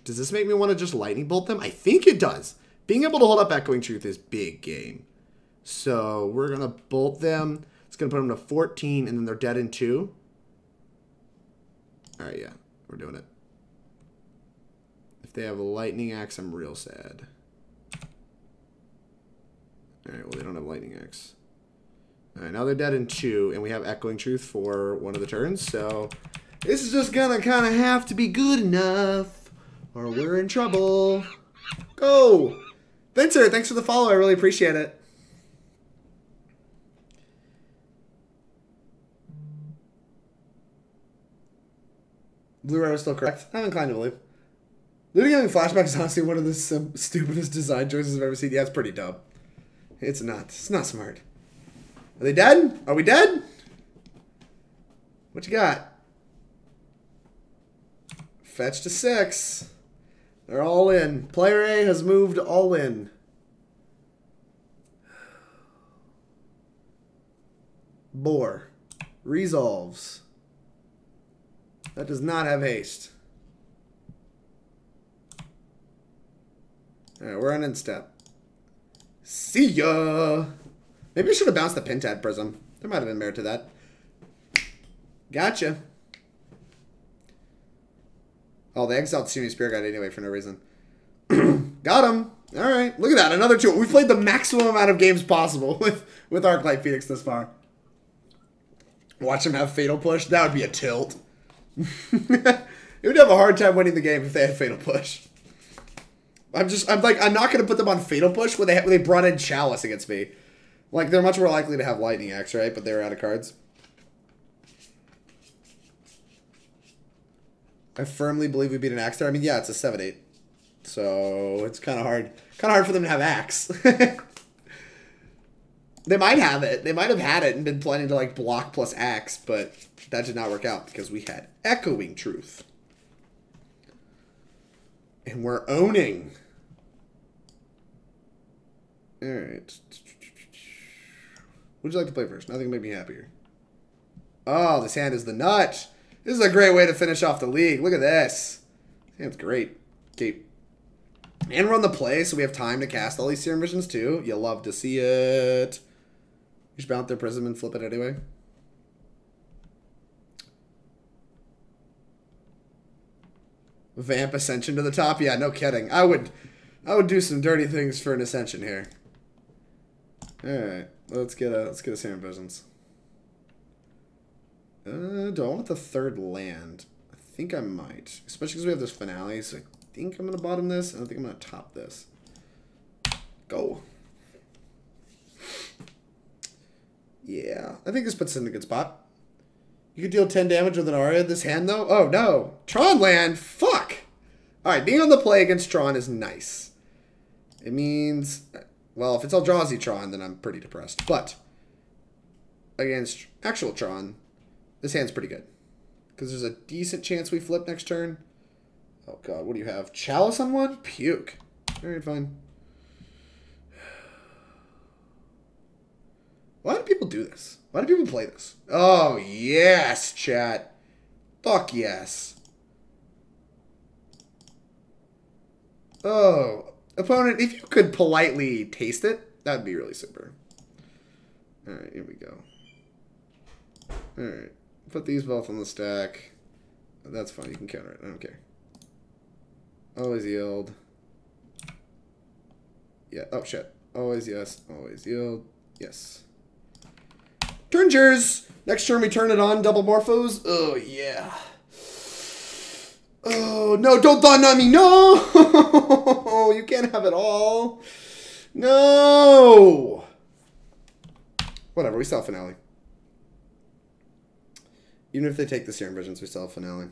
Does this make me want to just lightning bolt them? I think it does. Being able to hold up Echoing Truth is big game. So we're going to bolt them. It's going to put them to 14 and then they're dead in 2. Alright, yeah. We're doing it. If they have a lightning axe, I'm real sad. Alright, well they don't have lightning axe. Alright, now they're dead in 2 and we have Echoing Truth for one of the turns. So this is just going to kind of have to be good enough or we're in trouble. Go! Vincer, thanks for the follow. I really appreciate it. Blue Arrow is still correct. I'm inclined to believe. Looting having flashback is honestly one of the stupidest design choices I've ever seen. Yeah, it's pretty dumb. It's not. It's not smart. Are they dead? Are we dead? What you got? Fetch to 6. They're all in. Player A has moved all in. Boar. Resolves. That does not have haste. Alright, we're on instep. See ya! Maybe I should have bounced the Pentad Prism. There might have been merit to that. Gotcha. Oh, they exiled Sunni Spear Guide anyway for no reason. Got him! Alright, look at that, another 2. We've played the maximum amount of games possible with Arclight Phoenix this far. Watch him have Fatal Push. That would be a tilt. It would have a hard time winning the game if they had Fatal Push. I'm not going to put them on Fatal Push when they brought in Chalice against me. Like, they're much more likely to have Lightning Axe, right? But they were out of cards. I firmly believe we beat an Axe there. I mean, yeah, it's a 7-8. So, it's kind of hard. Kind of hard for them to have Axe. They might have it. They might have had it and been planning to, like, block plus Axe. But that did not work out because we had Echoing Truth. And we're owning. Alright. Would you like to play first? Nothing can make me happier. Oh, this hand is the nut. This is a great way to finish off the league. Look at this. This hand's great. Okay. And we're on the play, so we have time to cast all these Serum Visions too. You'll love to see it. You just bounce their Prism and flip it anyway. Vamp Ascension to the top? Yeah, no kidding. I would do some dirty things for an Ascension here. Alright. Let's get a Serum Visions. Do I want the 3rd land? I think I might. Especially because we have this finale, so I think I'm going to bottom this. I don't think I'm going to top this. Go. Yeah. I think this puts us in a good spot. You could deal 10 damage with an Aria this hand, though? Oh, no. Tron land? Fuck! Alright, being on the play against Tron is nice. It means... Well, if it's Eldrazi Tron, then I'm pretty depressed. But, against actual Tron, this hand's pretty good. Because there's a decent chance we flip next turn. Oh, God, what do you have? Chalice on one? Puke. Alright, fine. Why do people do this? Why do people play this? Oh, yes, chat. Fuck yes. Oh, opponent, if you could politely taste it, that'd be really super. Alright, here we go. Alright, put these both on the stack. That's fine, you can counter it, I don't care. Always yield. Yeah, oh shit. Always yes, always yield. Yes. Turn yours! Next turn we turn it on, double Morphos. Oh, yeah. Oh, no, don't Thought on me. No! You can't have it all. No! Whatever, we still have finale. Even if they take the Serum Visions, we still have finale.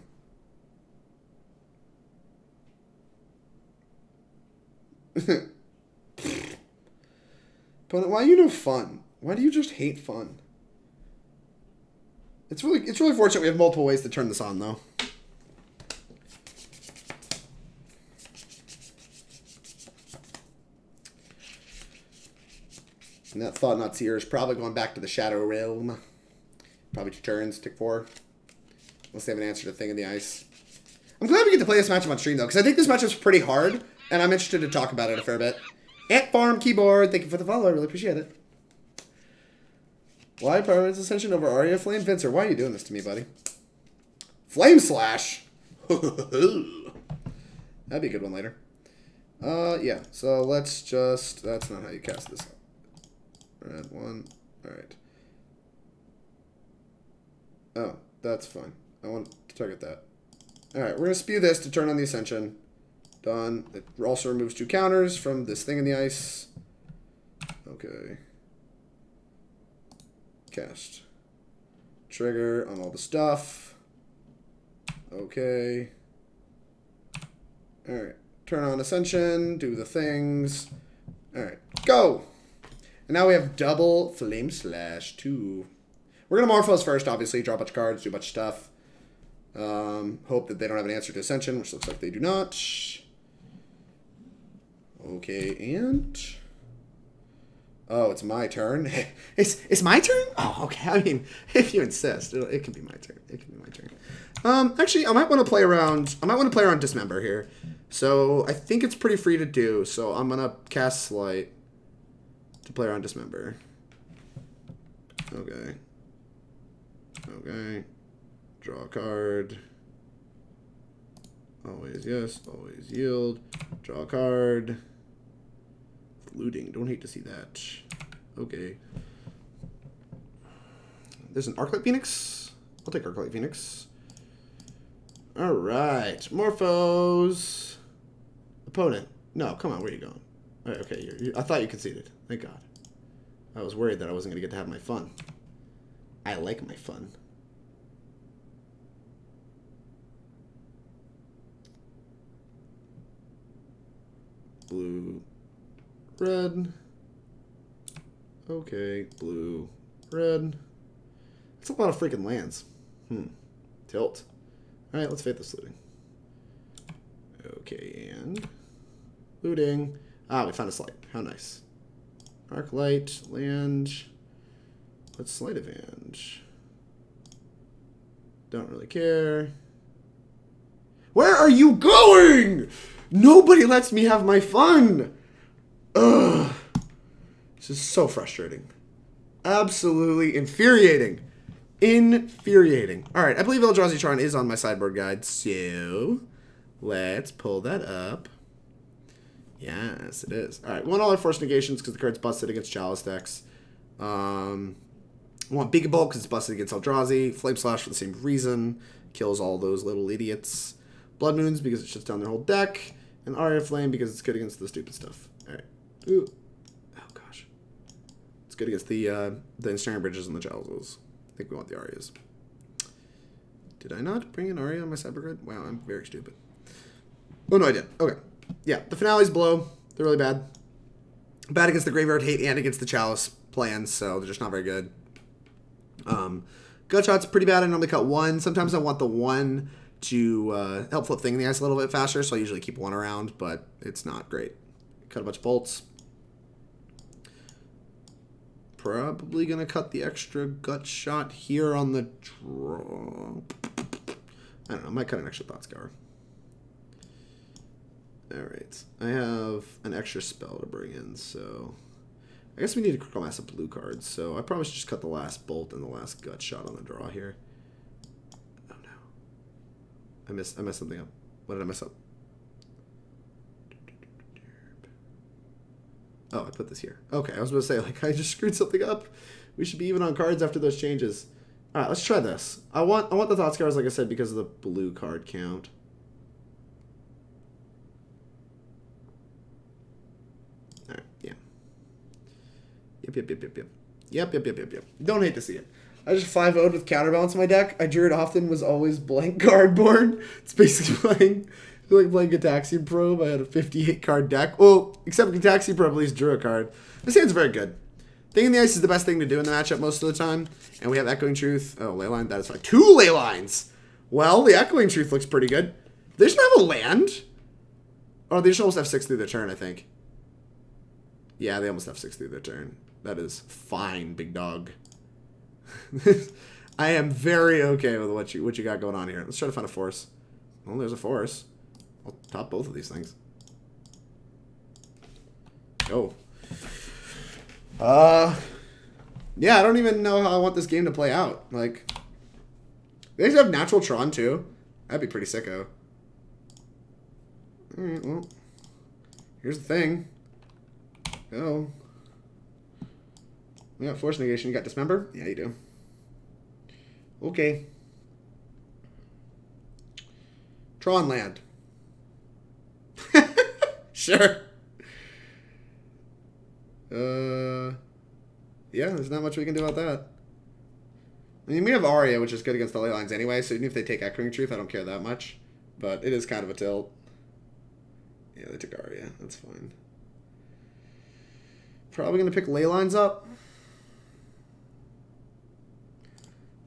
But why are you no fun? Why do you just hate fun? It's really fortunate we have multiple ways to turn this on, though. And that Thought Not Seer is probably going back to the Shadow Realm. Probably 2 turns, tick 4. Unless they have an answer to Thing in the Ice. I'm glad we get to play this matchup on stream, though, because I think this matchup's pretty hard, and I'm interested to talk about it a fair bit. Ant Farm Keyboard, thank you for the follow, I really appreciate it. Why Pyromancer Ascension over Aria of Flame? Vincer, why are you doing this to me, buddy? Flame Slash! That'd be a good one later. Yeah, so let's just... That's not how you cast this. Red 1. Alright. Oh, that's fine. I want to target that. Alright, we're going to spew this to turn on the Ascension. Done. It also removes 2 counters from this Thing in the Ice. Okay. Cast. Trigger on all the stuff. Okay. Alright. Turn on Ascension. Do the things. Alright. Go! And now we have double Flame Slash 2. We're going to Morphos first, obviously. Draw a bunch of cards. Do a bunch of stuff. Hope that they don't have an answer to Ascension, which looks like they do not. Okay, and... Oh, it's my turn? It's my turn? Oh, okay. I mean, if you insist, it can be my turn. It can be my turn. Actually, I might want to play around. I might want to play around Dismember here. So I think it's pretty free to do. So I'm gonna cast Sleight to play around Dismember. Okay. Okay. Draw a card. Always yes. Always yield. Draw a card. Looting. Don't hate to see that. Okay. There's an Arclight Phoenix. I'll take Arclight Phoenix. Alright. Morphose. Opponent. No, come on. Where are you going? All right, okay. I thought you conceded. Thank God. I was worried that I wasn't going to get to have my fun. I like my fun. Blue. Red. Okay, blue, red. That's a lot of freaking lands. Tilt. Alright, let's Faithless Looting. Okay, and looting. Ah, we found a Sleight. How nice. Arclight, land. Let's Sleight of Hand. Don't really care. Where are you going? Nobody lets me have my fun. Ugh. This is so frustrating. Absolutely infuriating. Infuriating. Alright, I believe Eldrazi Tron is on my sideboard guide, so let's pull that up. Yes, it is. Alright, we want all our Force Negations because the card's busted against Chalice decks. We want Beacon Bolt because it's busted against Eldrazi. Flame Slash for the same reason. Kills all those little idiots. Blood Moons because it shuts down their whole deck. And Aria of Flame because it's good against the stupid stuff. Alright. Ooh. Oh gosh. It's good against the Ensnaring Bridges and the Chalices. I think we want the Arias. Did I not bring an Aria on my sideboard grid? Wow, I'm very stupid. Oh no, I did. Okay. Yeah, the finales below. They're really bad. Bad against the Graveyard Hate and against the Chalice plans, so they're just not very good. Gutshot's pretty bad. I normally cut one. Sometimes I want the one to help flip Thing in the Ice a little bit faster, so I usually keep one around, but it's not great. Cut a bunch of bolts. Probably going to cut the extra gut shot here on the draw. I don't know. I might cut an extra Thought Scour. Alright. I have an extra spell to bring in, so I guess we need a critical mass of blue cards, so I probably should just cut the last bolt and the last gut shot on the draw here. Oh no. I messed something up. What did I mess up? Oh, I put this here. Okay, I was going to say, like, I just screwed something up. We should be even on cards after those changes. All right, let's try this. I want the Thought Scours, like I said, because of the blue card count. All right, yeah. Yep. Don't hate to see it. I just 5-0'd with Counterbalance in my deck. I drew it often, was always blank cardboard. It's basically playing Gataxian Probe. I had a 58 card deck. Well, except Gataxian Probe at least drew a card. This hand's very good. Thing in the Ice is the best thing to do in the matchup most of the time. And we have Echoing Truth. Oh, Leyline. That is fine. 2 Leylines. Well, the Echoing Truth looks pretty good. They should have a land. Oh, they should almost have 6 through their turn, I think. Yeah, they almost have 6 through their turn. That is fine, big dog. I am very okay with what you got going on here. Let's try to find a Force. Well, there's a Force. I'll top both of these things. Go. Yeah, I don't even know how I want this game to play out. Like, they have Natural Tron too. That'd be pretty sicko. Alright, well, here's the thing. Go. We got Force Negation. You got Dismember? Yeah, you do. Okay. Tron land. Sure. Yeah, there's not much we can do about that. I mean, we have Aria, which is good against the Leylines anyway, so even if they take Echoing Truth, I don't care that much. But it is kind of a tilt. Yeah, they took Aria. That's fine. Probably going to pick Leylines up.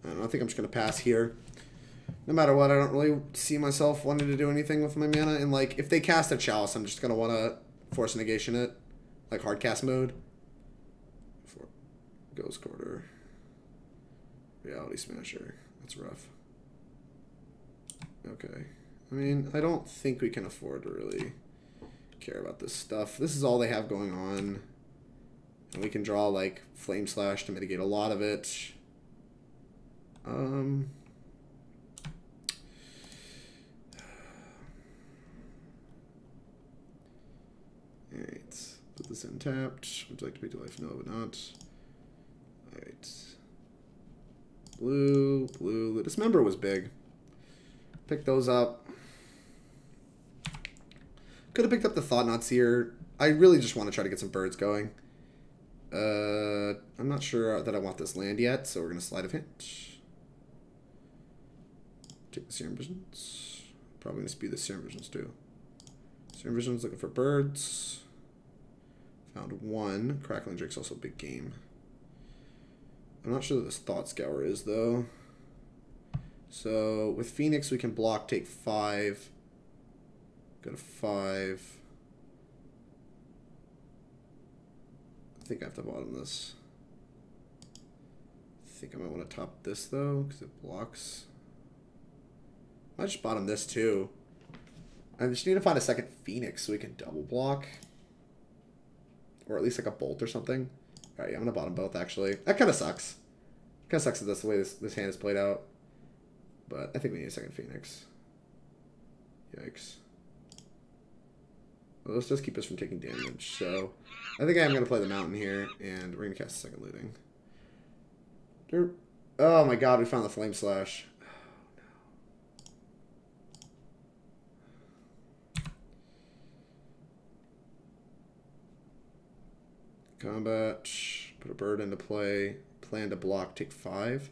I don't know, I think I'm just going to pass here. No matter what, I don't really see myself wanting to do anything with my mana. And, like, if they cast a Chalice, I'm just going to want to Force Negation it. Like, hard cast mode. Ghost Quarter. Reality Smasher. That's rough. Okay. I mean, I don't think we can afford to really care about this stuff. This is all they have going on. And we can draw, like, Flame Slash to mitigate a lot of it. Alright. Put this in tapped. Would you like to pay to life? No, but not. Alright. Blue, blue. Dismember was big. Pick those up. Could have picked up the Thought Scour. I really just want to try to get some birds going. I'm not sure that I want this land yet, so we're going to Sleight of Hand. Take the Serum Visions. Probably going to speed the Serum Visions too. Serum Visions looking for birds. Found one. Crackling Drake's also a big game. I'm not sure that this Thought Scour is, though. So, with Phoenix, we can block, take 5. Go to 5. I think I have to bottom this. I think I might want to top this, though, because it blocks. I might just bottom this, too. I just need to find a second Phoenix so we can double block. Or at least like a bolt or something. Alright, yeah, I'm going to bottom both, actually. That kind of sucks. Kind of sucks that that's the way this hand is played out. But I think we need a second Phoenix. Yikes. Well, let's just keep us from taking damage. So, I think I am going to play the mountain here. And we're going to cast a second looting. Derp. Oh my god, we found the Flame Slash. Combat, put a bird into play, plan to block, take 5.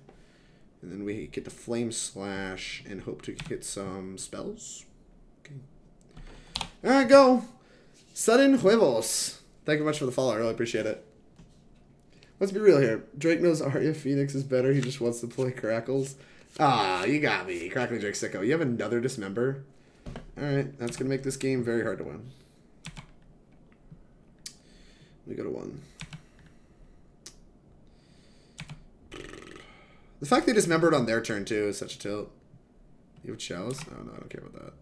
And then we get the Flame Slash and hope to get some spells. Okay. Alright, go. Sudden Huevos. Thank you much for the follow. I really appreciate it. Let's be real here. Drake knows Aria of Phoenix is better. He just wants to play Crackles. Ah, you got me. Crackling Drake sicko. You have another Dismember? Alright, that's going to make this game very hard to win. We go to 1. The fact they dismembered on their turn, too, is such a tilt. You have Chalice? Oh, no, I don't care about that.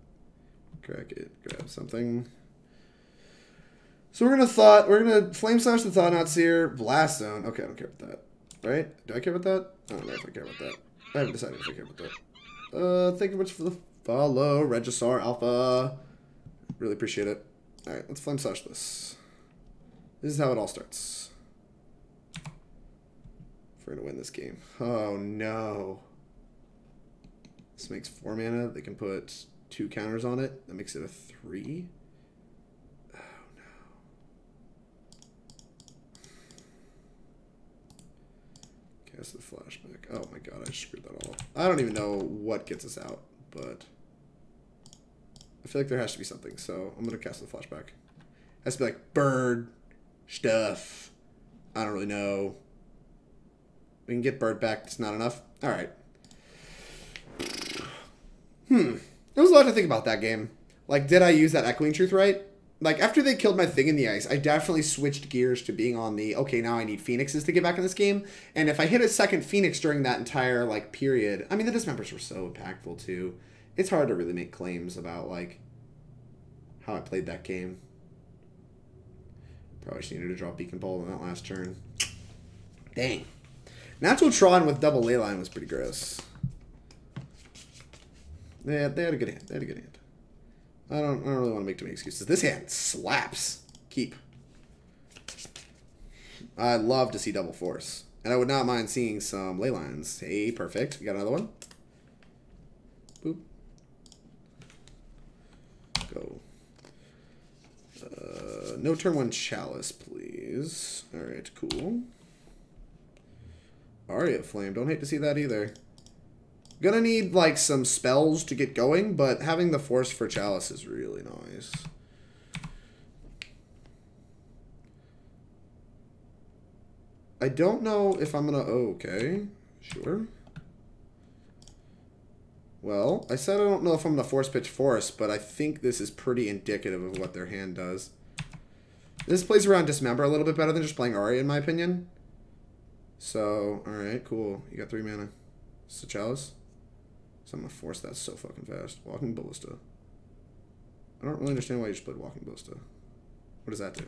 Crack it. Grab something. So we're going to Flame Slash the Thought Scour, Blast Zone. Okay, I don't care about that. Right? Do I care about that? I don't know if I care about that. I haven't decided if I care about that. Thank you much for the follow, Regisaur Alpha. Really appreciate it. Alright, let's Flame Slash this. This is how it all starts. If we're going to win this game. Oh, no. This makes 4 mana. They can put 2 counters on it. That makes it a 3. Oh, no. Cast the flashback. Oh, my God. I screwed that all up. I don't even know what gets us out, but I feel like there has to be something. So I'm going to cast the flashback. It has to be like bird stuff. I don't really know. We can get bird back. It's not enough. All right. There was a lot to think about that game. Like, did I use that Echoing Truth right? Like, after they killed my thing in the ice, I definitely switched gears to being on the, okay, now I need Phoenixes to get back in this game. And if I hit a second Phoenix during that entire, like, period, I mean, the Dismembers were so impactful, too. It's hard to really make claims about, like, how I played that game. Probably just needed to draw Beacon Ball in that last turn. Dang. Natural Tron with double Leyline was pretty gross. They had a good hand. They had a good hand. I don't really want to make too many excuses. This hand slaps. Keep. I'd love to see double Force. And I would not mind seeing some Leylines. Hey, perfect. We got another one. Boop. Go. No turn 1 Chalice, please. Alright, cool. Aria of Flame. Don't hate to see that either. Gonna need, like, some spells to get going, but having the Force for Chalice is really nice. I don't know if I'm gonna... Oh, okay. Sure. Well, I said I don't know if I'm gonna Force Pitch Force, but I think this is pretty indicative of what their hand does. This plays around Dismember a little bit better than just playing Aria, in my opinion. So, alright, cool. You got 3 mana. It's a Chalice. So I'm going to force that so fucking fast. Walking Ballista. I don't really understand why you just played Walking Ballista. What does that do?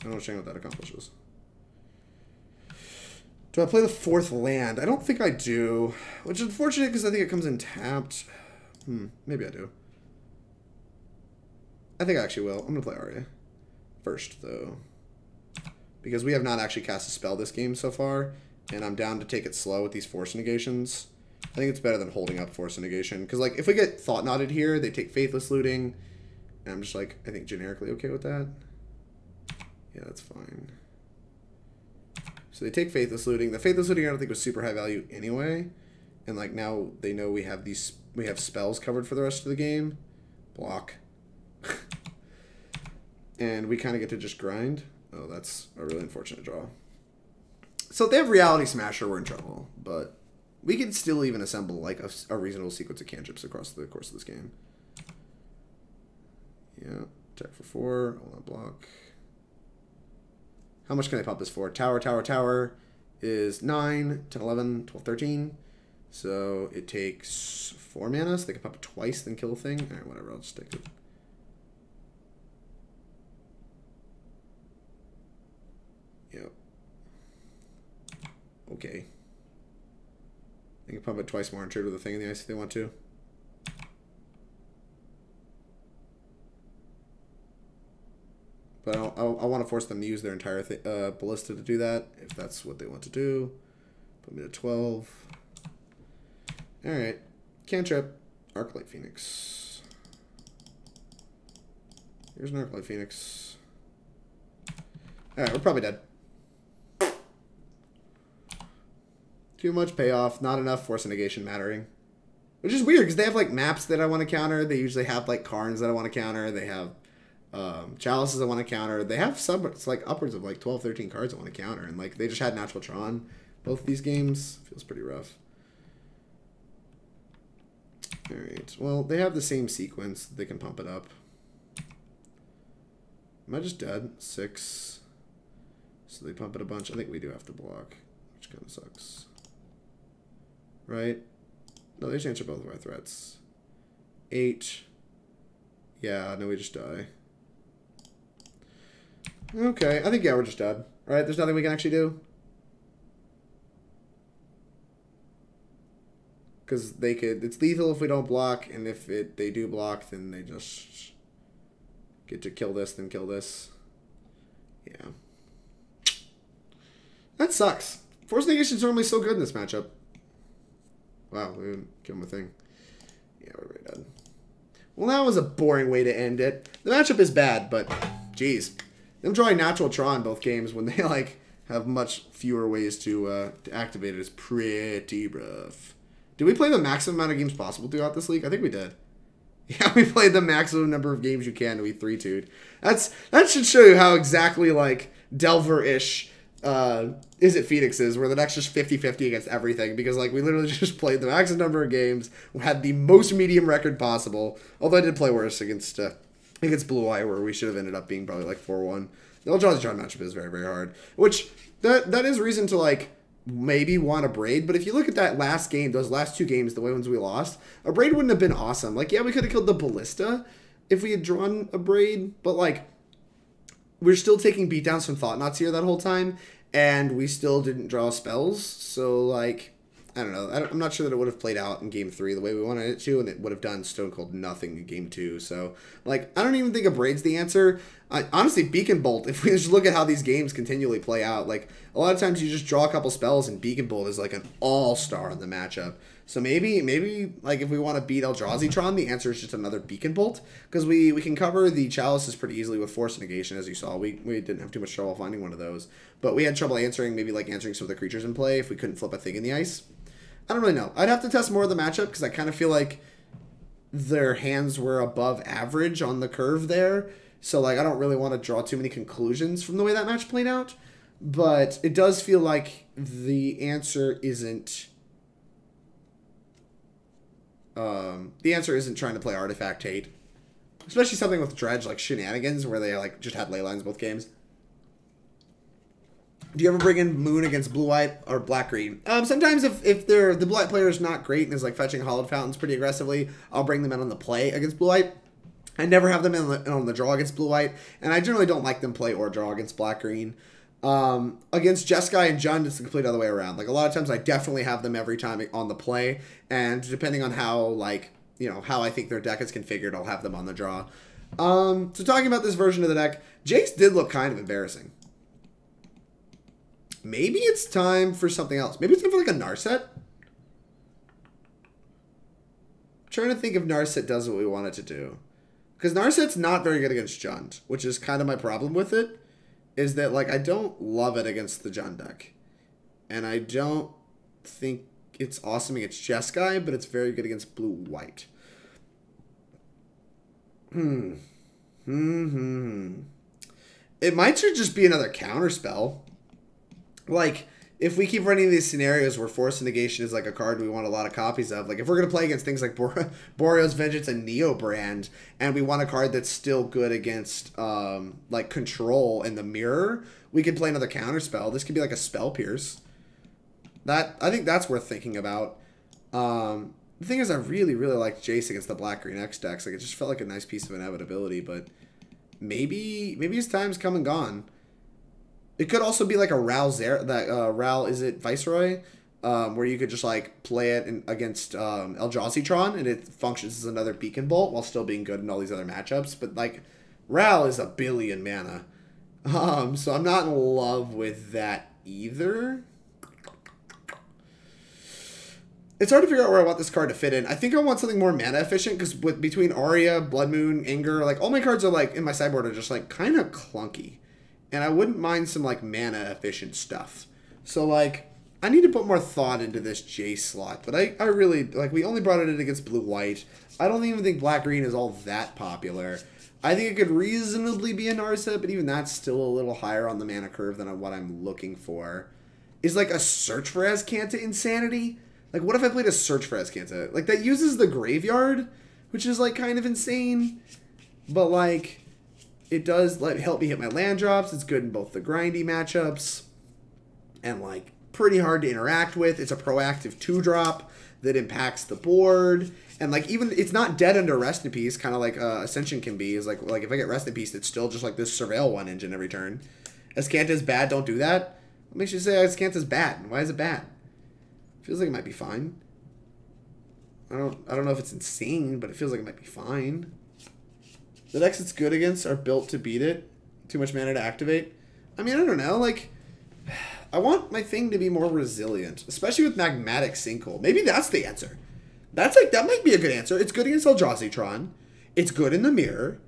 I don't understand what that accomplishes. Do I play the 4th land? I don't think I do. Which is unfortunate because I think it comes in tapped. Maybe I do. I think I actually will. I'm going to play Aria first, though. Because we have not actually cast a spell this game so far. And I'm down to take it slow with these Force Negations. I think it's better than holding up Force Negation. Because, like, if we get Thought Knotted here, they take Faithless Looting. And I'm just, like, I think generically okay with that. Yeah, that's fine. So they take Faithless Looting. The Faithless Looting I don't think was super high value anyway. And, like, now they know we have spells covered for the rest of the game. Block. And we kind of get to just grind. Oh, that's a really unfortunate draw. So if they have Reality Smasher, we're in trouble. But we can still even assemble like a reasonable sequence of cantrips across the course of this game. Yeah, attack for 4. I'll not block. How much can I pop this for? Tower, tower, tower is 9, 10, 11, 12, 13. So it takes 4 mana, so they can pop it twice, then kill the thing. Alright, whatever, I'll just take it. Yep. Okay. They can pump it twice more and trade with the thing in the ice if they want to. But I want to force them to use their entire ballista to do that, if that's what they want to do. Put me to 12. Alright. Cantrip. Arclight Phoenix. Here's an Arclight Phoenix. Alright, we're probably dead. Too much payoff, not enough Force of Negation mattering. Which is weird, because they have, like, maps that I want to counter. They usually have, like, Karns that I want to counter. They have Chalices I want to counter. They have it's like upwards of, like, 12, 13 cards I want to counter. And, like, they just had Natural Tron both of these games. Feels pretty rough. Alright, well, they have the same sequence. They can pump it up. Am I just dead? 6. So they pump it a bunch. I think we do have to block, which kind of sucks. Right? No, they just answer both of our threats. 8. Yeah, no, we just die. Okay, I think, yeah, we're just dead. Right? There's nothing we can actually do. Because they could... It's lethal if we don't block, and if they do block, then they just get to kill this, then kill this. Yeah. That sucks. Force Negation is normally so good in this matchup. Wow, we didn't kill him a thing. Yeah, we're very dead. Well, that was a boring way to end it. The matchup is bad, but geez. Them drawing Natural Tron both games when they like have much fewer ways to activate it is pretty rough. Did we play the maximum amount of games possible throughout this league? I think we did. Yeah, we played the maximum number of games you can, and we 3-2'd. That should show you how exactly like Delver-ish Izzet Phoenix is, where the deck's just 50-50 against everything, because like we literally just played the maximum number of games, had the most medium record possible, although I did play worse against Blue Eye, where we should have ended up being probably like 4-1. The Eldrazi Tron matchup is very, very hard, which that is reason to like maybe want a Braid, but if you look at that last game, those last 2 games, the ones we lost, a Braid wouldn't have been awesome. Like, yeah, we could have killed the Ballista if we had drawn a Braid, but like we're still taking beatdowns from Thought Knots here that whole time, and we still didn't draw spells, so, like, I don't know. I'm not sure that it would have played out in Game 3 the way we wanted it to, and it would have done stone cold nothing in Game 2, so, like, I don't even think a Braid's the answer. Honestly, Beacon Bolt, if we just look at how these games continually play out, like, a lot of times you just draw a couple spells, and Beacon Bolt is, like, an all-star in the matchup. So maybe, like, if we want to beat Eldrazi Tron, the answer is just another Beacon Bolt, because we can cover the Chalices pretty easily with Force of Negation, as you saw. We didn't have too much trouble finding one of those, but we had trouble answering some of the creatures in play if we couldn't flip a thing in the ice. I don't really know. I'd have to test more of the matchup, because I kind of feel like their hands were above average on the curve there, so, like, I don't really want to draw too many conclusions from the way that match played out, but it does feel like the answer isn't... trying to play Artifact Hate. Especially something with Dredge, like Shenanigans, where they like just had ley lines both games. Do you ever bring in Moon against blue-white or black-green? Sometimes if the blue-white player is not great and is like fetching Hollowed Fountains pretty aggressively, I'll bring them in on the play against blue-white. I never have them in on the draw against blue-white, and I generally don't like them play or draw against black-green. Against Jeskai and Jund, it's the complete other way around. Like, a lot of times I definitely have them every time on the play, and depending on how, like, you know, how I think their deck is configured, I'll have them on the draw. So talking about this version of the deck, Jace did look kind of embarrassing. Maybe it's time for something else. Maybe it's time for like a Narset. I'm trying to think if Narset does what we want it to do. Because Narset's not very good against Jund, which is kind of my problem with it. Is that, like, I don't love it against the Jund deck. And I don't think it's awesome against Jeskai, but it's very good against blue-white. It might just be another counterspell. Like, if we keep running these scenarios where Force of Negation is like a card we want a lot of copies of, like if we're going to play against things like Boreo's Vengeance and Neobrand, and we want a card that's still good against like Control and the Mirror, we could play another counterspell. This could be like a Spell Pierce. I think that's worth thinking about. The thing is, I really liked Jace against the Black-Green X decks. Like, it just felt like a nice piece of inevitability, but maybe his time's come and gone. It could also be like a Ral Ral, is it Viceroy? Where you could just like play it against Eldrazi and it functions as another Beacon Bolt while still being good in all these other matchups. But like, Ral is 1 billion mana. So I'm not in love with that either. It's hard to figure out where I want this card to fit in. I think I want something more mana efficient because between Aria, Blood Moon, Anger, like all my cards are like in my sideboard are just like kind of clunky. And I wouldn't mind some, like, mana-efficient stuff. So, like, I need to put more thought into this Jace slot. But I really, like, we only brought it in against blue-white. I don't even think black-green is all that popular. I think it could reasonably be a Narset, but even that's still a little higher on the mana curve than what I'm looking for. Is, like, a Search for Azcanta insanity? Like, what if I played a Search for Azcanta? Like, that uses the graveyard, which is, like, kind of insane. But, like, it does help me hit my land drops. It's good in both the grindy matchups and like pretty hard to interact with. It's a proactive 2-drop that impacts the board. And like even it's not dead under Rest in Peace, kind of like Ascension can be. Is like if I get Rest in Peace, it's still just like this Surveil 1 engine every turn. Azcanta's bad, don't do that. What makes you say Azcanta's bad? Why is it bad? Feels like it might be fine. I don't know if it's insane, but it feels like it might be fine. The decks it's good against are built to beat it. Too much mana to activate. I mean, I don't know. Like, I want my thing to be more resilient, especially with Magmatic Sinkhole. Maybe that's the answer. That might be a good answer. It's good against Eldrazi. It's good in the Mirror.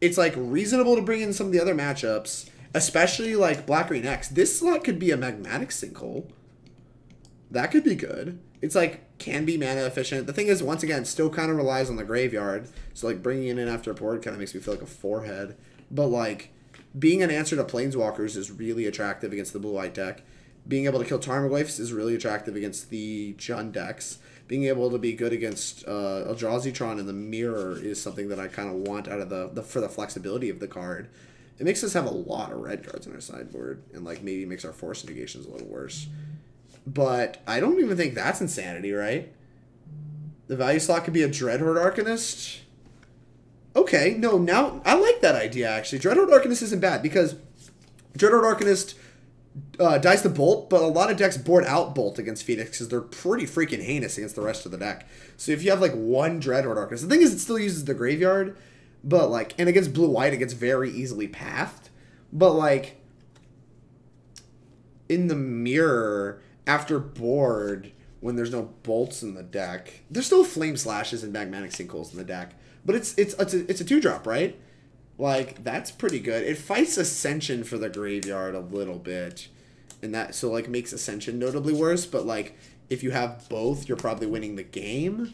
It's like reasonable to bring in some of the other matchups, especially like Black-Green X. This slot could be a Magmatic Sinkhole. That could be good. It's like can be mana efficient. The thing is, once again, still kind of relies on the graveyard. So like bringing it in after a board kind of makes me feel like a forehead. But like being an answer to Planeswalkers is really attractive against the blue-white deck. Being able to kill Tarmogoyfs is really attractive against the Jund decks. Being able to be good against Eldrazi in the Mirror is something that I kind of want out of for the flexibility of the card. It makes us have a lot of red cards on our sideboard, and like maybe makes our Force of Negations a little worse. But I don't even think that's insanity, right? The value slot could be a Dreadhorde Arcanist. Okay, no, now I like that idea, actually. Dreadhorde Arcanist isn't bad, because Dreadhorde Arcanist dies the Bolt, but a lot of decks board out Bolt against Phoenix because they're pretty freaking heinous against the rest of the deck. So if you have, like, one Dreadhorde Arcanist... The thing is, it still uses the graveyard, but, like... And against blue-white, it gets very easily pathed. But, like... In the Mirror... After board, when there's no bolts in the deck, there's still Flame Slashes and Magmatic Sinkholes in the deck, but it's a 2-drop, right? Like that's pretty good. It fights Ascension for the graveyard a little bit, and that so like makes Ascension notably worse. But like if you have both, you're probably winning the game.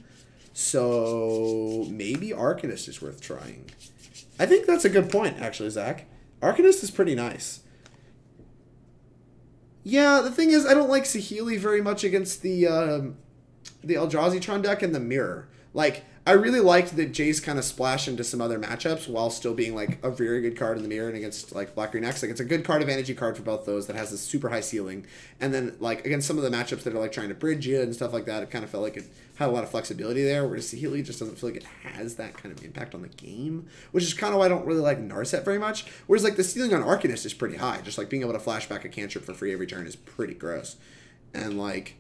So maybe Arcanist is worth trying. I think that's a good point, actually, Zach. Arcanist is pretty nice. Yeah, the thing is, I don't like Saheeli very much against the Eldrazi deck and the Mirror. Like, I really liked that Jace kind of splashed into some other matchups while still being, like, a very good card in the mirror and against, like, Black-Green X. Like, it's a good card advantage card for both those that has a super high ceiling. And then, like, against some of the matchups that are, like, trying to bridge you and stuff like that, it kind of felt like it had a lot of flexibility there, whereas Healy just doesn't feel like it has that kind of impact on the game, which is kind of why I don't really like Narset very much. Whereas, like, the ceiling on Arcanist is pretty high. Just, like, being able to flash back a cantrip for free every turn is pretty gross. And, like,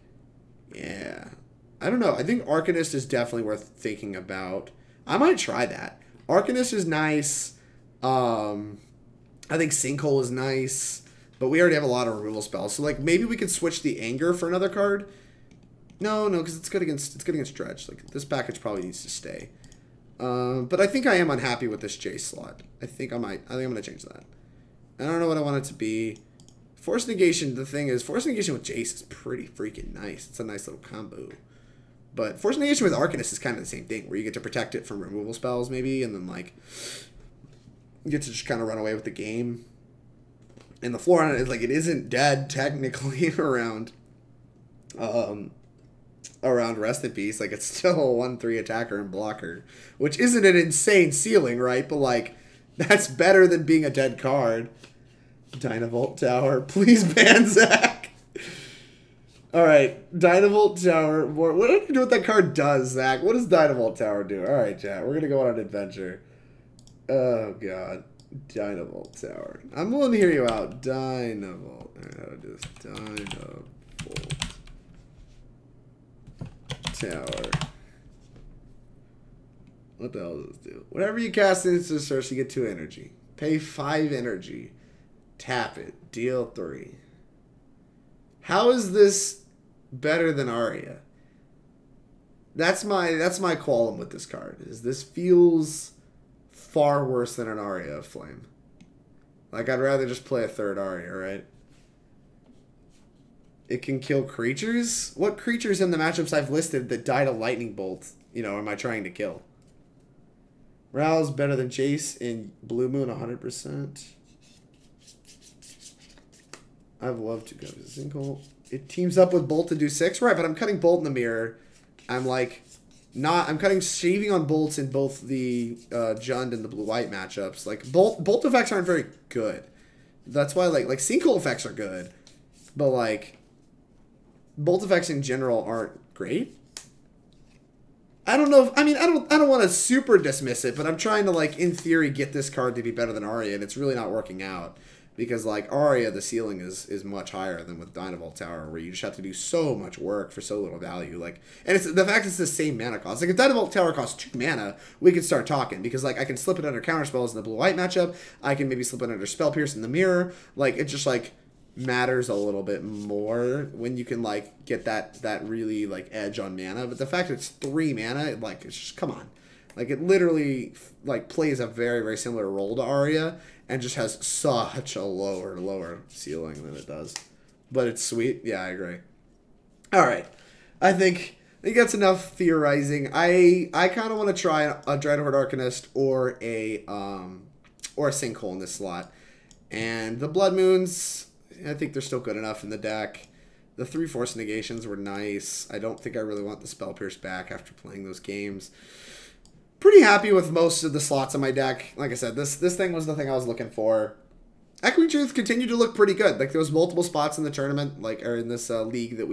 yeah. I don't know. I think Arcanist is definitely worth thinking about. I might try that. Arcanist is nice. I think Sinkhole is nice. But we already have a lot of removal spells. So, like, maybe we could switch the Anger for another card. No, because it's good against Dredge. Like, this package probably needs to stay. But I think I am unhappy with this Jace slot. I think I'm gonna change that. I don't know what I want it to be. Force Negation, the thing is, Force Negation with Jace is pretty freaking nice. It's a nice little combo. But Force Negation with Arcanist is kind of the same thing, where you get to protect it from removal spells, maybe, and then, like, you get to just kind of run away with the game. And the floor on it is, like, it isn't dead, technically, around Rest in Peace. Like, it's still a 1/3 attacker and blocker, which isn't an insane ceiling, right? But, like, that's better than being a dead card. Dynavolt Tower. Please ban Zach. Alright. Dynavolt Tower. What do you do what that card does, Zach? What does Dynavolt Tower do? Alright, chat. We're going to go on an adventure. Oh, God. Dynavolt Tower. I'm willing to hear you out. Dynavolt. Alright, how to do this. Dynavolt Tower. What the hell does this do? Whenever you cast an instant search, you get 2 energy. Pay 5 energy. Tap it. Deal 3. How is this better than Aria? That's my qualm with this card. Is this feels far worse than an Aria of Flame. Like, I'd rather just play a 3rd Aria, right? It can kill creatures? What creatures in the matchups I've listed that die to Lightning Bolt, you know, am I trying to kill? Ral's better than Jace in Blue Moon 100%. I've loved to go to Sinkhole. It teams up with Bolt to do 6. Right, but I'm cutting Bolt in the mirror. I'm like, I'm cutting shaving on bolts in both the Jund and the blue-white matchups. Like, bolt effects aren't very good. That's why, like Sinkhole effects are good. But, like, bolt effects in general aren't great. I don't know. I don't want to super dismiss it, but I'm trying to, like, in theory, get this card to be better than Aria, and it's really not working out. Because, like, Aria, the ceiling is much higher than with Dynavolt Tower, where you just have to do so much work for so little value. Like, and it's the fact it's the same mana cost. Like, if Dynavolt Tower costs 2 mana, we could start talking. Because, like, I can slip it under counterspells in the blue-white matchup. I can maybe slip it under Spell Pierce in the mirror. Like, it just, like, matters a little bit more when you can, like, get that really, like, edge on mana. But the fact it's 3 mana, like, it's just, come on. Like, it literally, like, plays a very, very similar role to Aria, and just has such a lower ceiling than it does. But it's sweet. Yeah, I agree. All right. I think that's enough theorizing. I kind of want to try a Dreadhorde Arcanist or a Sinkhole in this slot. And the Blood Moons, I think they're still good enough in the deck. The 3 Force Negations were nice. I don't think I really want the Spell Pierce back after playing those games. Pretty happy with most of the slots in my deck. Like I said, this thing was the thing I was looking for. Echoing Truth continued to look pretty good. Like, there was multiple spots in the tournament, like, or in this league that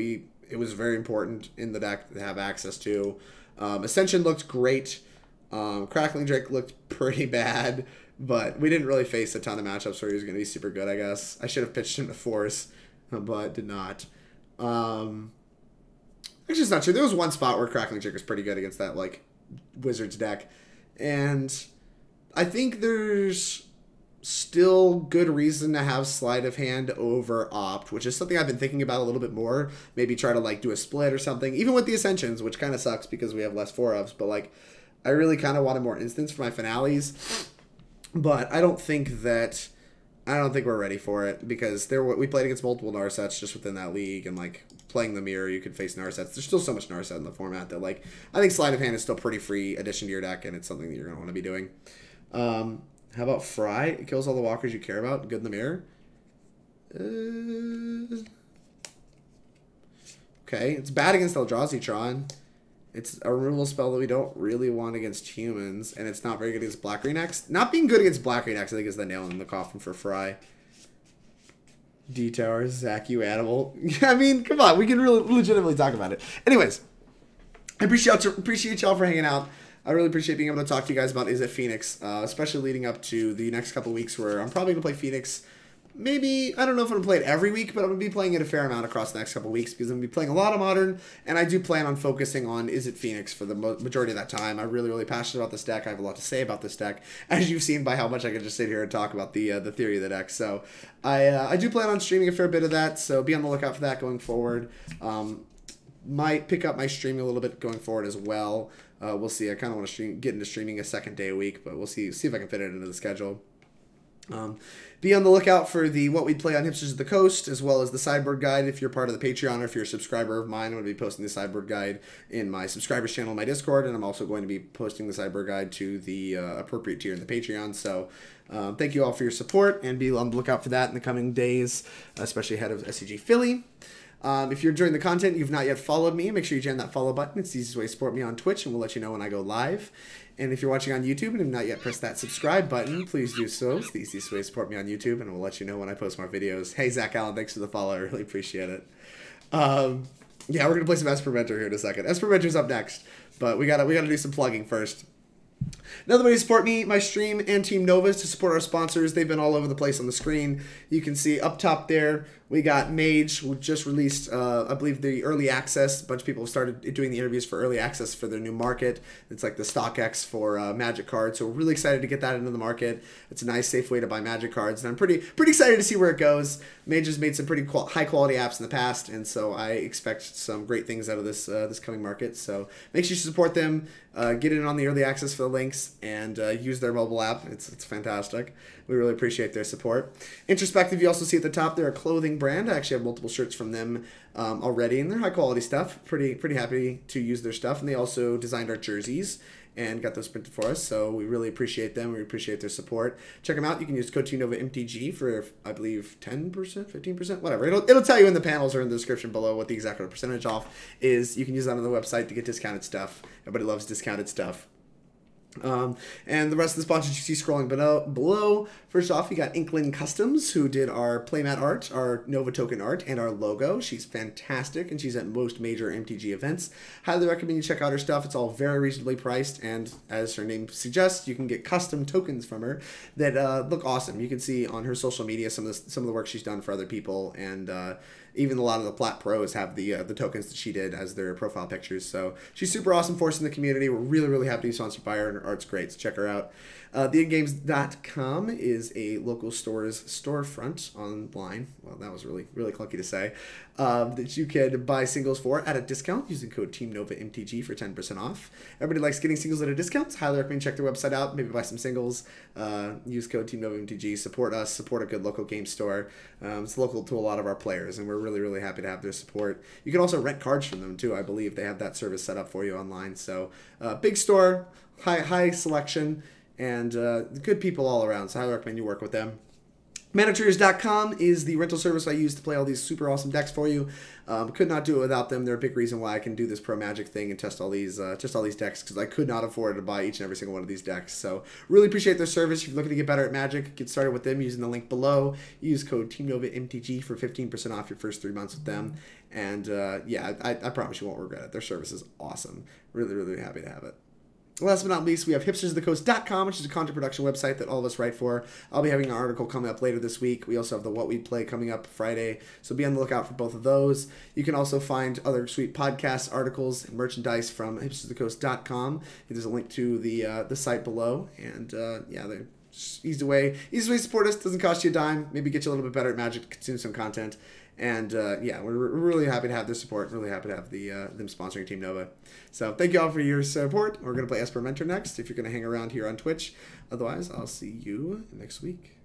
it was very important in the deck to have access to. Ascension looked great. Crackling Drake looked pretty bad, but we didn't really face a ton of matchups where he was going to be super good, I guess. I should have pitched him to Force, but did not. Actually, it's not true. There was one spot where Crackling Drake was pretty good against that, like, Wizards deck, and I think there's still good reason to have Sleight of Hand over Opt, which is something I've been thinking about a little bit more. Maybe try to, like, do a split or something, even with the Ascensions, which kind of sucks because we have less 4-ofs, but, like, I really kind of wanted more instants for my finales, but I don't think we're ready for it, because we played against multiple Narsets just within that league, and, like, playing the mirror, you could face Narsets. There's still so much Narset in the format that, like, I think Sleight of Hand is still pretty free addition to your deck, and it's something that you're going to want to be doing. How about Fry? It kills all the walkers you care about. Good in the mirror. Okay, it's bad against Eldrazi Tron. It's a removal spell that we don't really want against humans, and it's not very good against Black-Green X. Not being good against Black-Green X, I think, is the nail in the coffin for Fry. D-Tower, Zach, you animal. I mean, come on, we can really legitimately talk about it. Anyways, I appreciate y'all for hanging out. I really appreciate being able to talk to you guys about Izzet Phoenix, especially leading up to the next couple of weeks where I'm probably going to play Phoenix. Maybe, I don't know if I'm going to play it every week, but I'm going to be playing it a fair amount across the next couple of weeks because I'm going to be playing a lot of Modern, and I do plan on focusing on Izzet Phoenix for the majority of that time. I'm really, really passionate about this deck. I have a lot to say about this deck, as you've seen by how much I can just sit here and talk about the theory of the deck. So I do plan on streaming a fair bit of that, so be on the lookout for that going forward. Might pick up my streaming a little bit going forward as well. We'll see. I kind of want to get into streaming a second day a week, but we'll see if I can fit it into the schedule. Be on the lookout for the What We Play on Hipsters of the Coast, as well as the Sideboard Guide. If you're part of the Patreon or if you're a subscriber of mine, I'm going to be posting the Sideboard Guide in my subscribers channel in my Discord, and I'm also going to be posting the Sideboard Guide to the appropriate tier in the Patreon. So thank you all for your support, and be on the lookout for that in the coming days, especially ahead of SCG Philly. If you're enjoying the content and you've not yet followed me, make sure you jam that follow button. It's the easiest way to support me on Twitch, and we'll let you know when I go live. And if you're watching on YouTube and have not yet pressed that subscribe button, please do so. It's the easiest way to support me on YouTube, and we'll let you know when I post more videos. Hey, Zach Allen, thanks for the follow. I really appreciate it. Yeah, we're going to play some Espermentor here in a second. Espermentor's up next, but we gotta do some plugging first. Another way to support me, my stream, and Team Nova is to support our sponsors. They've been all over the place on the screen. You can see up top there, we got Mage, who just released, I believe, the early access. A bunch of people have started doing the interviews for early access for their new market. It's like the StockX for Magic cards. So we're really excited to get that into the market. It's a nice, safe way to buy Magic cards. And I'm pretty excited to see where it goes. Mage has made some pretty high-quality apps in the past, and so I expect some great things out of this this coming market. So make sure you support them. Get in on the early access for the links, and use their mobile app. It's fantastic. We really appreciate their support. Introspective, you also see at the top, they're a clothing brand. I actually have multiple shirts from them already, and they're high quality stuff. Pretty happy to use their stuff, and they also designed our jerseys and got those printed for us, so we really appreciate them. We appreciate their support. Check them out. You can use code TNOVAMTG for, I believe, 10%, 15%, whatever. It'll tell you in the panels or in the description below what the exact percentage off is. You can use that on the website to get discounted stuff. Everybody loves discounted stuff. And the rest of the sponsors you see scrolling below. First off, we got Inklin Customs, who did our playmat art, our Nova token art, and our logo. She's fantastic, and she's at most major MTG events. Highly recommend you check out her stuff. It's all very reasonably priced, and as her name suggests, you can get custom tokens from her that look awesome. You can see on her social media some of the work she's done for other people, and even a lot of the Plat Pros have the tokens that she did as their profile pictures. So she's super awesome for us in the community. We're really, really happy to be sponsored by her, and her art's great, so check her out. TheInGames.com is a local store's storefront online. Well, that was really, really clunky to say. That you can buy singles for at a discount using code TeamNovaMTG for 10% off. Everybody likes getting singles at a discount. Highly recommend check their website out. Maybe buy some singles. Use code TeamNovaMTG. Support us. Support a good local game store. It's local to a lot of our players, and we're really, really happy to have their support. You can also rent cards from them too. I believe they have that service set up for you online. So big store, high selection, and good people all around. So I highly recommend you work with them. Manatreers.com is the rental service I use to play all these super awesome decks for you. Could not do it without them. They're a big reason why I can do this Pro Magic thing and test all these decks, because I could not afford to buy each and every single one of these decks. So really appreciate their service. If you're looking to get better at Magic, get started with them using the link below. Use code TeamNovaMTG for 15% off your first 3 months with them. And yeah, I promise you won't regret it. Their service is awesome. Really, really happy to have it. Last but not least, we have hipstersofthecoast.com, which is a content production website that all of us write for. I'll be having an article coming up later this week. We also have the What We Play coming up Friday, so be on the lookout for both of those. You can also find other sweet podcasts, articles, and merchandise from hipstersofthecoast.com. There's a link to the site below, and yeah, they're easy way to support us. Doesn't cost you a dime. Maybe get you a little bit better at Magic, consume some content. And yeah, we're really happy to have their support. Really happy to have them sponsoring Team Nova. So thank you all for your support. We're going to play Espermentor next if you're going to hang around here on Twitch. Otherwise, I'll see you next week.